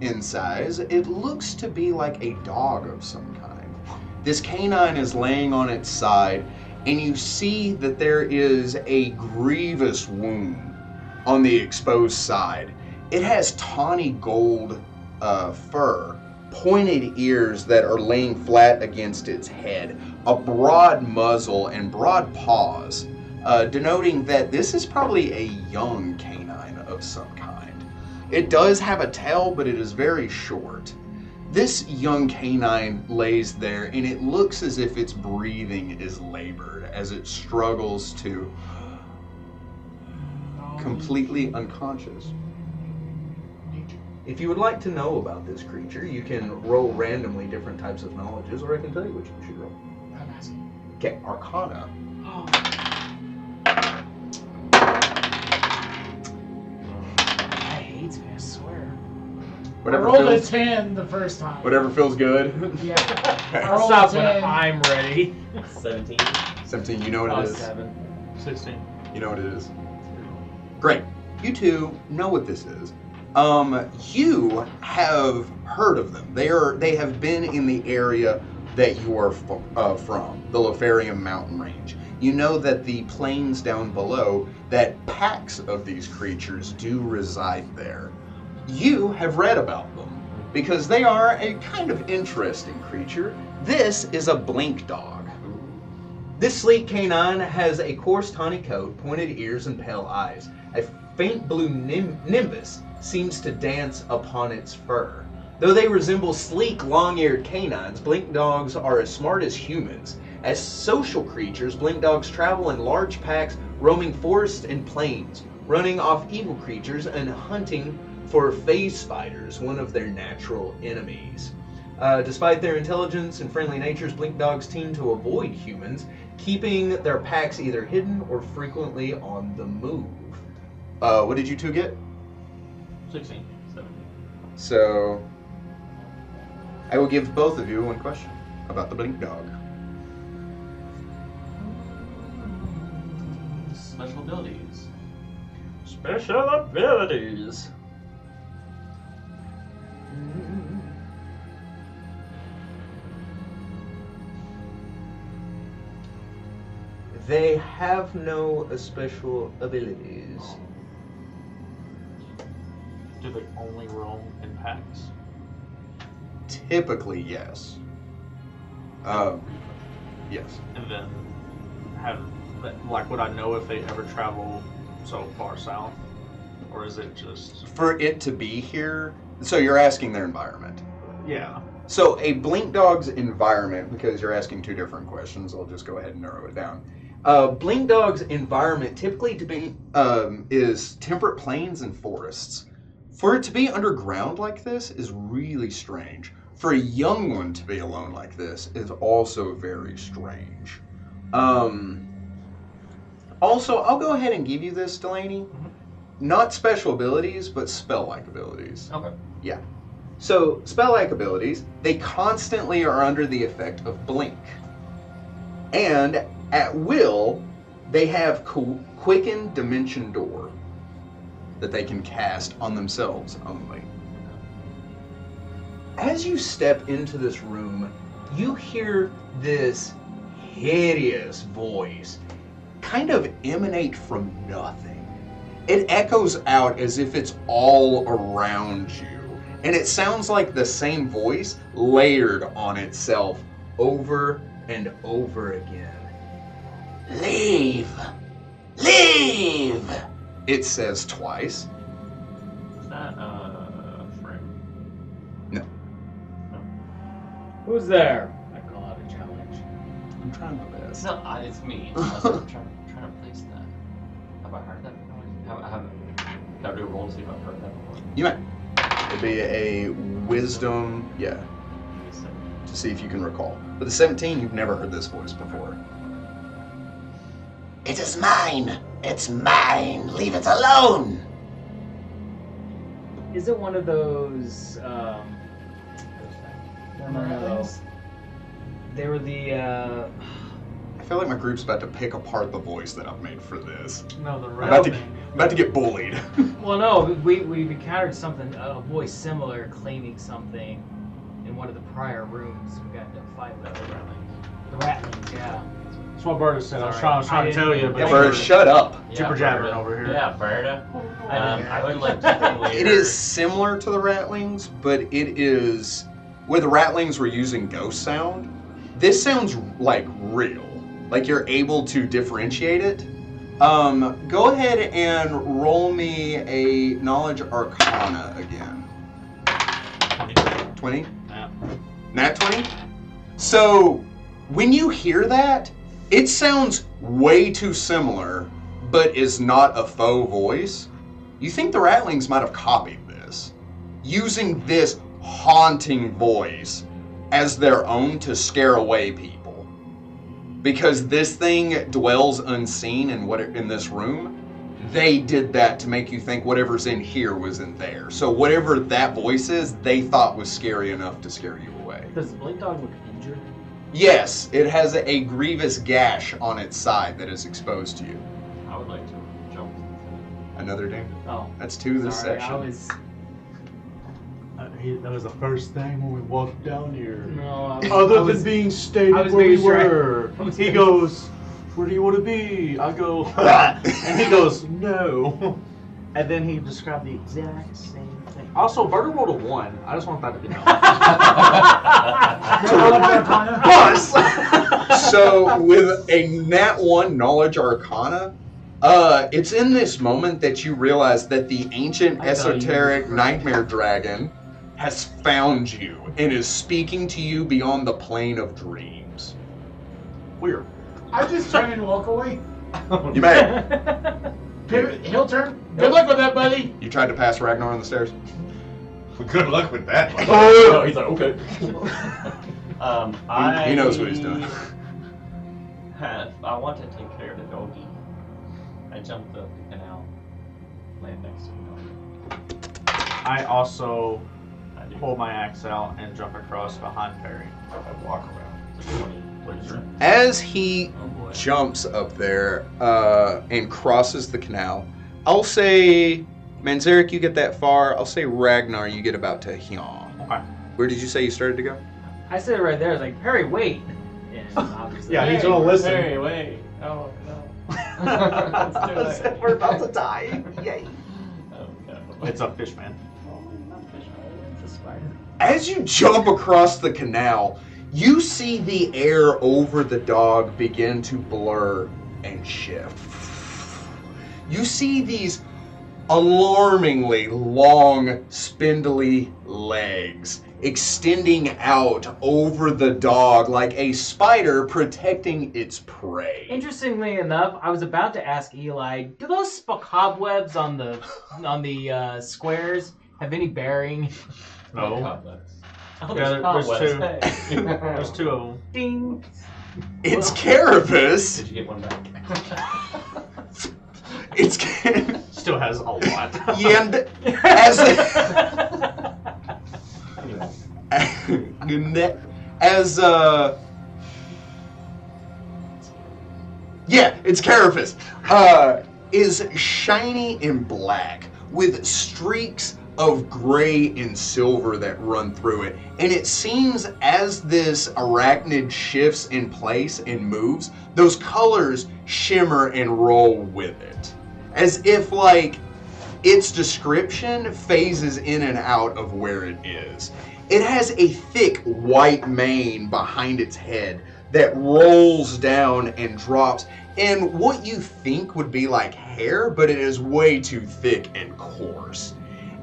in size. It looks to be like a dog of some kind. This canine is laying on its side, and you see that there is a grievous wound on the exposed side. It has tawny gold fur, pointed ears that are laying flat against its head, a broad muzzle and broad paws, denoting that this is probably a young canine of some kind. It does have a tail, but it is very short. This young canine lays there, and it looks as if its breathing is labored as it struggles to completely unconscious. If you would like to know about this creature, you can roll randomly different types of knowledges, or I can tell you what you should roll. I'm asking. Okay, Arcana. I hate me, I swear. Whatever I rolled feels, a 10 the first time. whatever feels good. Yeah. I rolled Stop a when 10. I'm ready. 17. 17, you know what it is. 7. 16. You know what it is. Great. You two know what this is. You have heard of them. They have been in the area that you are from, the Lothaриum mountain range. You know that the plains down below, that packs of these creatures do reside there. You have read about them because they are a kind of interesting creature. This is a blink dog. This sleek canine has a coarse tawny coat, pointed ears, and pale eyes. A faint blue nimbus seems to dance upon its fur. Though they resemble sleek, long-eared canines, blink dogs are as smart as humans. As social creatures, blink dogs travel in large packs, roaming forests and plains, running off evil creatures and hunting for phase spiders, one of their natural enemies. Despite their intelligence and friendly natures, blink dogs tend to avoid humans, keeping their packs either hidden or frequently on the move. What did you two get? 16. 17. So, I will give both of you one question about the blink dog. Special abilities. Special abilities. They have no special abilities. Do they only roam in packs? Typically, yes. Yes. And then would I know if they ever travel so far south? Or is it just... For it to be here, so you're asking their environment. Yeah. So a blink dog's environment, because you're asking two different questions, I'll just go ahead and narrow it down. Blink dog's environment typically is temperate plains and forests. For it to be underground like this is really strange. For a young one to be alone like this is also very strange. Also, I'll go ahead and give you this, Delaney. Mm-hmm. Not special abilities, but spell-like abilities. Okay. Yeah. So, spell-like abilities, they constantly are under the effect of blink. And at will, they have Quicken Dimension Door that they can cast on themselves only. As you step into this room, you hear this hideous voice kind of emanate from nothing. It echoes out as if it's all around you. And it sounds like the same voice layered on itself over and over again. Leave! Leave! It says twice. Is that Frame? Who's there? I call out a challenge. I'm trying my best. No, it's me. I'm trying to place that. Have I heard that noise? Can I do a roll to see if I've heard that before? You may. It'd be a wisdom, to see if you can recall. But the 17, you've never heard this voice before. It is mine! It's mine! Leave it alone! Is it one of those? No. They were the. I feel like my group's about to pick apart the voice that I've made for this. No, the I'm red about to, thing. about to get bullied. Well, no, we've encountered something, a voice similar, claiming something in one of the prior rooms. We got into a fight with the Ratlings, yeah. That's what Berta said. I was Sorry. trying to tell you, but Yeah, you Bird, were shut up. jibber jabbering over here. Yeah, Berta. I didn't I would like to think It is similar to the Ratlings, but it is where the Ratlings were using ghost sound. This sounds like real, like you're able to differentiate it. Go ahead and roll me a Knowledge Arcana again. 20? Yeah. Nat 20? So when you hear that, it sounds way too similar, but is not a faux voice. You think the Ratlings might have copied this, using this haunting voice as their own to scare away people. Because this thing dwells unseen in this room, they did that to make you think whatever's in here was in there. So whatever that voice is, they thought was scary enough to scare you away. Does the Blink Dog look injured? Yes, it has a grievous gash on its side that is exposed to you. I would like to jump. Another ding? Oh, That's 2 this sorry, section. I was. That was the first thing when we walked down here. No, Other I was, than being stated I was where we making sure were. He goes, "Where do you want to be?" I go, and he goes, "No." And then he described the exact same thing. Also, Berta rolled a 1. I just want that to be known. Plus, so with a Nat 1 Knowledge Arcana, it's in this moment that you realize that the ancient I thought you esoteric were- nightmare dragon has found you and is speaking to you beyond the plane of dreams. Weird. I just turn and walk away. You may. Pivot, he'll turn. Good luck with that, buddy. You tried to pass Ragnar on the stairs? Good luck with that. Oh, he's like, okay. He knows what he's doing. I want to take care of the doggy. I jumped up the canal, land next to the doggy. I also I do. pull my axe out and jump across behind Perry. I walk around. So 20, what is it? As he Oh boy. jumps up there and crosses the canal, I'll say, Manzarek, you get that far. I'll say, Ragnar, you get about to Hyun. Okay. Where did you say you started to go? I said it right there. I was like, Perry, wait. And obviously, Yeah, he's gonna listen. Hey, wait. Oh, no. Let's do it. We're about to die. Yay. Oh, no. It's a fish man. It's a spider. As you jump across the canal, you see the air over the dog begin to blur and shift. You see these alarmingly long, spindly legs extending out over the dog like a spider protecting its prey. Interestingly enough, I was about to ask Eli, do those cobwebs on the squares have any bearing? No. Cobwebs. Oh, Yeah, there's cobwebs. two. Hey. There's 2 of them. Ding. It's Carapace. Did you get one back? It's Still has a lot. and as Anyway. as yeah, it's Carapace. Is shiny and black with streaks of gray and silver that run through it. And it seems as this arachnid shifts in place and moves, those colors shimmer and roll with it. As if like its description phases in and out of where it is. It has a thick white mane behind its head that rolls down and drops in what you think would be like hair, but it is way too thick and coarse.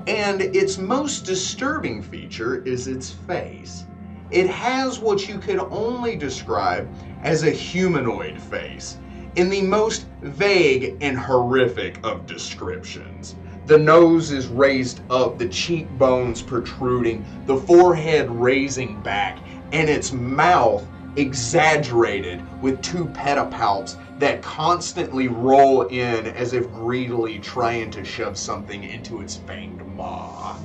And its most disturbing feature is its face. It has what you could only describe as a humanoid face, in the most vague and horrific of descriptions. The nose is raised up, the cheekbones protruding, the forehead raising back, and its mouth exaggerated with two pedipalps that constantly roll in as if greedily trying to shove something into its fanged maw.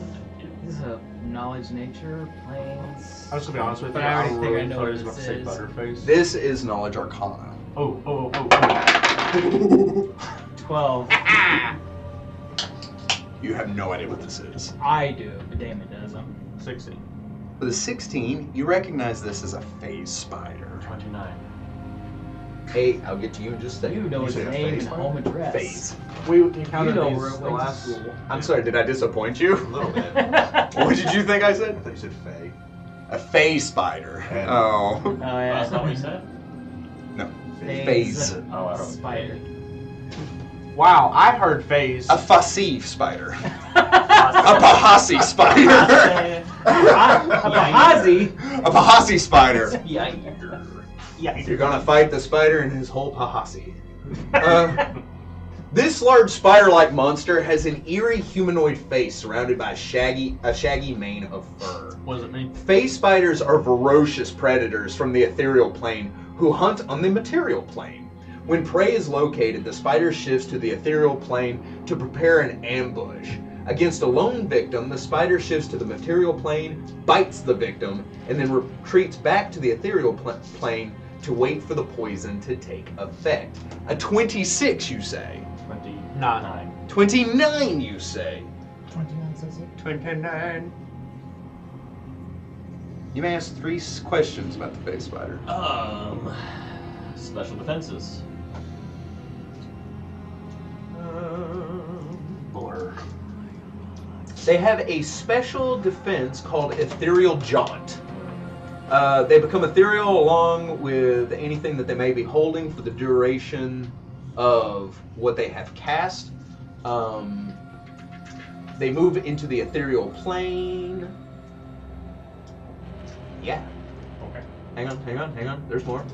This is a knowledge nature, planes. I was gonna be honest with you. But I already think I really know thought what it was about to this say is. Butterface. This is knowledge arcana. Oh. 12. You have no idea what this is. I do, but Damon doesn't. 16. With a 16, you recognize this as a phase spider. 29. Hey, I'll get to you in just a second. You know his say a name and phase? home address. Phase. We encountered You know these where it the went to last. school. I'm sorry, did I disappoint you? A little bit. What did you think I I said? thought you said Faye. A phase spider. Yeah. Oh. Oh, yeah. That's not what you said? No. Faye. Phase. Oh, I don't Spider. Wow, I heard phase. A facif spider. A Pahasi spider. A Bahazi. A Pahasi spider. Yeah. You're gonna fight the spider and his whole Pahasi. This large spider-like monster has an eerie humanoid face surrounded by a shaggy mane of fur. What does it mean? Phase spiders are ferocious predators from the ethereal plane who hunt on the material plane. When prey is located, the spider shifts to the ethereal plane to prepare an ambush. Against a lone victim, the spider shifts to the material plane, bites the victim, and then retreats back to the ethereal plane to wait for the poison to take effect. A 26, you say? 29. 29, you say? 29 says it. 29. You may ask 3 questions about the phase spider. Special defenses. Blur. They have a special defense called Ethereal Jaunt. They become ethereal along with anything that they may be holding for the duration of what they have cast. They move into the ethereal plane. Yeah. Okay. Hang on. There's more.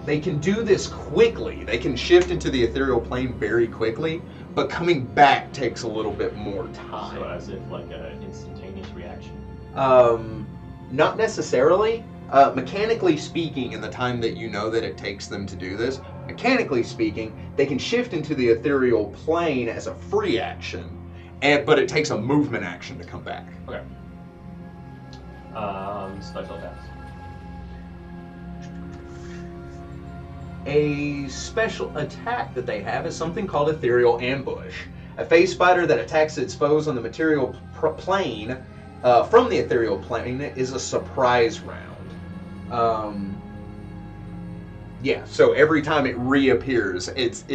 They can do this quickly. They can shift into the ethereal plane very quickly, but coming back takes a little bit more time. So as if like an instantaneous reaction. Not necessarily. Mechanically speaking, in the time that you know that it takes them to do this, mechanically speaking, they can shift into the ethereal plane as a free action, but it takes a movement action to come back. Okay. Special attacks. A special attack that they have is something called Ethereal Ambush. A phase spider that attacks its foes on the material plane from the ethereal plane is a surprise round. Yeah, so every time it reappears, it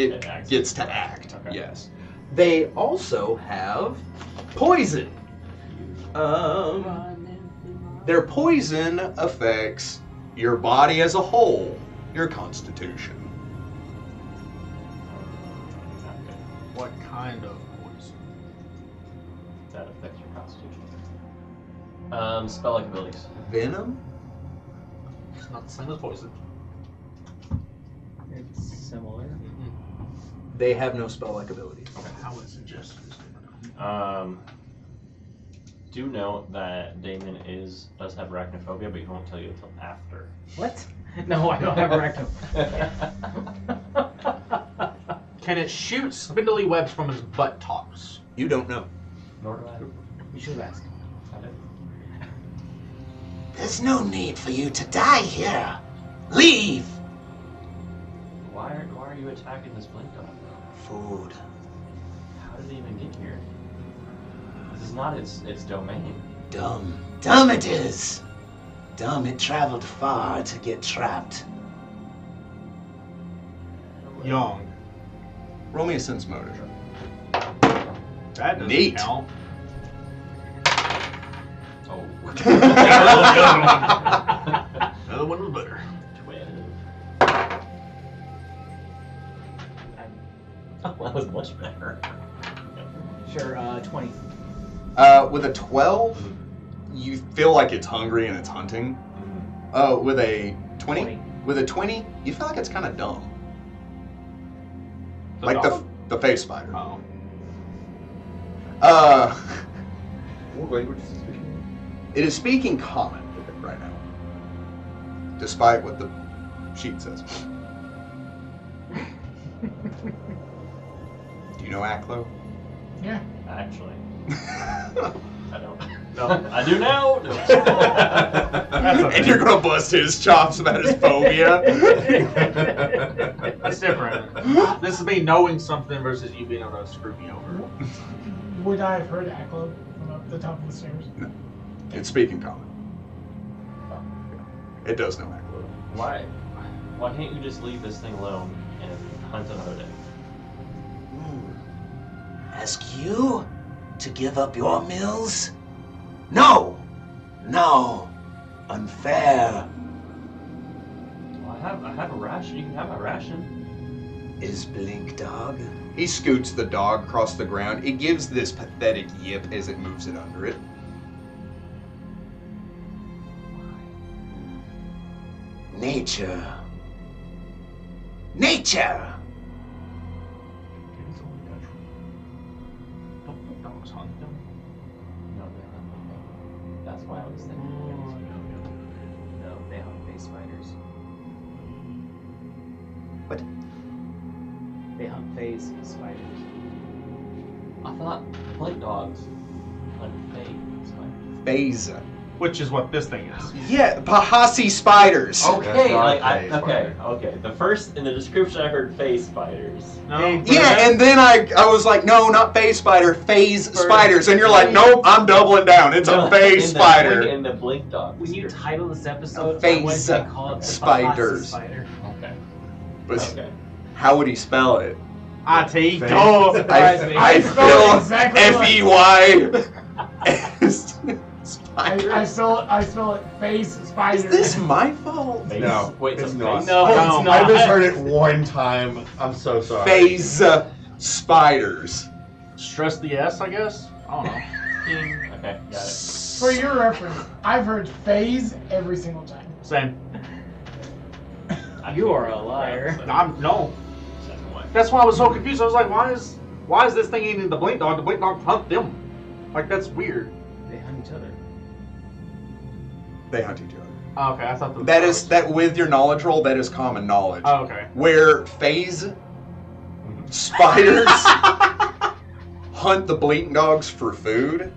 gets to act. Okay. Yes. They also have poison. Their poison affects your body as a whole, your constitution. Not good. What kind of poison? That affects your constitution. Spell-like abilities. Venom? It's not the same as poison. It's similar. They have no spell-like abilities. How is it just? Do note that Damon does have arachnophobia, but he won't tell you until after. What? No, I don't have arachnophobia. Can it shoot spindly webs from his buttocks? You don't know. Nor do I. You should have asked. I did. There's no need for you to die here. Leave! Why are you attacking this blink dog? Food. How did they even get here? This is not its domain. Dumb. Dumb it is. Dumb it traveled far to get trapped. Young. Roll me a sense motor. That doesn't Neat. count. Oh. Another one was better. 12. Oh, that was much better. Sure, 20. With a 12, you feel like it's hungry and it's hunting. With a 20? 20. With a 20, you feel like it's kind of dumb. The Like dog? the face spider. Oh. What language is it speaking? It is speaking common right now, despite what the sheet says. Do you know Aklo? Yeah. Actually, And I don't. No, I do now. No. you're gonna bust his chops about his phobia. That's different. This is me knowing something versus you being able to screw me over. Would I have heard Aklo from up the top of the stairs? It's speaking common. It does know Aklo. Why? Why can't you just leave this thing alone and hunt another day? Ask you to give up your mills? No! No! Unfair. Well, I have a ration. You can have my ration. Is Blink Dog? He scoots the dog across the ground. It gives this pathetic yip as it moves it under it. Nature. Nature! It's only natural. Don't put dogs hunt them. No, they hunt. That's why I was thinking. No, they hunt face spiders. What? They hunt phase spiders. I thought blink dogs hunt fake spiders. Phase. Which is what this thing is. Yeah, Pahasi spiders. Okay, not like phase okay. spider. The first in the description I heard face spiders. No. Yeah, and then I was like, no, not phase spider, phase spiders. And you're like, nope, I'm doubling down. It's a phase spider. In the blink dog. When you description. title this episode, Phase I would say call it the spiders. Bahasi Spider. Okay. But Okay. how would he spell it? IT. Phase. Oh, Surprise me. I spelled feel exactly F-E-Y. I spell it face spider. Is this my fault? Face. No, Wait, it's a not. face? No, No, it's I not. just heard it one time. I'm so sorry. Phase spiders. stress the S, I guess. I don't know. Okay, got it. For your reference, I've heard phase every single time. Same. You are a liar. No. Second one. That's why I was so confused. I was like, why is this thing eating the blink dog? The blink dog hunt them. Like that's weird. They hunt each other. They hunt each other. Oh, okay, I thought That with your knowledge roll, that is common knowledge. Oh, okay. Where phase spiders hunt the blink dogs for food,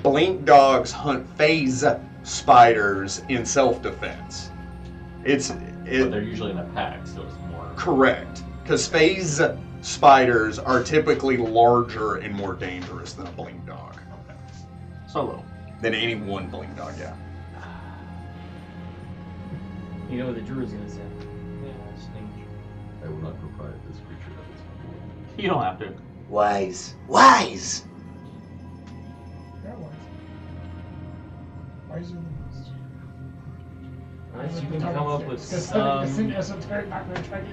blink dogs hunt phase spiders in self-defense. But they're usually in a pack, so it's more. Correct, because phase spiders are typically larger and more dangerous than a blink dog. Solo. Than any one blink dog, yeah. You know what the druid's gonna say. Yeah, it's danger. I will not proprietor this creature that is You don't have to. Wise. Wise! Yeah, why is it the best? Unless you can come up with It's some esoteric, not going to try to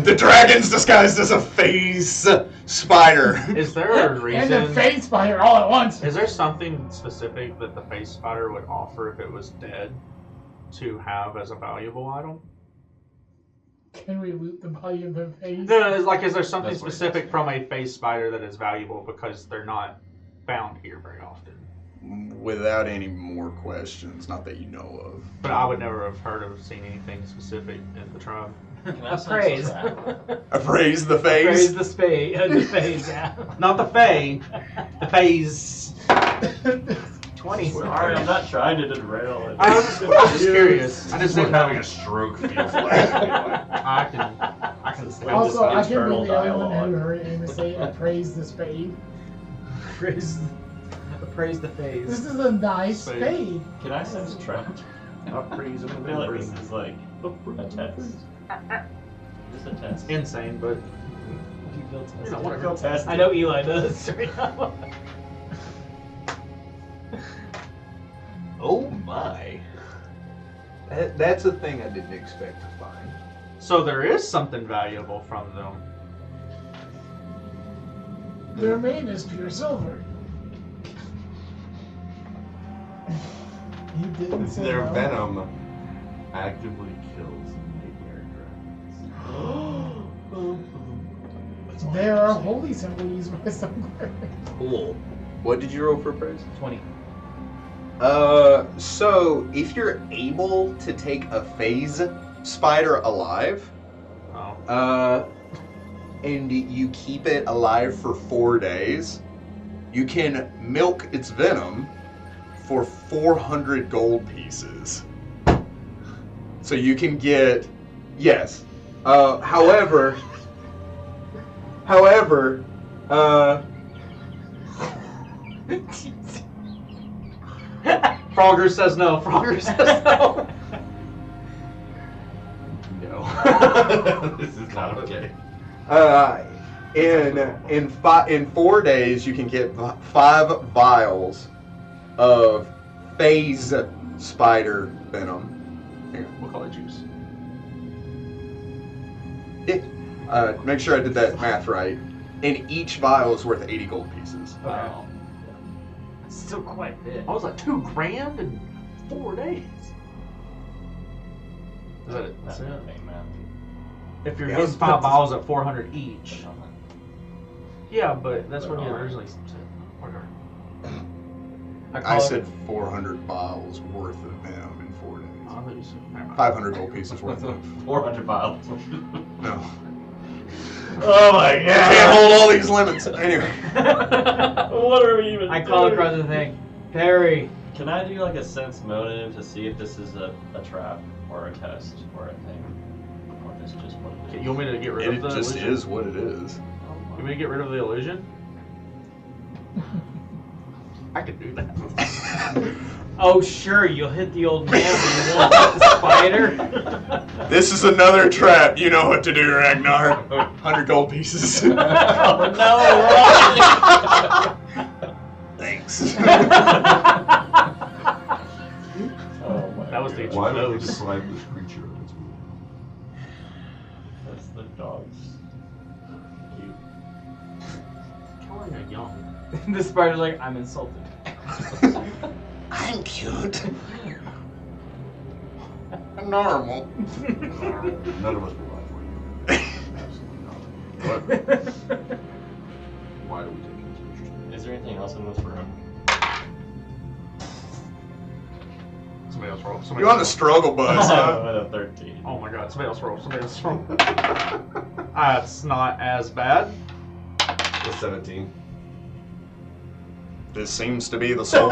The dragon's disguised as a phase spider. Is there a And reason? the face spider all at once. Is there something specific that the face spider would offer if it was dead to have as a valuable item? Can we loot the body of the face? No, is there something That's what it specific is. from a face spider that is valuable because they're not found here very often? Without any more questions, not that you know of. But I would never have heard of seeing anything specific in the tribe. Can I a sense praise. that? Appraise the Praise phase. the spade. The phase, yeah. Not the fae, the phase. 20. Sorry, I'm not trying to derail it. I was just curious. I This just is what didn't having know. a stroke feels like. I I can slam Well, this. Also, I this can't internal believe the only one who dialogue. heard Amos say appraise the spade. Praise the phase. This is a nice Spade. spade. Can I sense trapped? Not praise him. I feel like this is like a test. Just a test. Insane, but You feel tested. you know, whatever. Feel tested. I know Eli does right now. Oh my. That's a thing I didn't expect to find. So there is something valuable from them. Their main is pure silver. You didn't say Their no. venom actively kills nightmare dragons. There are holy symbol used by somewhere. Cool. What did you roll for praise? 20. So if you're able to take a phase spider alive, Oh. and you keep it alive for 4 days, you can milk its venom for 400 gold pieces. So you can get, yes. However, Frogger says no. Frogger says no. No. This is not okay. in 4 days, you can get 5 vials of phase spider venom. Here, We'll call it juice. make sure I did that math right. And each vial is worth 80 gold pieces. Wow. It's still quite a bit. I was like $2,000 in 4 days. Is that it? That's another thing, man. If you're Yeah, getting let's 5 put vials at 400 each. Yeah, but that's what you originally said. Whatever. I said 400 vials worth of venom in 4 days. I thought you said never mind. 500 gold pieces worth of. 400 vials. No. Oh my I can't hold all these limits. Anyway. What are we even I call doing? across the thing. Perry. Can I do like a sense motive to see if this is a trap or a test or a thing? Or if it's just what it Okay, is? you want me to get rid It of the just illusion? is what it is. You want me to get rid of the illusion? I could do that. Oh, sure, you'll hit the old man, but you won't hit the spider. This is another trap. You know what to do, Ragnar. 100 gold pieces. Oh no! Thanks. Oh my That was the God. Why would you Close. deprive this creature of its will? That's the dogs. Cute. Killing a young. The spider's like, I'm insulted. I'm cute. I'm normal. None of us will lie for you. Absolutely not. However, why do we take it as interesting? Is there anything else in this room? Somebody else roll. Somebody You're on the else struggle bus, huh? I'm at a 13. roll. Oh my god, somebody else roll. Somebody else roll. That's not as bad. It's 17. This seems to be the sole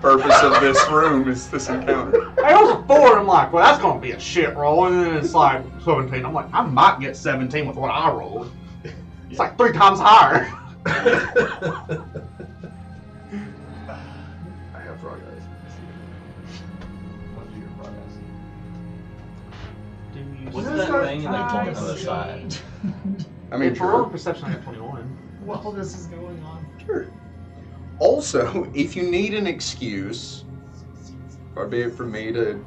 purpose of this room, is this encounter. I was a 4, I'm like, well, that's gonna be a shit roll, and then it's like 17. I'm like, I might get 17 with what I rolled. It's like 3 times higher. I have frog eyes. What do your progress? Do you What's This that is thing in the not other side? I mean, for roll sure. perception, I got 21. While this is going on. Sure. Also, if you need an excuse, far be it from me to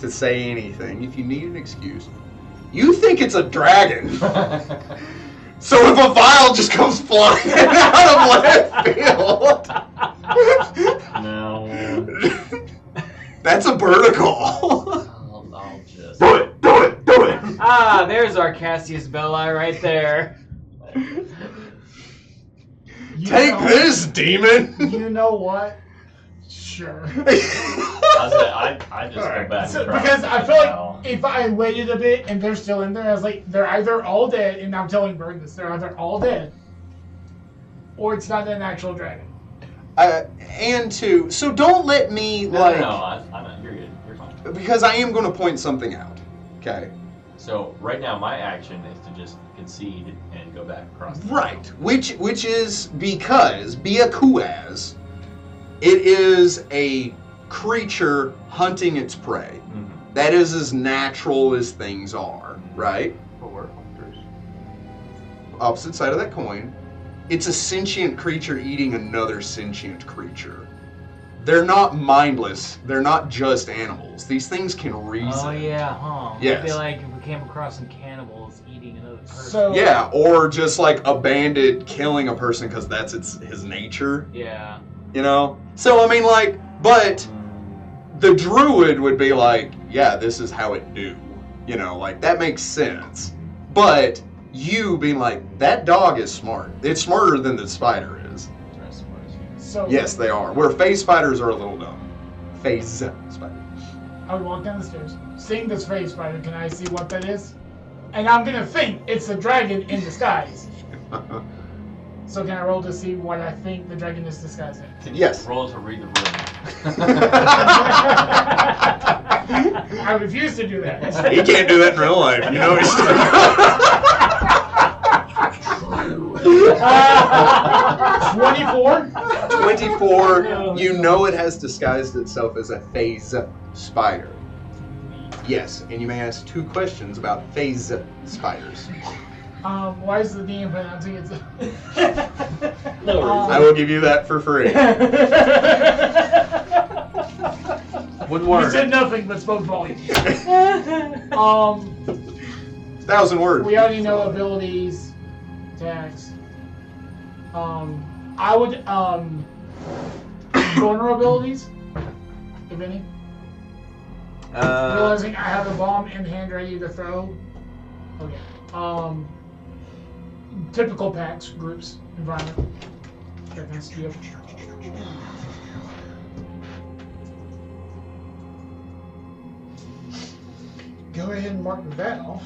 say anything, if you need an excuse, you think it's a dragon. So if a vial just comes flying out of left field, No. that's a vertical. I'll just. Do it! Do it! Do it! Ah, there's our Cassius Belli right there. You Take know- this, demon! You know what? Sure. I just go back. So, and cry because I feel now. like if I waited a bit and they're still in there, I was like, they're either all dead, and I'm telling Bird this, they're either all dead, or it's not an actual dragon. And two, so don't let me, No, like... no, I'm not. You're good. You're fine. Because I am going to point something out, okay? So right now, my action is to just concede and go back across. The Right, which is because Biakuaz, it is a creature hunting its prey. Mm-hmm. That is as natural as things are, right? But we're hunters. Opposite side of that coin, it's a sentient creature eating another sentient creature. They're not mindless. They're not just animals. These things can reason. Oh yeah, huh? Yes. It'd be like if we came across some cannibals eating another person. So Yeah, or just like a bandit killing a person because that's his nature, yeah. you know? So, I mean, like, but the druid would be like, yeah, this is how it do. You know, like, that makes sense. But you being like, that dog is smart. It's smarter than the spider is. They're as smart as you. So Yes, they are. Where phase spiders are a little dumb. Phase spider. I would walk down the stairs. Seeing this phase spider, can I see what that is? And I'm gonna think it's a dragon in disguise. So can I roll to see what I think the dragon is disguised in? Can you Yes. roll to read the room? I refuse to do that. He can't do that in real life. You know he's 24. 24, you know it has disguised itself as a phase spider. Yes, and you may ask 2 questions about phase spiders. Why is the DM pronouncing it? No I will give you that for free. One You word. said nothing but spoke volumes. 1,000 words. We already know abilities, attacks. I would vulnerabilities, if any. Realizing I have a bomb in hand ready to throw. Okay. Typical packs, groups, environment. That kind of stuff. Go ahead and mark that off.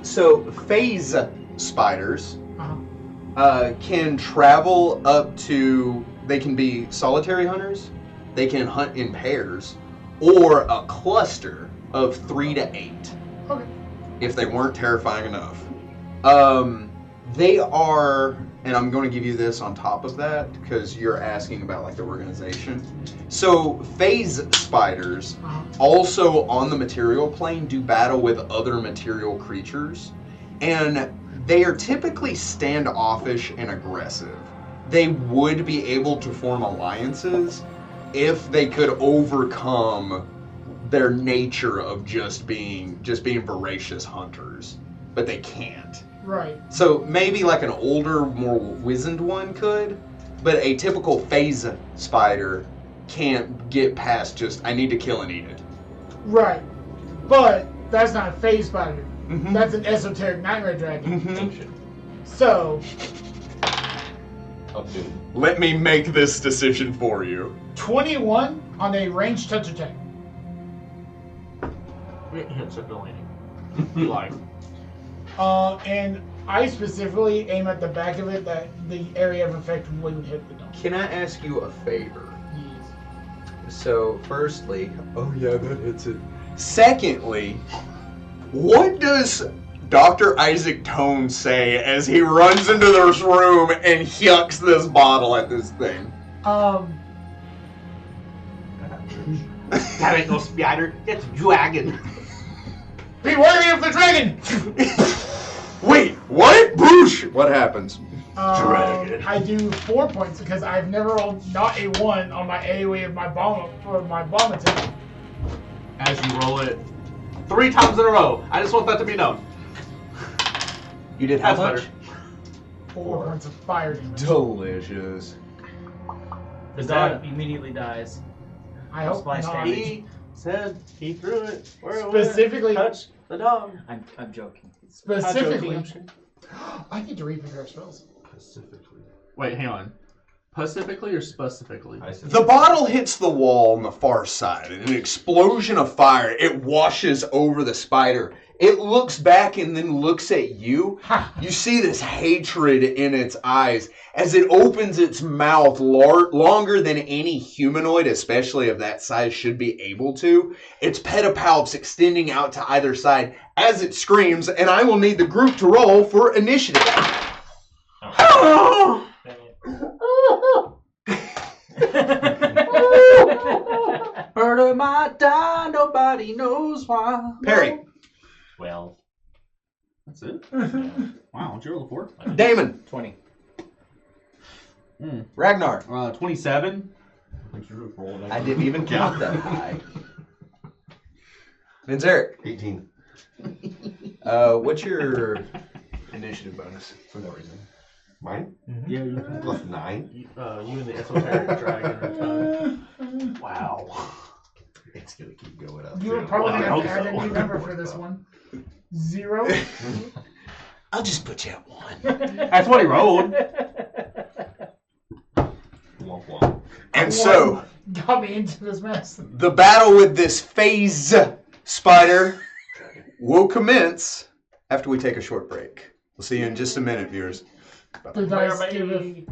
So, phase spiders Uh-huh. can travel up to, they can be solitary hunters, they can hunt in pairs, or a cluster of 3 to 8. Okay. If they weren't terrifying enough. They are, and I'm going to give you this on top of that because you're asking about like the organization. So phase spiders Uh-huh. also on the material plane do battle with other material creatures, and they are typically standoffish and aggressive. They would be able to form alliances if they could overcome their nature of just being voracious hunters, but they can't. Right. So maybe like an older, more wizened one could, but a typical phase spider can't get past just, I need to kill and eat it. Right. But that's not a phase spider. Mhm. That's an esoteric nightmare dragon. Mhm. So, Oh, dude. Let me make this decision for you. 21 on a ranged touch attack. It hits at Delaney. You like. And I specifically aim at the back of it, that the area of effect wouldn't hit the dome. Can I ask you a favor? Yes. So, firstly, oh yeah, that hits it. Secondly, what does Dr. Isaac Tone say as he runs into this room and yucks this bottle at this thing? That ain't no spider. That's a dragon. Be wary of the dragon! Wait, what? Boosh! What happens? Dragon. I do 4 points because I've never rolled not a 1 on my AoE of my bomb attack. As you roll it 3 times in a row. I just want that to be known. You did how That's much? better. 4 points of fire damage. Delicious. The dog immediately dies. I hope Splash not. damage. He said he threw it where it Specifically- went. Touch the dog. I'm joking. Specifically, I need to reprepare spells. Specifically. Wait, hang on. Pacifically or specifically? I said The bottle hits the wall on the far side, and an explosion of fire, it washes over the spider. It looks back and then looks at you. You see this hatred in its eyes as it opens its mouth longer than any humanoid, especially of that size, should be able to. Its pedipalps extending out to either side as it screams, and I will need the group to roll for initiative. Oh. Murder might die, nobody knows why. Perry. 12. That's it? Wow, what'd you roll for? Damon. 20. Ragnar. 27. I didn't even count that high. Vince Eric. 18. What's your initiative bonus? For no reason. Mine? Yeah, you Plus 9. you and the esoteric dragon are tied. Wow. It's gonna keep going up. You were probably I going hope to add a so. new number for this one. 0. I'll just put you at 1. That's what he rolled. Womp womp. And so, Got me into this mess. the battle with this phase spider will commence after we take a short break. We'll see you in just a minute, viewers. The dice giveth.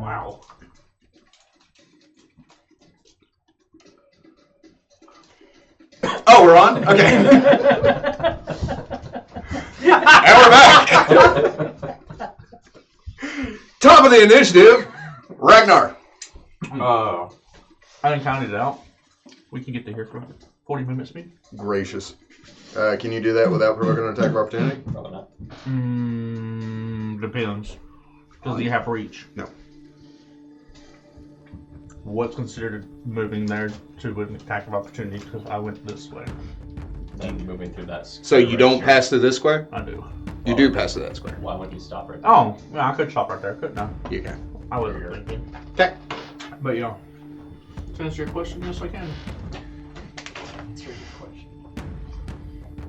Wow. Oh, we're on? Okay. And we're back. Top of the initiative, Ragnar. I didn't count it out. We can get to here for 40 minutes, maybe. Gracious. Can you do that without provoking an attack of opportunity? Probably not. Depends. Does he have reach? No. What's considered moving there to an attack of opportunity? Because I went this way. Then moving through that. So you don't pass through this square? I do. You do pass through that square. Why wouldn't you stop right there? Oh, yeah, I could stop right there, couldn't I? You can. I wasn't thinking. Okay. But yeah. To answer your question, yes, I can. That's a very good question.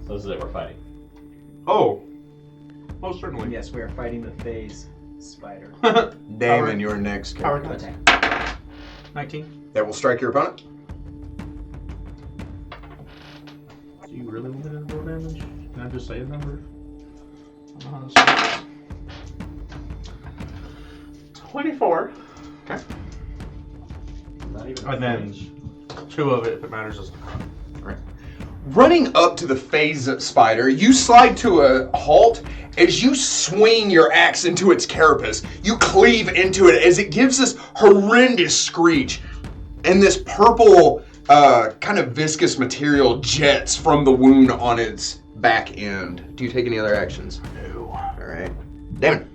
So this is it, we're fighting. Oh, most certainly. Yes, we are fighting the phase spider. Damon, your next Power character. attack. 19. That will strike your opponent. Do you really want me to roll damage? Can I just say a number? I don't know how to say it. 24. Okay. Not even And then 2 of it, if it matters, is Running up to the phase spider, you slide to a halt as you swing your axe into its carapace. You cleave into it as it gives this horrendous screech, and this purple kind of viscous material jets from the wound on its back end. Do you take any other actions? No. All right. Damon.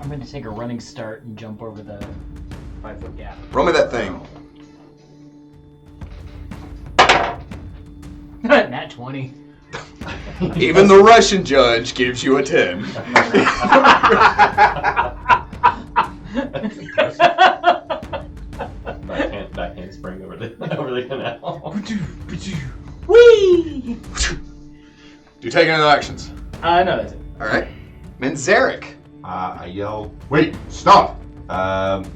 I'm going to take a running start and jump over the 5-foot gap. Roll me that thing. Nat 20. Even the Russian judge gives you a 10. Backhand spring over the canal. Whee! Do you take any other actions? No, that's it. All right. Manzarek. I yell, wait, stop! And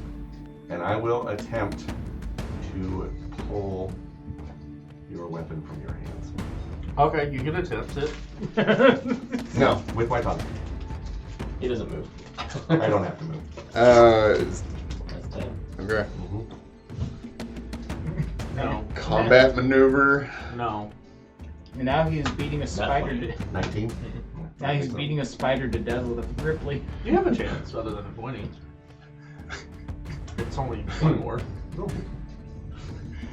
I will attempt to pull your weapon from your hands. Okay, you can attempt it. No, with my tongue. He doesn't move. I don't have to move. That's 10. Okay. No. Combat maneuver. No. And now he's beating a spider. 19? Now he's beating a spider to death with a Ripley. You have a chance other than winning. It's only one more.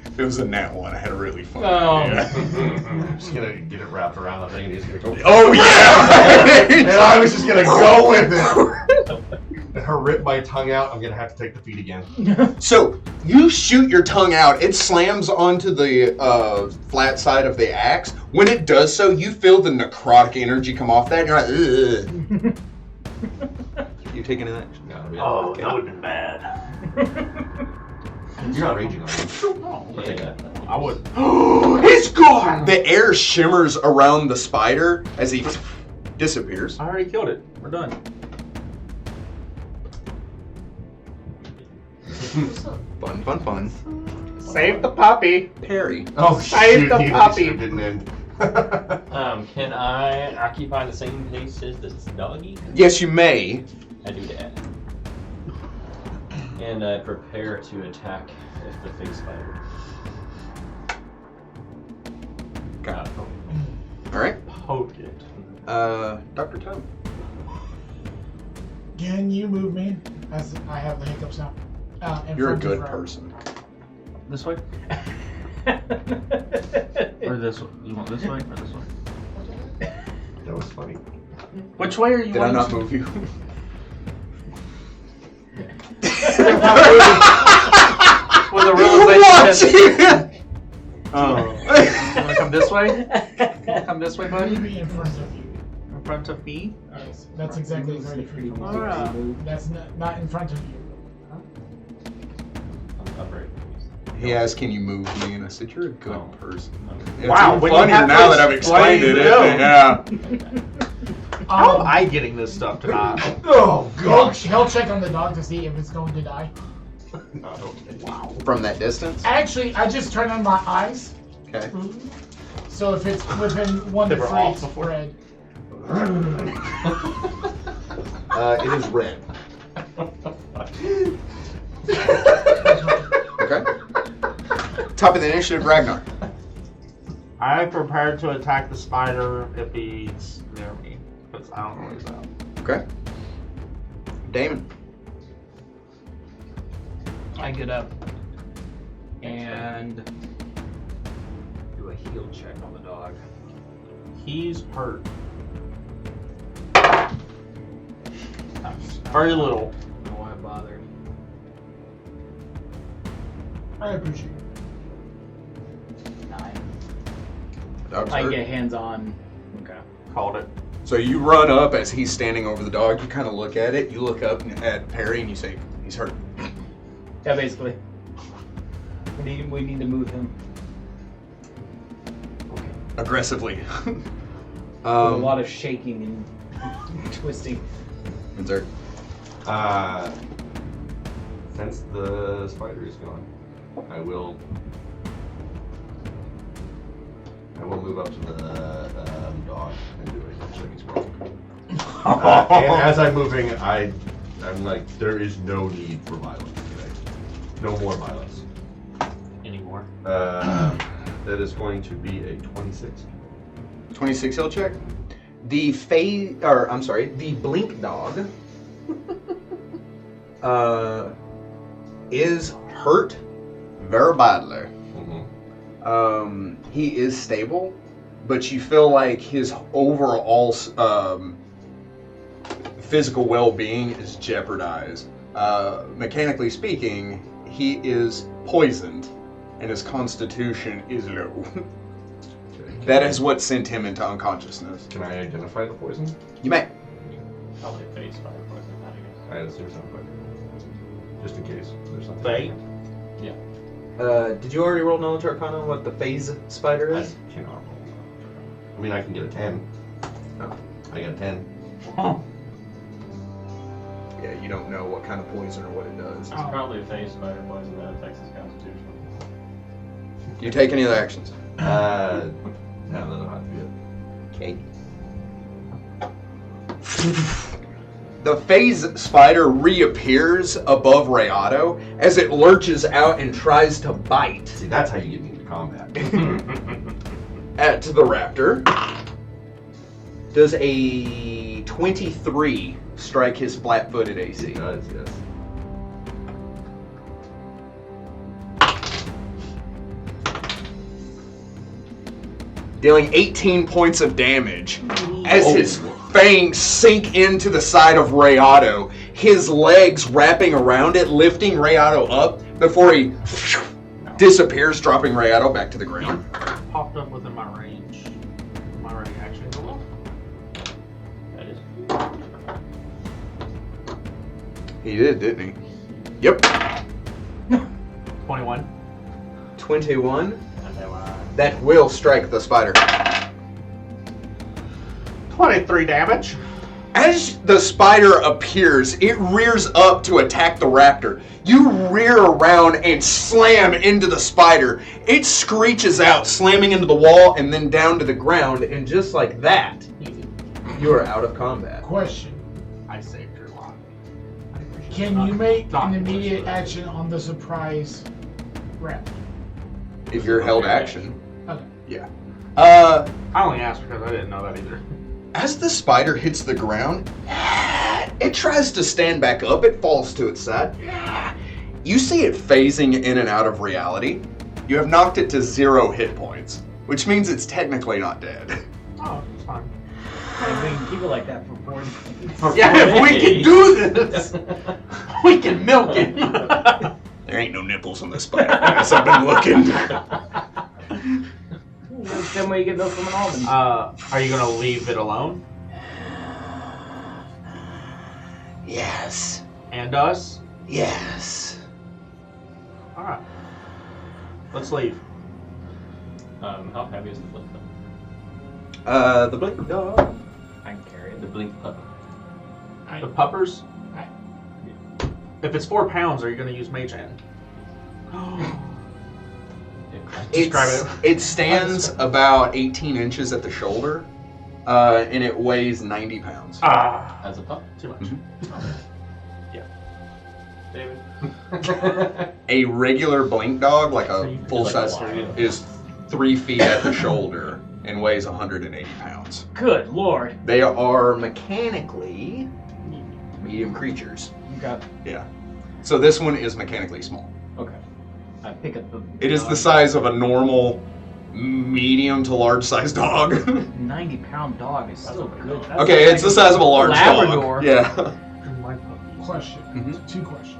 If it was a nat one, I had a really fun. Oh. I'm just gonna get it wrapped around the thing and he's gonna go. Oh yeah! And I was just gonna go with it. Her rip my tongue out. I'm gonna have to take the feet again. So you shoot your tongue out. It slams onto the flat side of the axe. When it does so, you feel the necrotic energy come off that, and you're like, ugh. You taking an action? No, yeah. Oh, Okay. that would have been bad. You're not raging, are you? No, Yeah. I would. It's gone! The air shimmers around the spider as he disappears. I already killed it. We're done. Fun, fun, fun. Save the puppy. Parry. Oh, Save the he puppy. didn't end. Can I occupy the same place as this doggy? Yes, you may. I do that. And I prepare to attack if the big spider. Got it. All right. Poke it. Dr. Tone. Can you move me? As I have the hiccups now. In You're a front of good Rob. person. This way? Or this way? You want this way or this way? That was funny. Which way are you Did I wanting not to- move you? With a realization. Watching! Oh. You wanna come this way? Come this way, buddy? Be in front of you. In front of me? That's exactly 30 feet. Alright. That's not in front of you. I'm very He asked, "Can you move me?" And I said, "You're a good person." It's Wow, even when you funnier have to now that I've explained it. explain, Yeah. How am I getting this stuff tonight? Oh He'll check on the dog to see if it's going to die. Wow. From that distance. Actually, I just turn on my eyes. Okay. So if it's within 1 They to were 3, off it's before. red. It is red. Okay. Top of the initiative, Ragnar. I am prepared to attack the spider if he's near me. Because I don't know where he's at. Okay. Damon. I get up and do a heal check on the dog. He's hurt. Very little. No, why bother? I appreciate it. 9. Dog's I hurt. get hands on. Okay. Called it. So you run up as he's standing over the dog. You kind of look at it. You look up at Perry and you say, "He's hurt." Yeah, basically. We need to move him. Aggressively. With a lot of shaking and twisting. Insert. Since the spider is gone, I will move up to the dog and do it. Looks like he's broken. And as I'm moving, I'm like, there is no need for violence today. No more violence. anymore. That is going to be a 26. 26 health check. The the blink dog is hurt very badly. Mm-hmm. He is stable, but you feel like his overall physical well-being is jeopardized. Mechanically speaking, he is poisoned, and his constitution is low. That is what sent him into unconsciousness. Can I identify the poison? You may. Probably face fire poison, I guess. I assume so, but just in case there's something. Fate? Did you already roll knowledge arcana on what the phase spider I is? cannot roll. I mean, I can get a 10. Oh. I got a 10. Yeah, you don't know what kind of poison or what it does. It's probably a face spider poison that affects his constitution. Do you take any other actions? No, that'll have to be it. Okay. The phase spider reappears above Rayado as it lurches out and tries to bite See, that's how you get me into combat. at the raptor. Does a 23 strike his flat-footed AC? It does, yes. Dealing 18 points of damage as his fangs sink into the side of Rayado, his legs wrapping around it, lifting Rayado up before he disappears, dropping Rayado back to the ground. Popped up within my range. My range action. That is. He did, didn't he? Yep. 21. 21. That will strike the spider. 23 damage. As the spider appears, it rears up to attack the raptor. You rear around and slam into the spider. It screeches out, slamming into the wall and then down to the ground, and just like that, you are out of combat. Question. I saved your life. Can you make an immediate action on the surprise raptor? If you're held action. Okay. Yeah. I only asked because I didn't know that either. As the spider hits the ground, it tries to stand back up. It falls to its side. You see it phasing in and out of reality. You have knocked it to 0 hit points, which means it's technically not dead. Oh, it's fine. And we can keep it like that for 40. Yeah, if we can do this, we can milk it. There ain't no nipples on this spider, as I've been looking. Same way you get milk from an almond. Are you gonna leave it alone? Yes. And us? Yes. Alright. Let's leave. How heavy is the blink though? The blink dog. I can carry it. The blink pup. The puppers? Aye. If it's 4 pounds, are you gonna use mage hand? Describe it stands about 18 inches at the shoulder, and it weighs 90 pounds. Ah, As a pup? too much. David? A regular blink dog, like So a you could full like size, fly it. is 3 feet at the shoulder and weighs 180 pounds. Good lord. They are mechanically medium creatures. Okay. Yeah. So this one is mechanically small. Okay. I pick up the. It is the size of a normal medium to large size dog. 90-pound dog is still good. That's Okay, like it's the size of a large Labrador. dog. Yeah. Question. Mhm. 2 questions.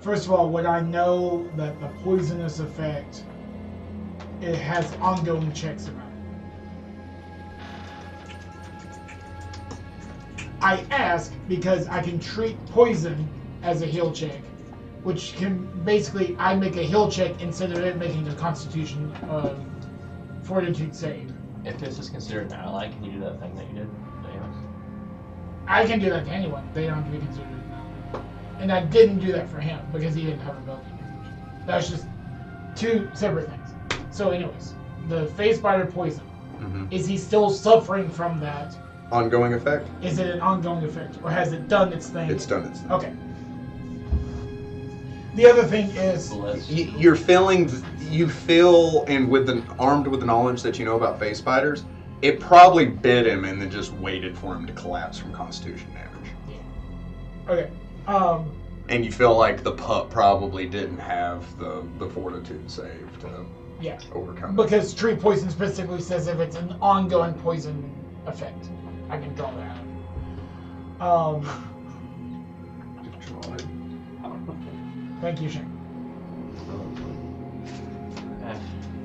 First of all, would I know that the poisonous effect, it has ongoing checks around it? I ask because I can treat poison as a heal check, which can basically, I make a heal check instead of it making a constitution fortitude save. If this is considered an ally, can you do that thing that you did to Amos? I can do that to anyone. They don't have to be considered an ally. And I didn't do that for him because he didn't have ability confusion. That's just 2 separate things. So anyways, the phase spider poison. Mhm. Is he still suffering from that? Ongoing effect? Is it an ongoing effect? Or has it done its thing? It's done its thing. Okay. The other thing is, Bless. You're feeling, you feel, and armed with the knowledge that you know about phase spiders, it probably bit him and then just waited for him to collapse from constitution damage. okay. And you feel like the pup probably didn't have the fortitude save to Yeah. overcome it. Because tree poison specifically says if it's an ongoing poison effect. I can draw that out. Draw it. Thank you, Shane.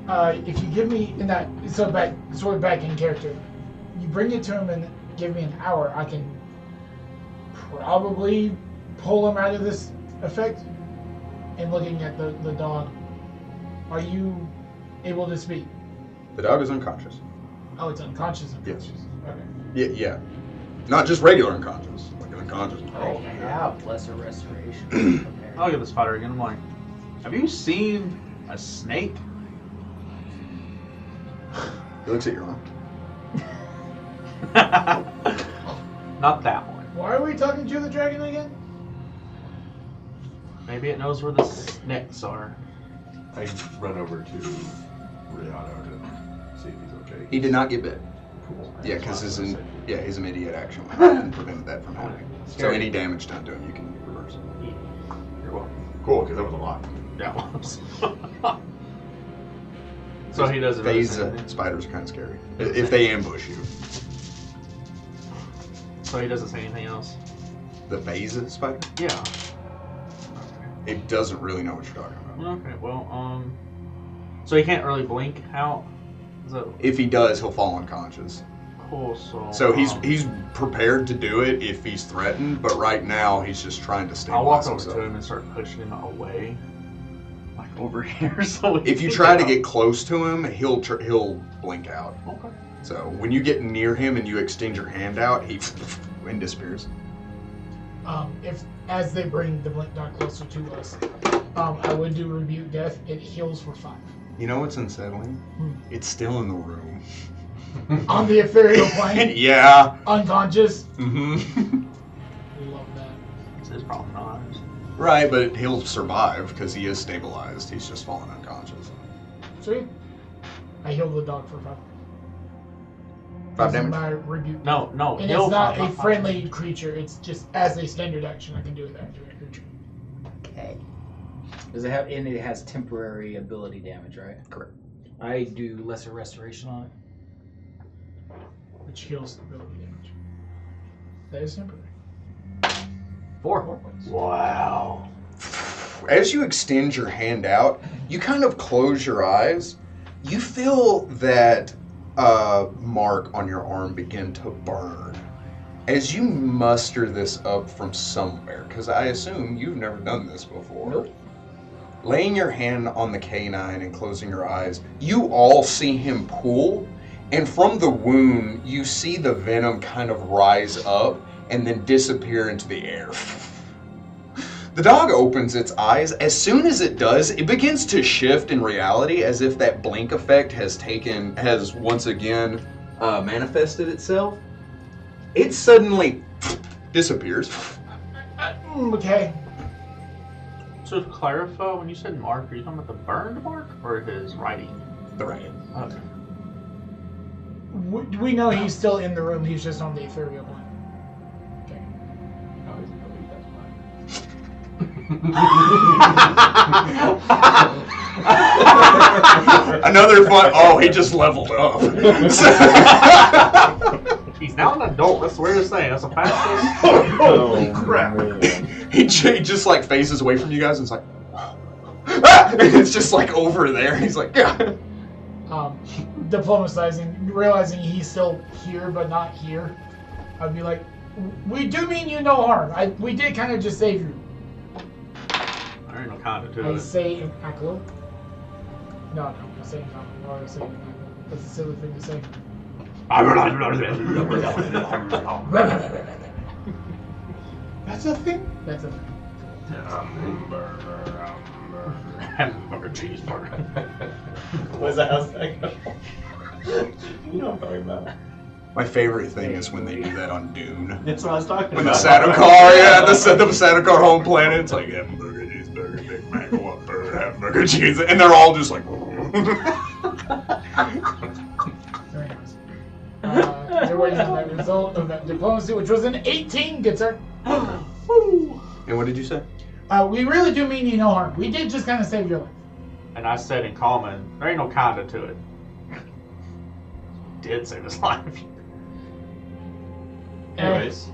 Eh. If you give me in that sort of back in character, you bring it to him and give me an hour, I can probably pull him out of this effect. And looking at the dog, are you able to speak? The dog is unconscious. Oh, it's unconscious. Yes. Okay. Yeah. Not just regular unconscious, like an unconscious. I have lesser restoration. Okay. I'll get the spider again. I'm like, have you seen a snake? He looks at your arm. Not that one. Why are we talking to the dragon again? Maybe it knows where the snakes are. I run over to Rihanna to see if he's okay. He did not get bit. Cool. Yeah, because his immediate action prevented that from happening. So any damage done to him, you can reverse. You're welcome. Cool, because that was a lot. That was. So he doesn't. Phase really say anything. spiders are kind of scary if they ambush you. So he doesn't say anything else. The phase spider, Yeah. it doesn't really know what you're talking about. Okay. Well, so he can't really blink out. Is that If he does, he'll fall unconscious. cool? So he's prepared to do it if he's threatened, but right now he's just trying to I'll walk stabilize over himself. to him and start pushing him away, like over here. So If you try to get close to him, he'll blink out. Okay. So when you get near him and you extend your hand out, he and disappears. If as they bring the blink dog closer to us, I would do rebuke death. It heals for 5 You know what's unsettling? It's still in the room. on the ethereal plane, Yeah. unconscious. Mm-hmm. Love that. It's his problem, not ours. Right, but he'll survive because he is stabilized. He's just fallen unconscious. Sweet. I heal the dog for 5. 5 Using damage. my rebuke. No, And he'll it's not fight, a friendly creature. It's just as a standard action. I can do it after a creature. Okay. Does it have? And it has temporary ability damage, right? Correct. I do lesser restoration on it. Which heals the ability damage. That is temporary. 4. points. Wow. As you extend your hand out, you kind of close your eyes. You feel that mark on your arm begin to burn. As you muster this up from somewhere, because I assume you've never done this before. Nope. Laying your hand on the canine and closing your eyes, you all see him pull, and from the wound, you see the venom kind of rise up and then disappear into the air. The dog opens its eyes. As soon as it does, it begins to shift in reality as if that blink effect has once again manifested itself. It suddenly disappears. Okay. So to clarify, when you said mark, are you talking about the burned mark or his writing? The right. Okay. We know he's still in the room. He's just on the ethereal plane. Okay. Another fun. Oh, he just leveled up. He's now an adult. That's the weirdest thing. That's the fastest. Holy crap! He just like faces away from you guys and it's like, ah! It's just like over there. He's like, yeah. Diplomatizing, realizing he's still here but not here. I'd be like, we do mean you no harm. We did kind of just save you. There ain't no kind of to I it. say in Aklo. No, I say in Aklo. I say in Aklo. That's a silly thing to say. That's a thing? That's a thing. Hamburger cheeseburger. What's that? How's that go? You know what I'm talking about. My favorite thing is when they do that on Dune. That's what I was talking When the about. Sadokar, the Sadokar home planet, it's like hamburger, cheeseburger, Big Mac, Whopper, hamburger, cheese, and they're all just like. Very nice. You're waiting on that result of that diplomacy, which was an 18, good sir. And what did you say? We really do mean you no harm. We did just kind of save your life. And I said in common, there ain't no kinda to it. Did save his life. Anyways.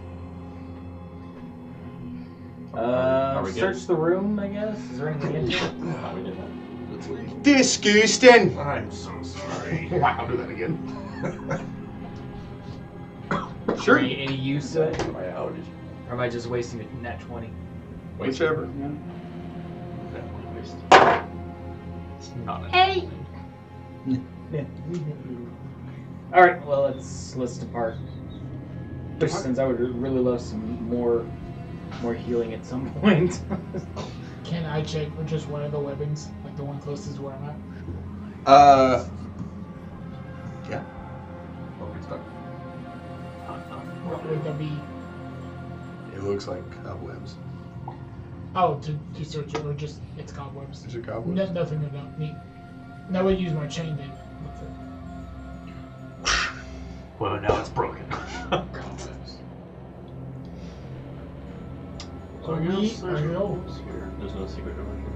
Are we good? Search the room, I guess. Is there anything in here? No, we did not. Let's leave. Disgusting. I'm so sorry. Wow, do that again. Sure. Any use of it? My allergies. Or am I just wasting a nat 20? Whichever. Definitely waste. It's not a Hey! Alright, well, let's depart. Since I would really love some more healing at some point. Can I check with just one of the weapons? Like the one closest to where I'm at? Yeah. Oh, it's stuck. What would that be? It looks like cobwebs. Oh, to search it, or just it's cobwebs. Is it cobwebs? No, nothing to know. Neat. Now we use my chain to look for it. Well, now it's broken. So we are here. There's no secret door here.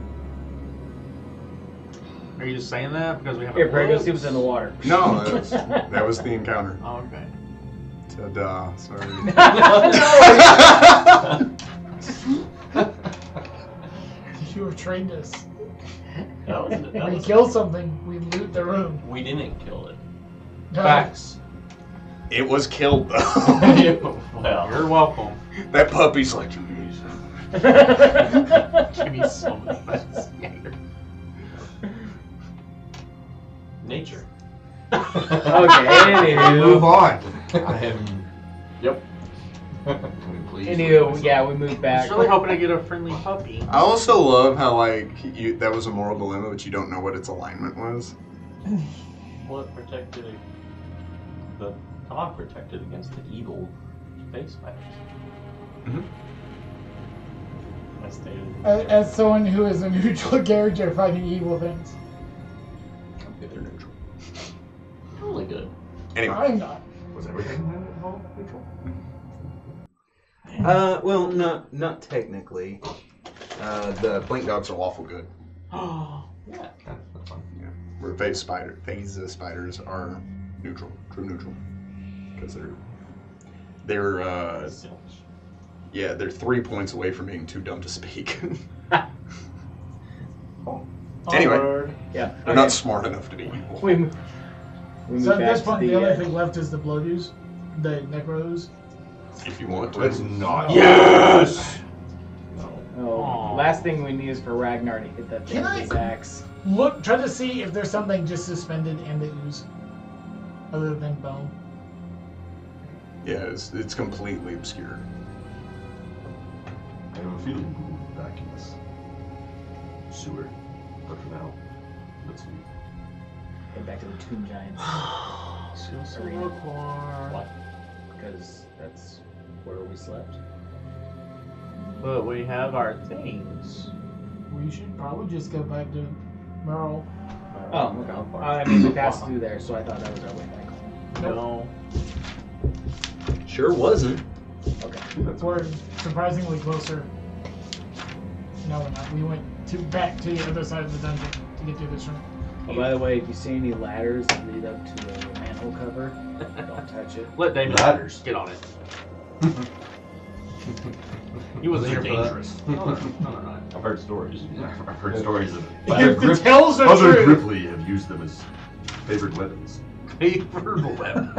Are you just saying that because we have Here, a Prego, see what's in the water. No, that was the encounter. Oh, okay. Ta-da, sorry. You have trained us. That We was kill something, we loot the room. we didn't kill it. No. Facts. It was killed though. Well, You're welcome. That puppy's like, Give me so many facts. nature. Okay, Move anywho. on. I am. Yep. Please. Anywho, yeah, we moved I back. was really hoping to get a friendly puppy. I also love how like that was a moral dilemma, but you don't know what its alignment was. What protected it? The dog protected against the evil face spiders. Mhm. I stated. As someone who is a neutral character fighting evil things. Okay, they're neutral. Really good. Anyway, I'm not. Was everything involved neutral? Well, not technically. the blink dogs are lawful good. Yeah. Yeah, that's fine. Yeah, where phase spiders are neutral, true neutral, because they're yeah, they're 3 points away from being too dumb to speak. Anyway, Yeah. they're not smart enough to be evil. We moved So at back this to point, the, the only thing left is the blowdews, the necros. If you want Let's to. not. Yes. No. Oh, last thing we need is for Ragnar to hit that thing Can with I- his axe. Look, try to see if there's something just suspended in the ooze, other than bone. Yeah, it's completely obscured. I have a feeling we'll be back in this sewer. But for now, let's leave. Head back to the Tomb Giants. Arena. What? Because that's where we slept. But we have our things. We should probably just go back to Merle. Oh, okay. I mean, we passed through there, so I thought that was our way back home. No. Sure wasn't. Okay. We're surprisingly closer. No, we're not. We went back to the other side of the dungeon to get through this room. Oh, by the way, if you see any ladders that lead up to a manhole cover, don't touch it. Let Damon Ladders. get on it. He wasn't here for that. dangerous. No. I've heard stories. I've heard stories of If the tales are Other true, Gripply have used them as favorite weapons. Favorite weapon.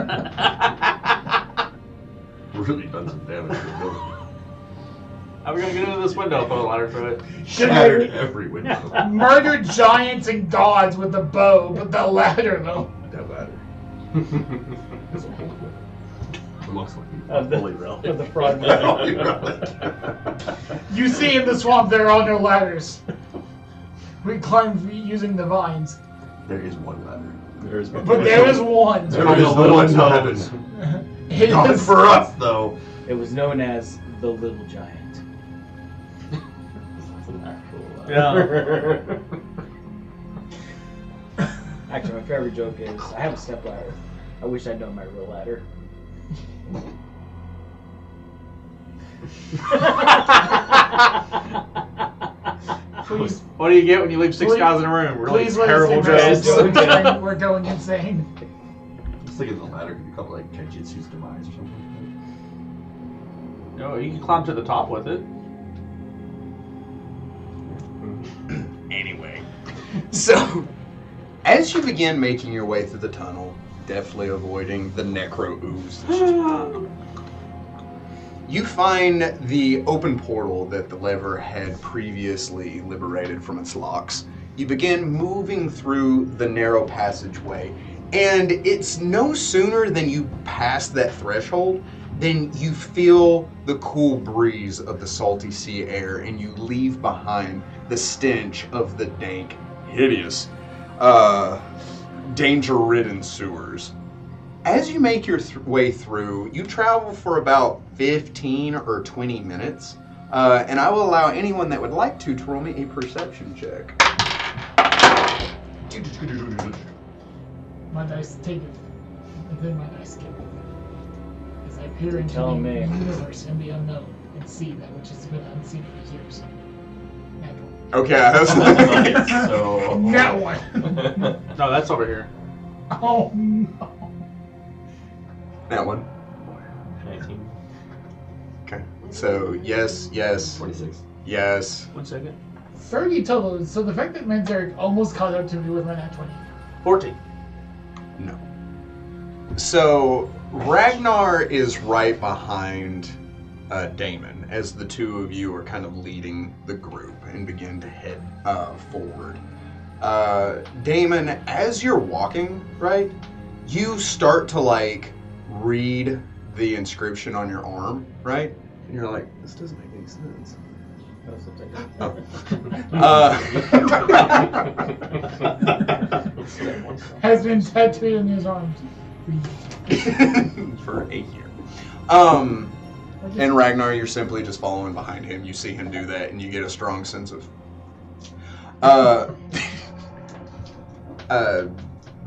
Really done some damage to the building. How are we gonna get into this window? Put a ladder through it. Shattered every window. murdered giants and gods with a bow, but the ladder though. That ladder. It's a holy weapon. It looks like Of the, holy relic. of the frog. Holy relic. You see in the swamp there are no ladders. We climbed using the vines, There is one ladder. There's but there is one. There is the one to heaven. It Not is- for us, though. It was known as the Little Giant. It's an actual. Actually, my favorite joke is I have a step ladder. I wish I'd known my real ladder. Please, What do you get when you leave 6 Please- guys in a room? Really please let terrible us take jobs. rest. We're going insane. I'm just thinking the ladder could be called like Kenjutsu's demise or something. No, you can climb to the top with it. Anyway, so as you begin making your way through the tunnel, deftly avoiding the necro ooze, you find the open portal that the lever had previously liberated from its locks. You begin moving through the narrow passageway, and it's no sooner than you pass that threshold than you feel the cool breeze of the salty sea air, and you leave behind the stench of the dank, hideous, danger-ridden sewers. As you make your way through, you travel for about 15 or 20 minutes, and I will allow anyone that would like to roll me a perception check. My dice take it, and then my dice give it. As I peer into Tell the me. universe and the unknown, and see that which has been unseen for years. Natural. Okay, that's So That one. No, that's over here. Oh no. that one. 19. Okay, so yes, 26. yes. 1 second. 30 total. So the fact that Manzarek almost caught up to me with my nat 20. 14. No. So Ragnar is right behind Damon as the two of you are kind of leading the group and begin to head forward. Damon, as you're walking, right, you start to like read the inscription on your arm, right? And you're like, this doesn't make any sense. Has been tattooed on his arms. For a year. And Ragnar, you're simply just following behind him. You see him do that, and you get a strong sense of.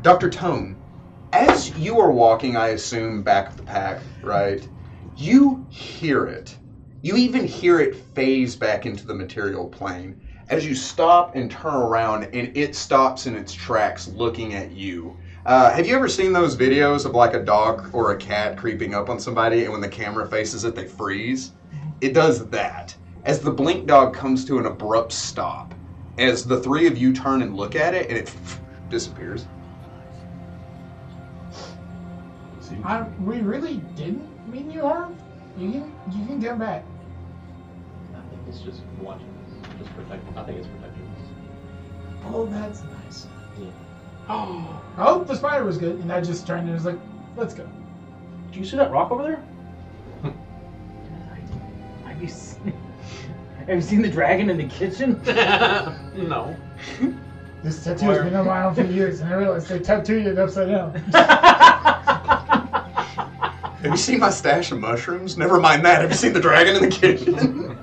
Dr. Tone, as you are walking, I assume, back of the pack, right? You hear it. You even hear it phase back into the material plane as you stop and turn around, and it stops in its tracks looking at you. Have you ever seen those videos of like a dog or a cat creeping up on somebody, and when the camera faces it, they freeze? It does that. As the blink dog comes to an abrupt stop, as the three of you turn and look at it, and it disappears. We really didn't mean you harm. You can come back. I think it's just watching us. Just protecting. I think it's protecting us. Oh, that's nice. Yeah. Oh, the spider was good, and I just turned and was like, let's go. Do you see that rock over there? Have you seen the dragon in the kitchen? No. This tattoo has been on my arm for years, and I realized they tattooed it upside down. Have you seen my stash of mushrooms? Never mind that. Have you seen the dragon in the kitchen?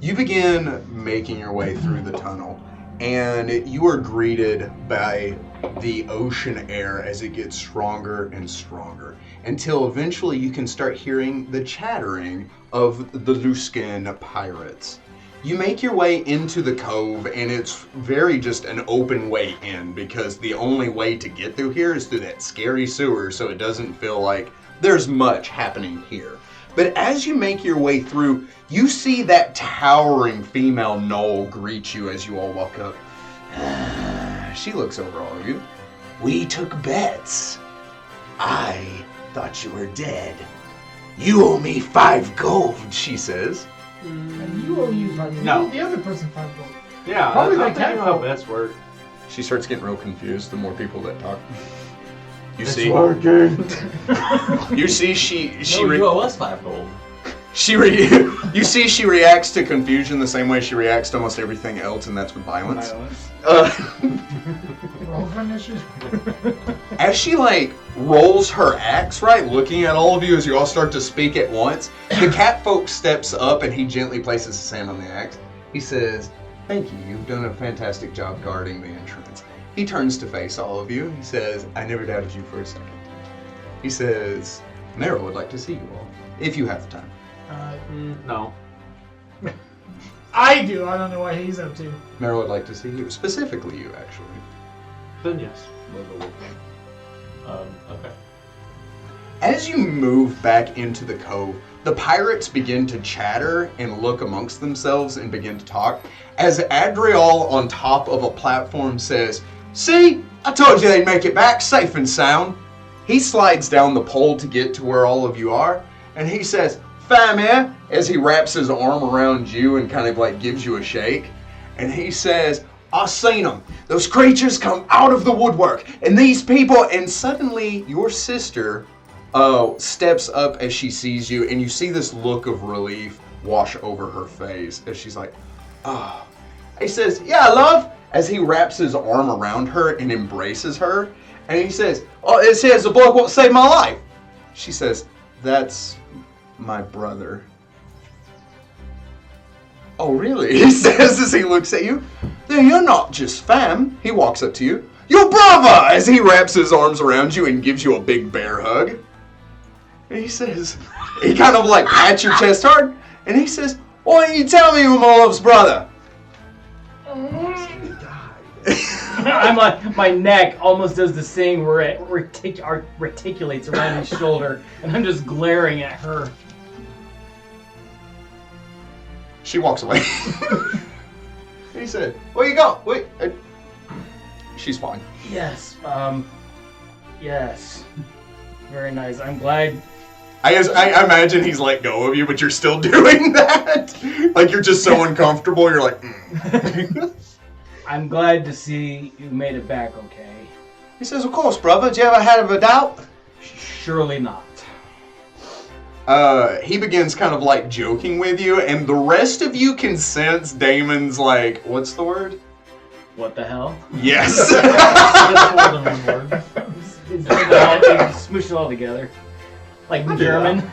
You begin making your way through the tunnel, and you are greeted by the ocean air as it gets stronger and stronger, until eventually you can start hearing the chattering of the Luskan pirates. You make your way into the cove, and it's very just an open way in, because the only way to get through here is through that scary sewer, so it doesn't feel like there's much happening here. But as you make your way through, you see that towering female gnoll greet you as you all walk up. She looks over all of you. We took bets. I thought you were dead. You owe me 5 gold, She says. And you owe you 5 gold. No. You owe the other person 5 gold. Yeah, Probably I'm that thinking cat how folk. bets work. She starts getting real confused the more people that talk. You It's see, working. you see, she No, you owe us 5 gold. you see, she reacts to confusion the same way she reacts to almost everything else, and that's with violence. Roll for initiative. As she like rolls her axe, right, looking at all of you as you all start to speak at once, the cat folk steps up and he gently places his hand on the axe. He says, "Thank you. You've done a fantastic job guarding the entrance." He turns to face all of you. He says, "I never doubted you for a second." He says, "Meryl would like to see you all, if you have the time." No. I do. I don't know what he's up to. Meryl would like to see you. Specifically you, actually. Then yes. Okay. As you move back into the cove, the pirates begin to chatter and look amongst themselves and begin to talk. As Adriel on top of a platform says, "See, I told you they'd make it back safe and sound." He slides down the pole to get to where all of you are, and he says, "Fam here," as he wraps his arm around you and kind of like gives you a shake. And he says, "I seen them. Those creatures come out of the woodwork, and these people," and suddenly your sister steps up as she sees you, and you see this look of relief wash over her face as she's like, "Oh." He says, "Yeah, love," as he wraps his arm around her and embraces her, and he says, "Oh, this here's the boy what saved my life." She says, "That's my brother." "Oh, really?" he says as he looks at you. "Then you're not just fam." He walks up to you. "Your brother!" as he wraps his arms around you and gives you a big bear hug. And he says, he kind of like pats your chest hard, and he says, "Why don't you tell me you're my love's brother?" I'm like, my neck almost does the thing where it reticulates around his shoulder, and I'm just glaring at her. She walks away. He said, "Where you go?" "Wait." She's fine. Yes, yes. Very nice. I'm glad. I imagine he's let go of you, but you're still doing that. Like you're just so uncomfortable. You're like, I'm glad to see you made it back okay. He says, "Of course, brother. Did you ever have a doubt?" Surely not. He begins kind of like joking with you, and the rest of you can sense Damon's like, what's the word? What the hell? Yes. That's more than one word. Smoosh it all together. Like German.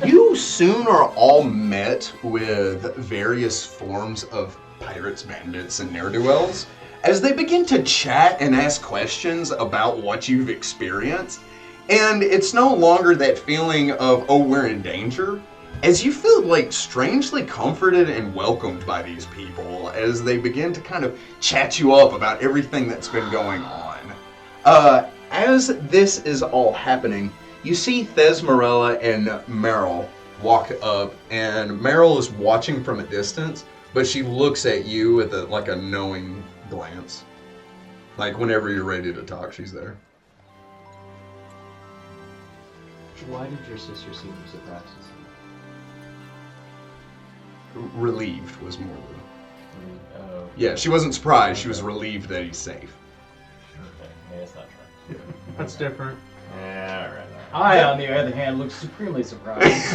You soon are all met with various forms of pirates, bandits, and ne'er-do-wells as they begin to chat and ask questions about what you've experienced. And it's no longer that feeling of, oh, we're in danger, as you feel like strangely comforted and welcomed by these people as they begin to kind of chat you up about everything that's been going on. As this is all happening, you see Thesmerella and Meryl walk up, and Meryl is watching from a distance, but she looks at you with a knowing glance. Like whenever you're ready to talk, she's there. Why did your sister seem surprised? Relieved was more the... Oh. Yeah, she wasn't surprised, she was relieved that he's safe. Okay, maybe that's not true. That's different. Yeah, alright. I, on the other hand, look supremely surprised.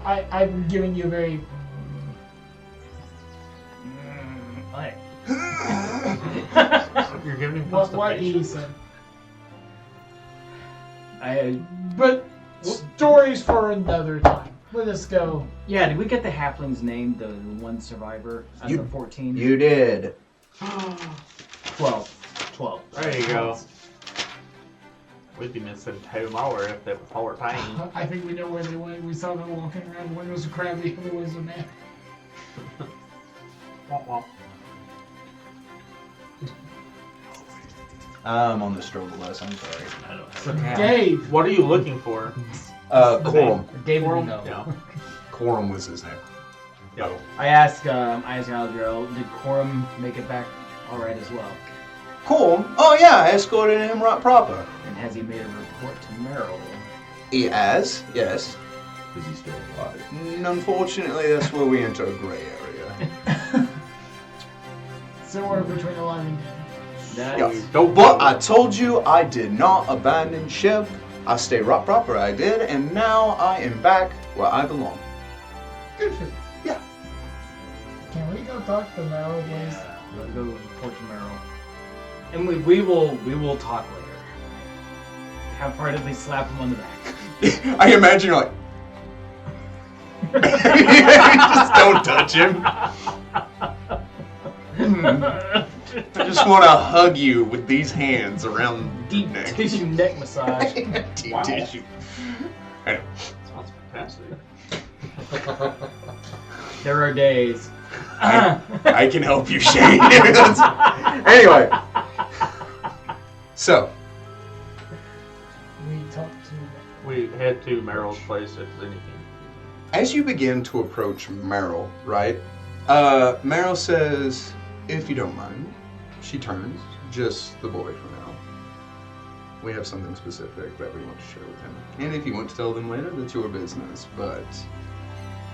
I'm giving you a very. Like. You're giving him What he constipation. said. But stories for another time. Let us go. Yeah, did we get the halfling's name, the one survivor out of the 14? You did. 12. 12. There you go. We'd be missing 2 more if they were 14. I think we know where they went. We saw them walking around. One was a crabby, the other was a man. Womp womp. I'm on the struggle bus, I'm sorry. I don't have So, yeah. Dave. What are you looking for? Quorum. David will Quorum? know. Yeah. Quorum was his name. Yeah. I asked Aldril, did Quorum make it back alright as well? Quorum? Oh yeah, I escorted him right proper. And has he made a report to Meryl? He has, yes. Is he still alive? Unfortunately, that's where we enter a gray area. Somewhere between alive and dead. That Yeah. is- But I told you I did not abandon ship. I stay right proper, I did, and now I am back where I belong. Good for you. Yeah. Can we go talk to Meryl, please? Let's go report to Meryl. And we will talk later. Half-heartedly slap him on the back. I imagine you're like... Just don't touch him. I just want to hug you with these hands around Deep your neck. tissue neck massage. Deep Wow. tissue. Anyway. Sounds fantastic. There are days. I can help you, Shane. Anyway. So. We talked to. We head to Meryl's place if there's anything. As you begin to approach Meryl, right? Meryl says, if you don't mind, she turns, just the boy for now. We have something specific that we want to share with him. And if you want to tell them later, that's your business, but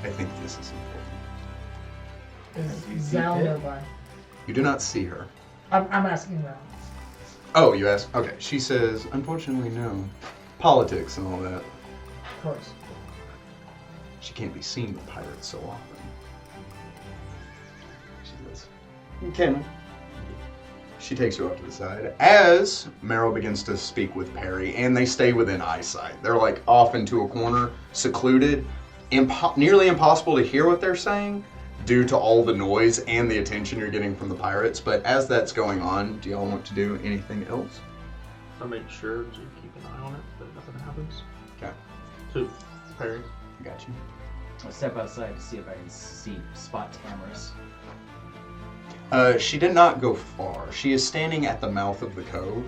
I think this is important. Is Zal nearby? You do not see her. I'm asking Zal. Oh, you asked? Okay. She says, unfortunately, no. Politics and all that. Of course. She can't be seen with pirates so often. She says, okay. She takes you up to the side. As Meryl begins to speak with Perry, and they stay within eyesight. They're like off into a corner, secluded. Nearly impossible to hear what they're saying due to all the noise and the attention you're getting from the pirates. But as that's going on, do y'all want to do anything else? I'll make sure to keep an eye on it, that nothing happens. Okay. To Perry. Got you. I'll step outside to see if I can spot Tamara's. She did not go far. She is standing at the mouth of the cove,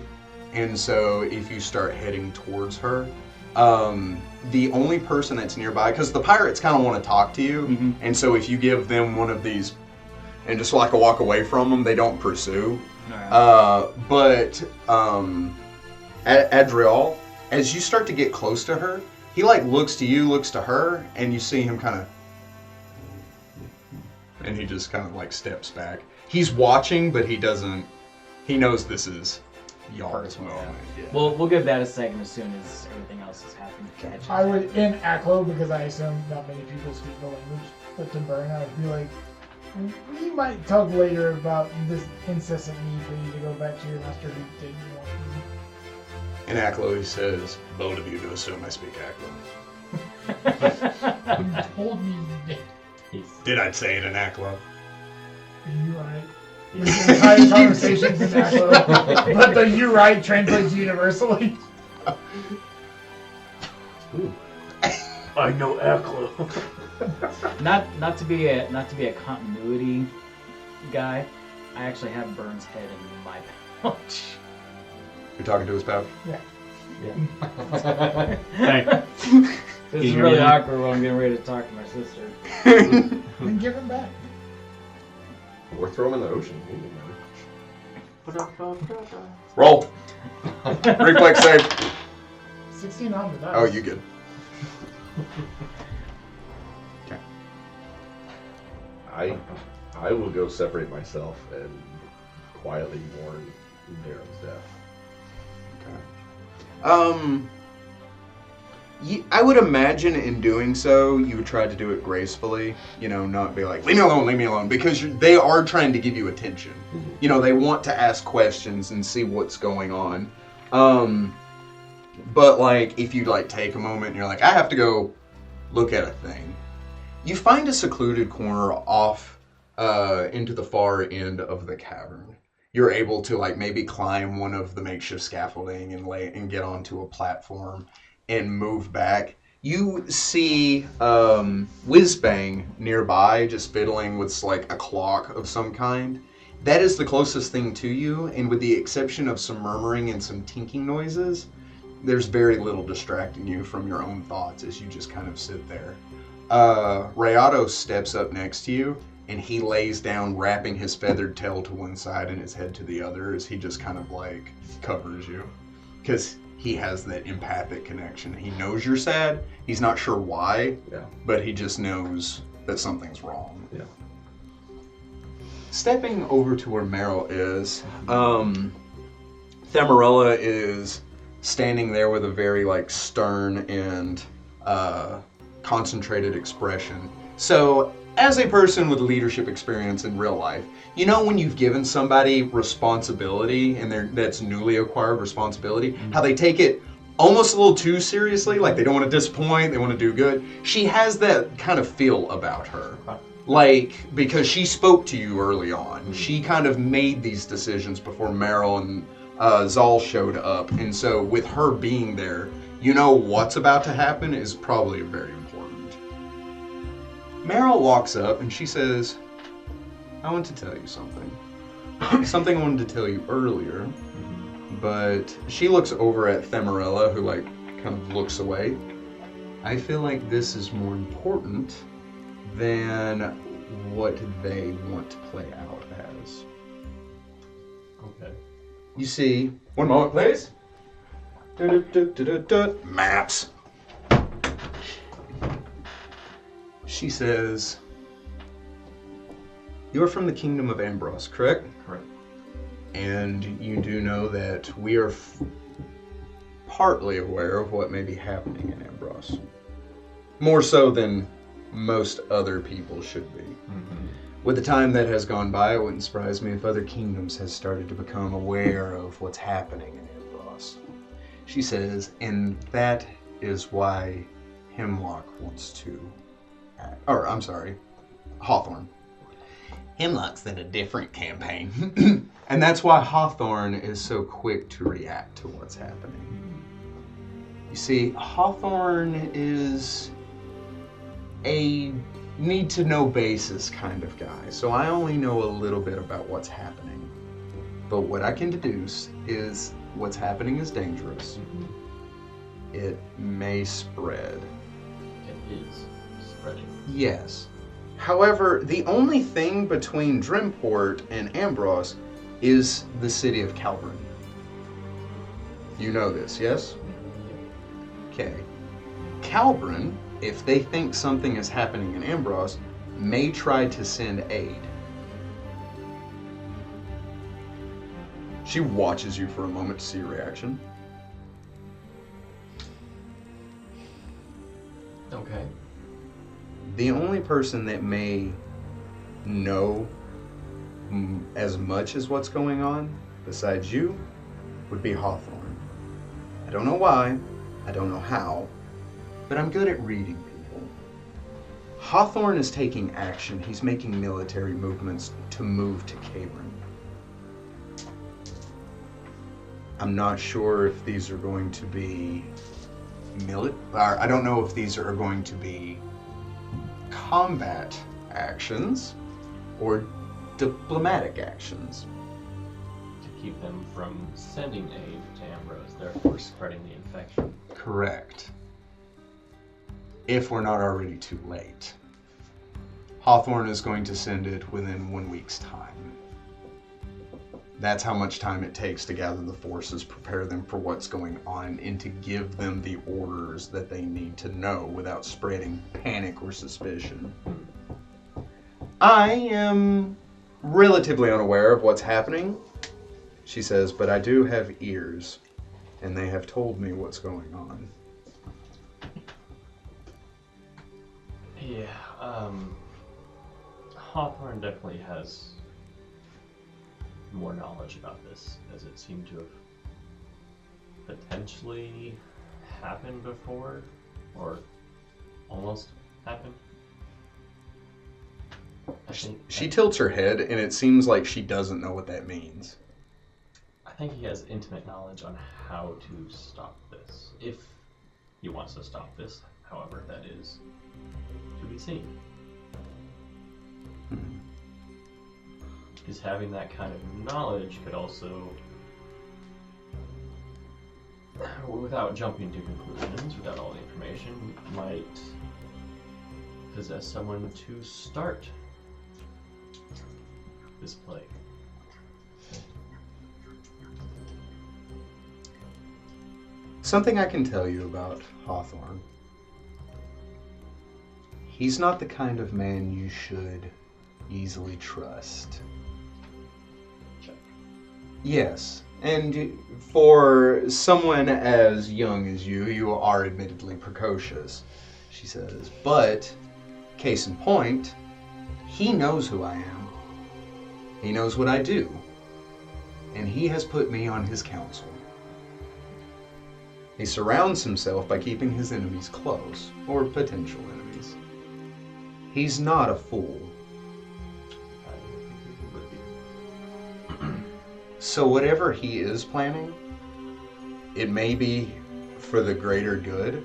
and so if you start heading towards her, the only person that's nearby, because the pirates kind of want to talk to you, and so if you give them one of these and just like walk away from them, they don't pursue. Right. But Adriel, as you start to get close to her, he like looks to you, looks to her, and you see him kind of, and he just kind of like steps back. He's watching, but he doesn't. He knows this is y'all's moment. Yeah. Well, we'll give that a second as soon as everything else has happened. I would, in Aklo, because I assume not many people speak the language, but to Burn, I would be like, we might talk later about this incessant need for you to go back to your master who didn't want you. In Aklo, he says, bold of you to assume I speak Aklo. You told me you did. Did I say it in Aklo? You right. Your entire conversation's in Aklo, but the you right translates universally. I know Aklo. Not to be a continuity guy. I actually have Burn's head in my pouch. You're talking to his pouch? Yeah. Thank you. This is really awkward when I'm getting ready to talk to my sister. Then give him back. Or throw him in the ocean. Roll. Reflex save. 16 on the dice. Oh, you good. Okay. I will go separate myself and quietly mourn Darren's death. Okay. I would imagine in doing so, you would try to do it gracefully. You know, not be like, leave me alone, because they are trying to give you attention. Mm-hmm. You know, they want to ask questions and see what's going on. But like, if you like take a moment and you're like, I have to go look at a thing. You find a secluded corner off into the far end of the cavern. You're able to like maybe climb one of the makeshift scaffolding and get onto a platform and move back. You see Whizbang nearby, just fiddling with like a clock of some kind. That is the closest thing to you, and with the exception of some murmuring and some tinking noises, there's very little distracting you from your own thoughts as you just kind of sit there. Rayado steps up next to you, and he lays down, wrapping his feathered tail to one side and his head to the other as he just kind of like covers you. Because he has that empathic connection. He knows you're sad. He's not sure why, but he just knows that something's wrong. Yeah. Stepping over to where Meryl is, Themarella is standing there with a very like stern and concentrated expression. So, as a person with leadership experience in real life, you know when you've given somebody responsibility and that's newly acquired responsibility, how they take it almost a little too seriously, like they don't want to disappoint, they want to do good. She has that kind of feel about her. Like, because she spoke to you early on. She kind of made these decisions before Meryl and Zal showed up. And so with her being there, you know what's about to happen is probably very important. Meryl walks up and she says, I want to tell you something. Something I wanted to tell you earlier, but she looks over at Themarella, who like kind of looks away. I feel like this is more important than what they want to play out as. Okay. You see, one moment please. Maps. She says, you're from the kingdom of Ambrose, correct? Correct. And you do know that we are partly aware of what may be happening in Ambrose. More so than most other people should be. Mm-hmm. With the time that has gone by, it wouldn't surprise me if other kingdoms has started to become aware of what's happening in Ambrose. She says, and that is why Hemlock wants to Hawthorne. Hemlock's in a different campaign. And that's why Hawthorne is so quick to react to what's happening. You see, Hawthorne is a need-to-know basis kind of guy, so I only know a little bit about what's happening. But what I can deduce is what's happening is dangerous. Mm-hmm. It may spread. It is spreading. Yes. However, the only thing between Drimport and Ambrose is the city of Calvin. You know this, yes? Okay. Calvin, if they think something is happening in Ambrose, may try to send aid. She watches you for a moment to see your reaction. Okay. The only person that may know as much as what's going on, besides you, would be Hawthorne. I don't know why, I don't know how, but I'm good at reading people. Hawthorne is taking action. He's making military movements to move to Cabron. I'm not sure if these are going to be I don't know if these are going to be combat actions or diplomatic actions. To keep them from sending aid to Ambrose, therefore spreading the infection. Correct. If we're not already too late. Hawthorne is going to send it within 1 week's time. That's how much time it takes to gather the forces, prepare them for what's going on, and to give them the orders that they need to know without spreading panic or suspicion. I am relatively unaware of what's happening, she says, but I do have ears, and they have told me what's going on. Yeah, Hawthorne definitely has more knowledge about this, as it seemed to have potentially happened before, or almost happened. She tilts her head, and it seems like she doesn't know what that means. I think he has intimate knowledge on how to stop this. If he wants to stop this, however, that is to be seen. Because having that kind of knowledge could also, without jumping to conclusions, without all the information, might possess someone to start this plague. Something I can tell you about Hawthorne. He's not the kind of man you should easily trust. Check. Yes, and for someone as young as you are admittedly precocious, she says. But, case in point, he knows who I am. He knows what I do. And he has put me on his council. He surrounds himself by keeping his enemies close, or potential enemies. He's not a fool. So whatever he is planning, it may be for the greater good,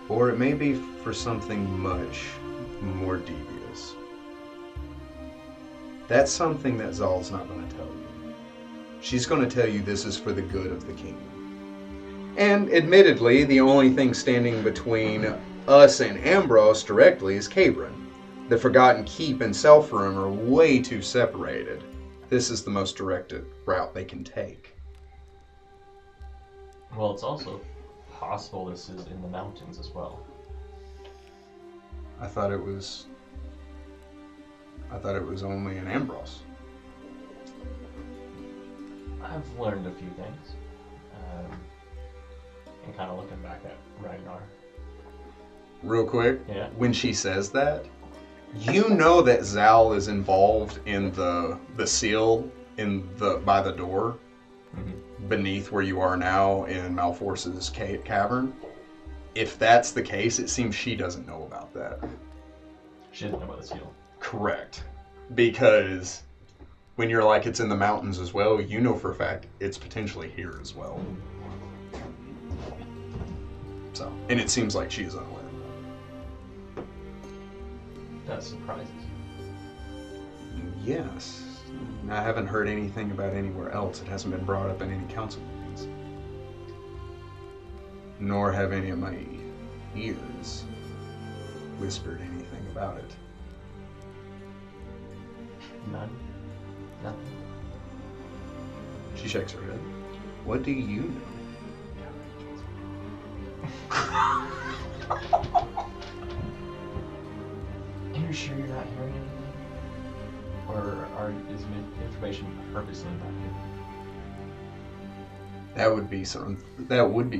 Or it may be for something much more devious. That's something that Zal's not going to tell you. She's going to tell you this is for the good of the kingdom. And admittedly, the only thing standing between us and Ambrose directly is Cabron. The Forgotten Keep and Self-Room are way too separated. This is the most directed route they can take. Well, it's also possible this is in the mountains as well. I thought it was only in Ambrose. I've learned a few things. And kind of looking back at Ragnar. Real quick, Yeah. when she says that, you know that Zal is involved in the seal by the door beneath where you are now in Malforce's cavern. If that's the case, it seems she doesn't know about that. She didn't know about the seal. Correct. Because when you're like, it's in the mountains as well, you know for a fact it's potentially here as well. So, and it seems like she's unaware of that. That surprises. Yes. I haven't heard anything about anywhere else. It hasn't been brought up in any council meetings. Nor have any of my ears whispered anything about it. None. Nothing. She shakes her head. What do you know? Are you sure you're not hearing anything? Or is information purposely not given? That would be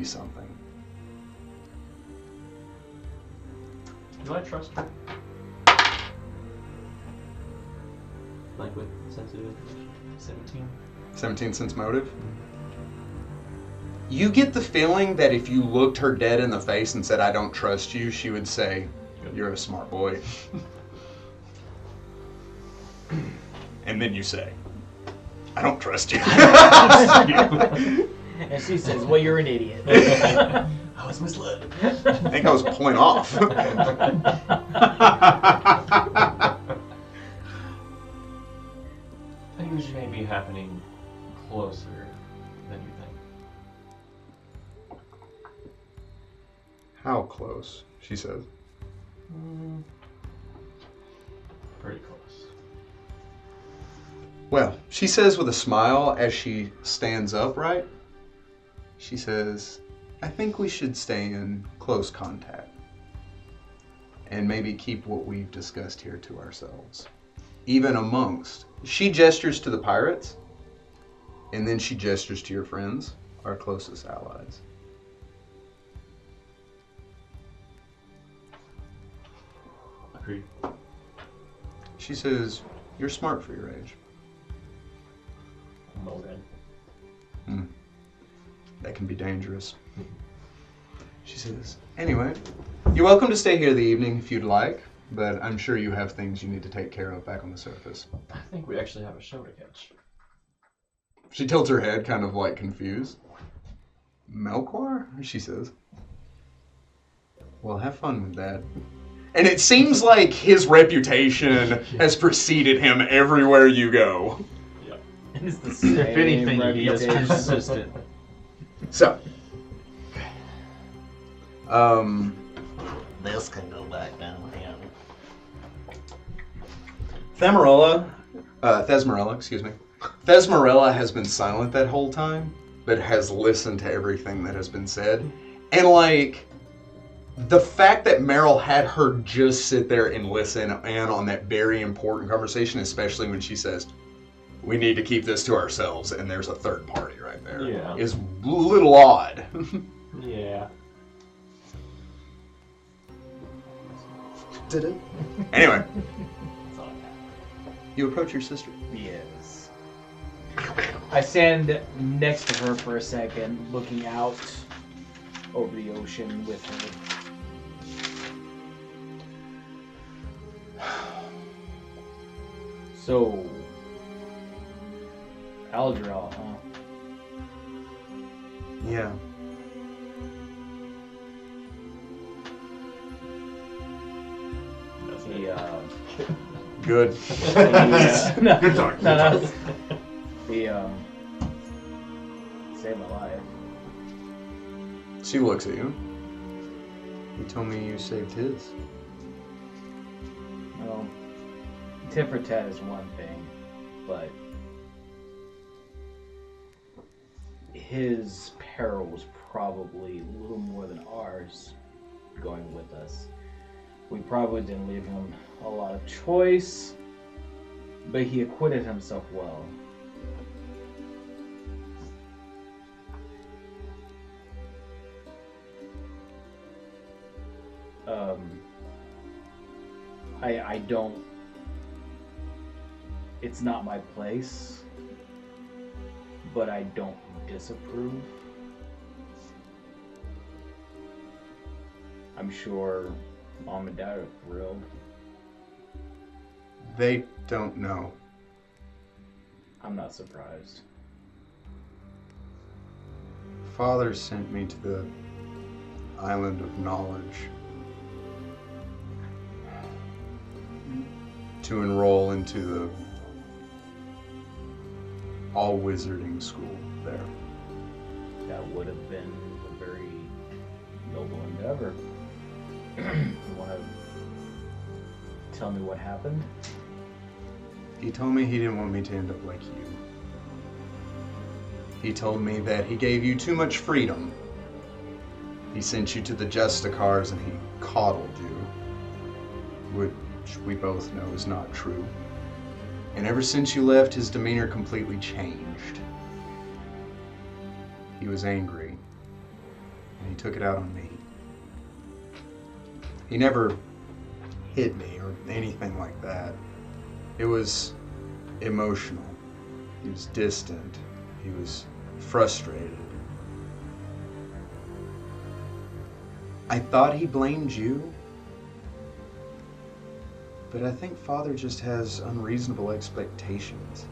something. Do I trust her? Like with sensitive information? 17? 17 sense motive? You get the feeling that if you looked her dead in the face and said, I don't trust you, she would say, you're a smart boy. And then you say, I don't trust you. And she says, well, you're an idiot. I was misled. I think I was point off. Things may be happening closer than you think. How close? She says. Pretty close. Well, she says with a smile as she stands upright, she says, I think we should stay in close contact and maybe keep what we've discussed here to ourselves. Even amongst. She gestures to the pirates, and then she gestures to your friends, our closest allies. Agreed. She says, you're smart for your age. Well read. That can be dangerous. She says, anyway, you're welcome to stay here the evening if you'd like, but I'm sure you have things you need to take care of back on the surface. I think we actually have a show to catch. She tilts her head, kind of like confused. Melkor? She says. Well, have fun with that. And it seems like his reputation has preceded him everywhere you go. It's the same If anything, he is reputation. consistent. So, This can go back down here. Thesmerella, excuse me. Thesmerella has been silent that whole time, but has listened to everything that has been said. And like, the fact that Meryl had her just sit there and listen in on that very important conversation, especially when she says, we need to keep this to ourselves, and there's a third party right there, Yeah. is a little odd. Yeah. Anyway, That's all I have. you approach your sister. Yes. I stand next to her for a second, looking out over the ocean with her. So, Aldral, huh? Yeah. Good. No, Good talk. no. He saved my life. She looks at you. He told me you saved his. Well, tit for tat is one thing, but his peril was probably a little more than ours going with us. We probably didn't leave him a lot of choice, but he acquitted himself well. I don't, it's not my place, but I don't disapprove. I'm sure Mom and Dad are thrilled. They don't know. I'm not surprised. Father sent me to the island of knowledge to enroll into the all-wizarding school there. That would have been a very noble endeavor. You want to tell me what happened? He told me he didn't want me to end up like you. He told me that he gave you too much freedom. He sent you to the Justicars and he coddled you, which we both know is not true. And ever since you left, his demeanor completely changed. He was angry, and he took it out on me. He never hit me or anything like that. It was emotional. He was distant. He was frustrated. I thought he blamed you, but I think Father just has unreasonable expectations.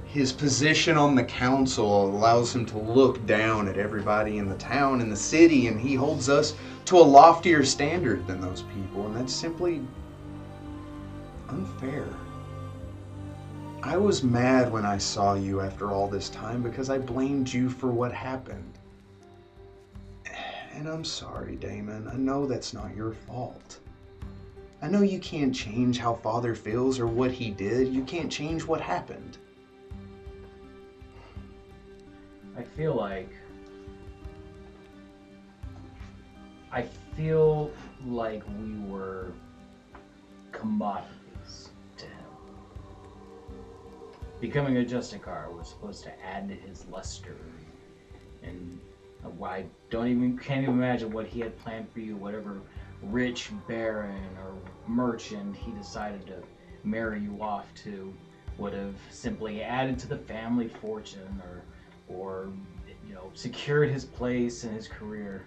His position on the council allows him to look down at everybody in the town and the city, and he holds us to a loftier standard than those people, and that's simply unfair. I was mad when I saw you after all this time because I blamed you for what happened. And I'm sorry, Damon. I know that's not your fault. I know you can't change how Father feels or what he did. You can't change what happened. I feel like we were commodities to him. Becoming a Justicar was supposed to add to his luster, and I can't even imagine what he had planned for you. Whatever rich baron or merchant he decided to marry you off to would have simply added to the family fortune, or secured his place in his career.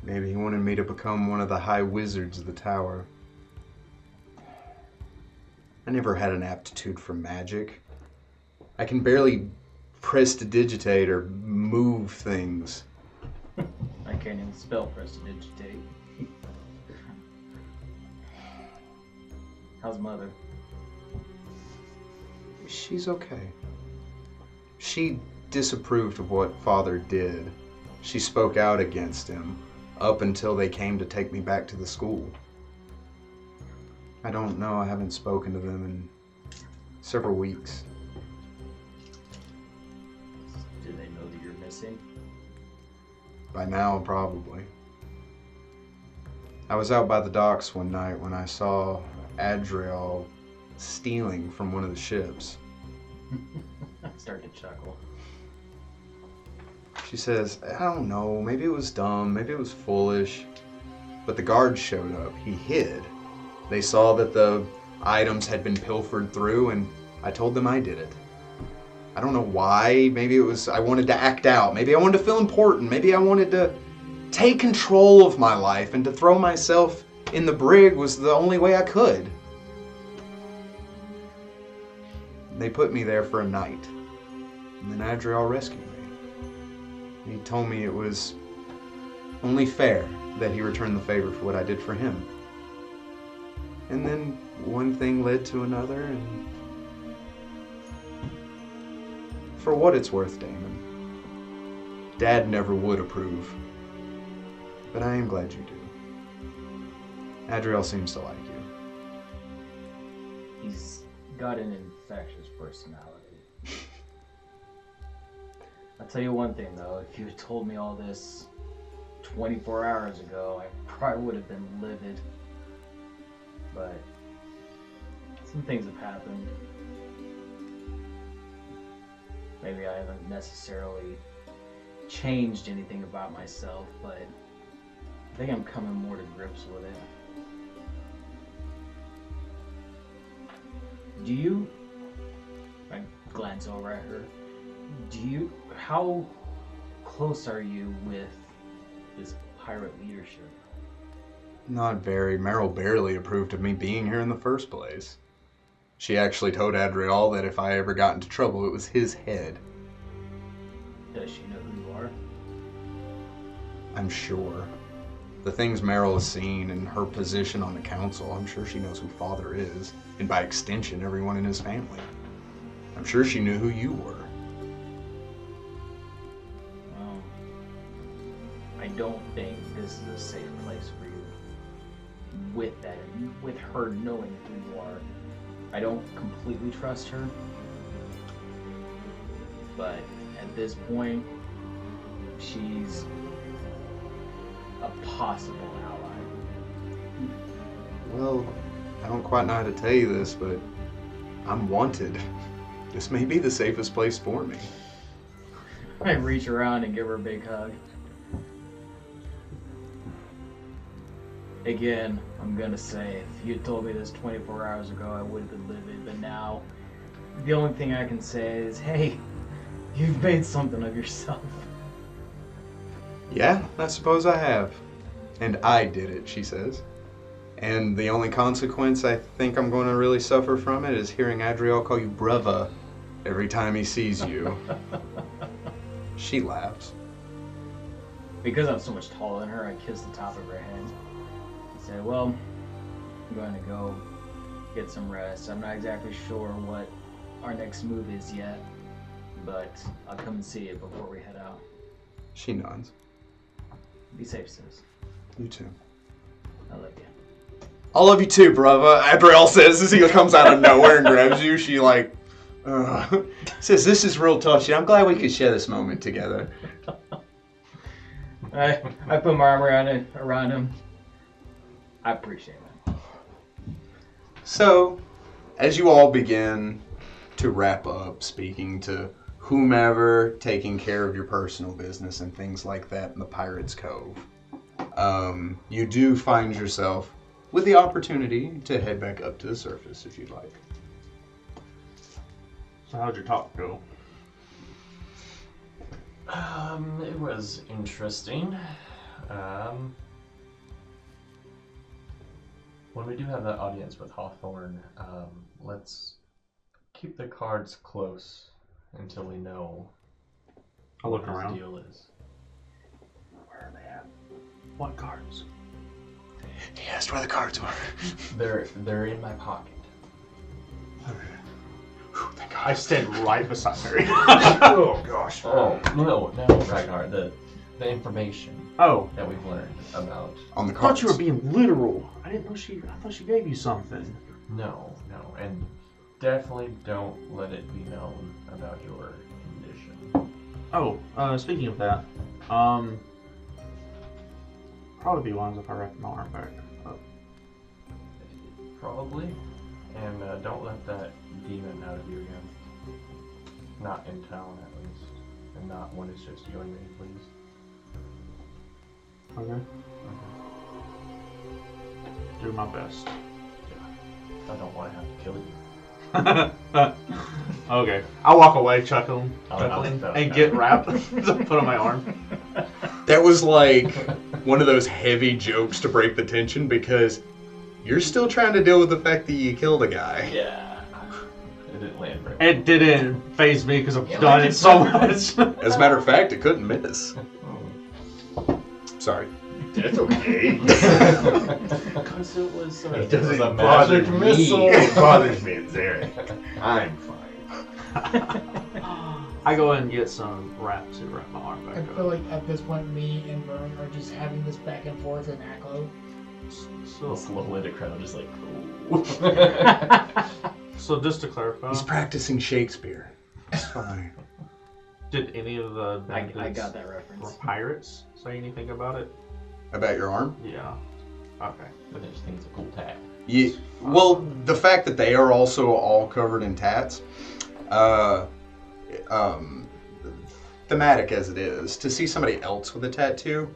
Maybe he wanted me to become one of the high wizards of the tower. I never had an aptitude for magic. I can barely prestidigitate or move things. I can't even spell prestidigitate. How's Mother? She's okay. She disapproved of what Father did. She spoke out against him up until they came to take me back to the school. I don't know. I haven't spoken to them in several weeks. Do they know that you're missing? By now, probably. I was out by the docks one night when I saw Adriel stealing from one of the ships. I start to chuckle. She says, I don't know, maybe it was dumb, maybe it was foolish. But the guards showed up. He hid. They saw that the items had been pilfered through, and I told them I did it. I don't know why. Maybe it was I wanted to act out. Maybe I wanted to feel important. Maybe I wanted to take control of my life, and to throw myself in the brig was the only way I could. They put me there for a night, and then Adriel rescued me. He told me it was only fair that he returned the favor for what I did for him. And then one thing led to another, and for what it's worth, Damon, Dad never would approve. But I am glad you do. Adriel seems to like you. He's got an infectious personality. I'll tell you one thing though, if you had told me all this 24 hours ago, I probably would have been livid. But some things have happened. Maybe I haven't necessarily changed anything about myself, but I think I'm coming more to grips with it. Do you, I glance over at her, how close are you with this pirate leadership? Not very. Meryl barely approved of me being here in the first place. She actually told Adriel that if I ever got into trouble, it was his head. Does she know who you are? I'm sure. The things Meryl has seen and her position on the council, I'm sure she knows who Father is, and by extension, everyone in his family. I'm sure she knew who you were. Well, I don't think this is a safe place for you. With that, with her knowing who you are, I don't completely trust her. But at this point, she's a possible ally. Well, I don't quite know how to tell you this, but I'm wanted. This may be the safest place for me. I reach around and give her a big hug. Again, I'm gonna say, if you told me this 24 hours ago, I would have been livid, but now, the only thing I can say is, hey, you've made something of yourself. Yeah, I suppose I have. And I did it, she says. And the only consequence I think I'm going to really suffer from it is hearing Adriel call you brother every time he sees you. She laughs. Because I'm so much taller than her, I kiss the top of her head. I say, well, I'm going to go get some rest. I'm not exactly sure what our next move is yet, but I'll come and see it before we head out. She nods. Be safe, sis. You too. I love you. I love you too, brother. Adriel says as he comes out of nowhere and grabs you. She says, this is real touchy. I'm glad we could share this moment together. I put my arm around him. I appreciate it. So, as you all begin to wrap up, speaking to whomever, taking care of your personal business and things like that in the Pirates Cove, you do find yourself with the opportunity to head back up to the surface if you'd like. So how'd your talk go? It was interesting. When we do have that audience with Hawthorne, let's keep the cards close until we know I'll look what his around. deal is. Where are they at? What cards? He asked where the cards were. They're in my pocket. Thank God. I stand right beside Mary. Oh gosh. Oh no, Ragnar, the information Oh, that we've learned about. On the I cards. thought you were being literal. I didn't know I thought she gave you something. No, and definitely don't let it be known about your condition. Oh, speaking of that, probably be wise if I wrapped my arm back up. Probably. And don't let that demon out of you again. Not in town, at least. And not when it's just you and me, please. Okay. Do my best. I don't want to have to kill you. Okay. I'll walk away chuckling, Oh, no. and get wrapped to put on my arm. That was like one of those heavy jokes to break the tension because you're still trying to deal with the fact that you killed a guy. Yeah. It didn't land very It didn't phase me because I've done it so much. As a matter of fact, it couldn't miss. Sorry. That's okay. Because it was It it doesn't was a bother magic me. missile. It bothers me, Zarek. I'm fine. I go in and get some wrap to wrap my arm back I up. feel like at this point, me and Vern are just having this back and forth in Aklo. So, This little crowd just like, so just to clarify, He's practicing Shakespeare. It's fine. did any of the I bandits got that or reference. pirates say anything about it? About your arm? Yeah. Okay. but they just think it's a cool tag. Yeah. Well, the fact that they are also all covered in tats, thematic as it is, to see somebody else with a tattoo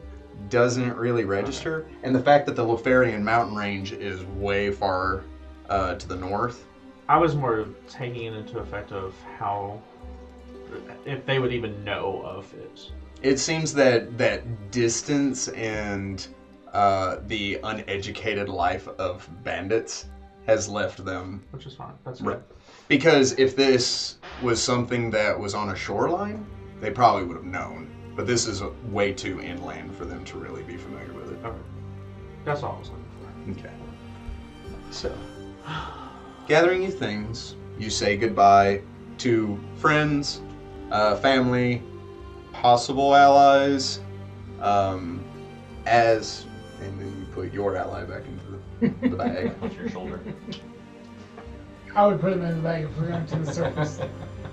doesn't really register. And the fact that the Lothlorien mountain range is way far to the north. I was more taking it into effect of how, if they would even know of it. It seems that distance and the uneducated life of bandits has left them. Which is fine. That's Right. good. Because if this was something that was on a shoreline, they probably would have known. But this is way too inland for them to really be familiar with it. Okay. That's all I was looking for. Okay. So, gathering your things, you say goodbye to friends, family, possible allies, and then you put your ally back into the bag. What's your shoulder? I would put him in the bag if we went to the surface.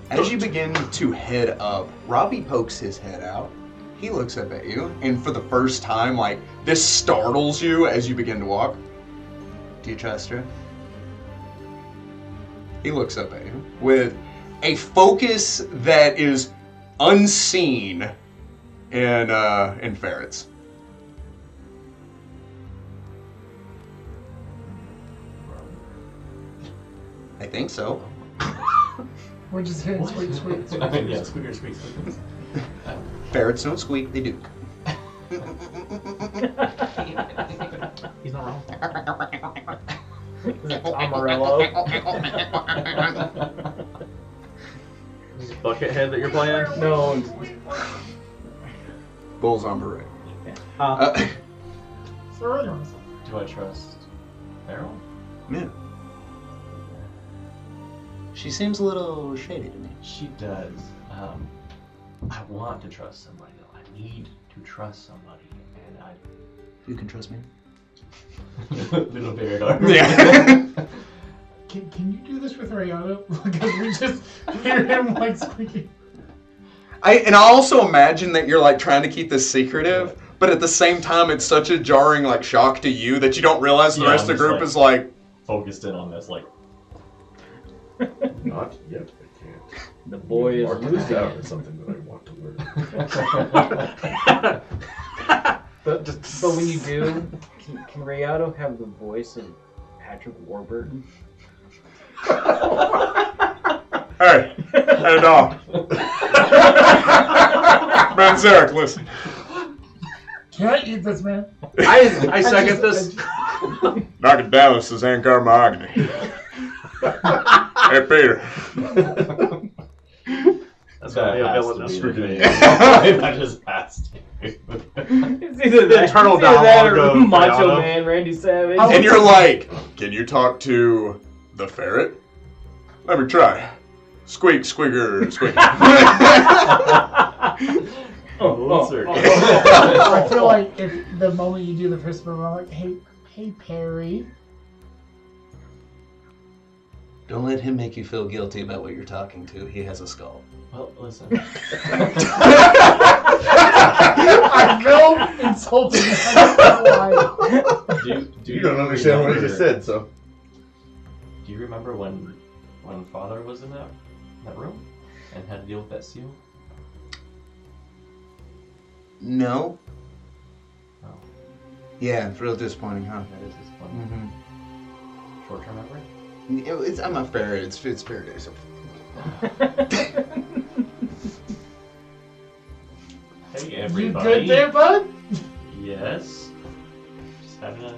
As you begin to head up, Robbie pokes his head out. He looks up at you, and for the first time, like, this startles you as you begin to walk. Do you trust her? He looks up at you with a focus that is unseen in ferrets. I think so. We're just hearing squeak, squeak, squeak. I mean, yeah, squeaker squeaks. Ferrets don't squeak, they do. He's not wrong. Is it Tom Morello? Is it Buckethead that you're playing? No. Bulls on beret. Surrender. Do I trust Meryl? Yeah. She seems a little shady to me. She does. I want to trust somebody though. I need to trust somebody, and I. You can trust me. Little bear dog. Yeah. Can you do this with Rayado? Because we just hear him like squeaking. I also imagine that you're like trying to keep this secretive, but at the same time, it's such a jarring like shock to you that you don't realize the Yeah, rest of I'm the group just, is like. Focused in on this, like. Not yet, I can't. The boy is Mark this losing down it. as something that I want to learn. But when you do, can Rayado have the voice of Patrick Warburton? Hey, hey, dog. Man, Zarek, listen. Can I eat this, man? I second this. Knock it down, this is Ankar Mahogany. Hey, Peter. That's gonna be a villain has to number. be the thing. That just passed. It's either The internal dialogue or of Macho Rayado. Man Randy Savage. And you're like, can you talk to the ferret? Let me try. Squeak, squeaker, squeak. I feel like if the moment you do the first move, I'm like, hey, Perry. Don't let him make you feel guilty about what you're talking to. He has a skull. Well, listen. I feel insulted. You don't understand what I just said, so. Do you remember when Father was in that room and had to deal with that seal? No. Oh, Yeah, it's real disappointing, huh? that is disappointing. Mm-hmm. Short-term memory? I'm a ferret. It's fair days. Hey, You everybody. good there, bud? Yes. Just having a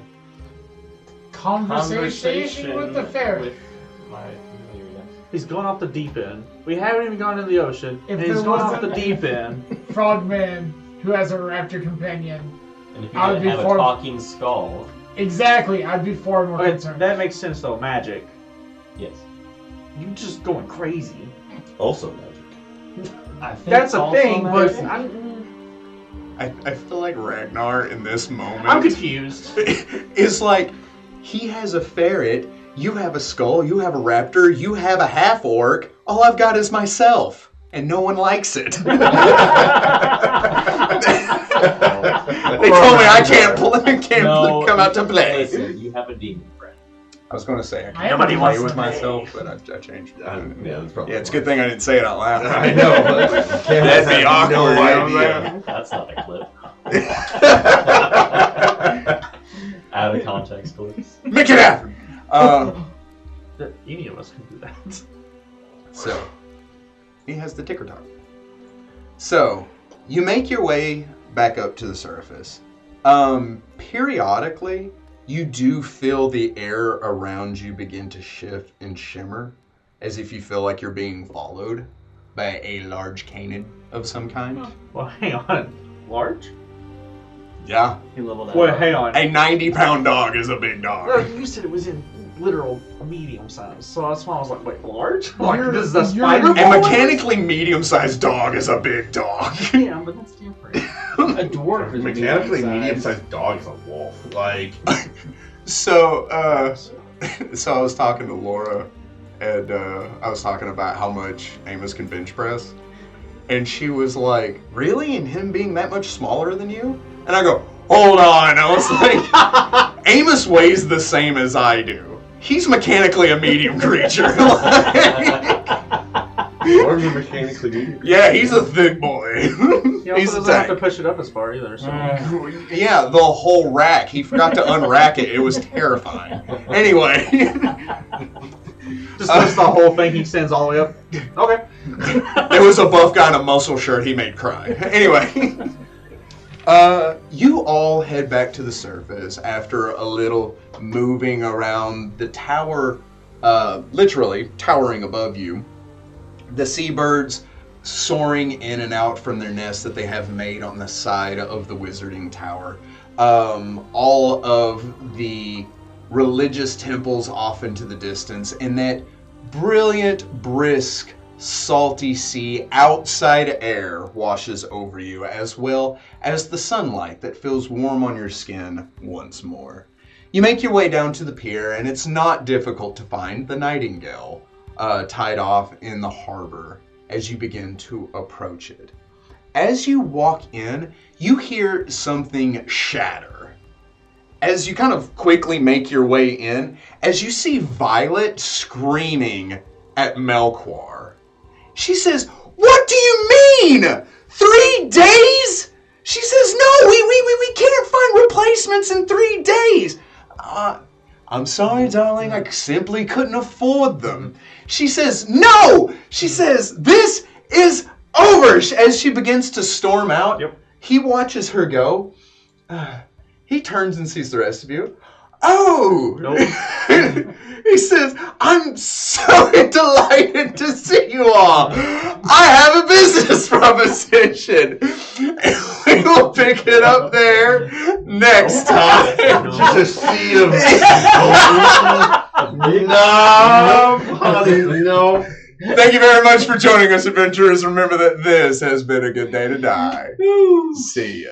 Conversation with the ferret. with my familiar, yes. He's going off the deep end. We haven't even gone in the ocean, If and he's there going off wasn't- the deep end. Frogman, who has a raptor companion, And if you I would didn't be have a for- talking skull, Exactly, I'd be far more Okay, concerned. that makes sense though. Magic. yes. You just going crazy. Also magic. I think That's a also thing, but magic- I feel like Ragnar in this moment I'm confused. is like, he has a ferret, you have a skull, you have a raptor, you have a half-orc, all I've got is myself, and no one likes it. They told me I can't come out to play. Listen, you have a demon friend. I was going to say, I I can't Nobody play wants with to myself, but I changed it. Yeah, that's probably. Yeah, it's a good thing I didn't say it out loud. I know. But That'd be awkward. No you know what I'm idea. That's not a clip. Out of context clips. saying? Make it happen! Any of us can do that. So, he has the ticker top. So, you make your way back up to the surface. Periodically, you do feel the air around you begin to shift and shimmer, as if you feel like you're being followed by a large canid of some kind. Well, hang on. Large? Yeah. He leveled up. Wait, hang on. A 90-pound dog is a big dog. You said it was in literal medium size, so that's why I was like, wait, large? You're- Like, this is a you're- spider? A mechanically medium-sized dog is a big dog. Yeah, but that's different. A dwarf is Mechanically medium-sized. medium-sized dog is a wolf. Like. So, so I was talking to Laura, and I was talking about how much Amos can bench press, and she was like, "Really? And him being that much smaller than you?" And I go, "Hold on!" I was like, "Amos weighs the same as I do. He's mechanically a medium creature." Or you're mechanically medium. Yeah, he's a thick boy. He also He's a doesn't have to tank. push it up as far either, so. Yeah, the whole rack. He forgot to unrack it. It was terrifying. Anyway. Just lifts the whole thing, he sends all the way up. Okay. There was a buff guy in a muscle shirt he made cry. Anyway. You all head back to the surface after a little moving around the tower, literally towering above you. The seabirds soaring in and out from their nests that they have made on the side of the wizarding tower. All of the religious temples off into the distance, and that brilliant, brisk, salty sea outside air washes over you, as well as the sunlight that feels warm on your skin once more. You make your way down to the pier, and it's not difficult to find the Nightingale tied off in the harbor as you begin to approach it. As you walk in, you hear something shatter. As you kind of quickly make your way in, as you see Violet screaming at Melchior. She says, "What do you mean? 3 days?" She says, "No, we can't find replacements in 3 days." I'm sorry, darling, I simply couldn't afford them. She says, "No!" She says, "This is over." As she begins to storm out, he watches her go. He turns and sees the rest of you. "Oh!" Nope. He says, "I'm so delighted to see you all. I have a business proposition. And we will pick it up there next time." Just a sea of. No, honey, no. Thank you very much for joining us, adventurers. Remember that this has been a good day to die. See ya.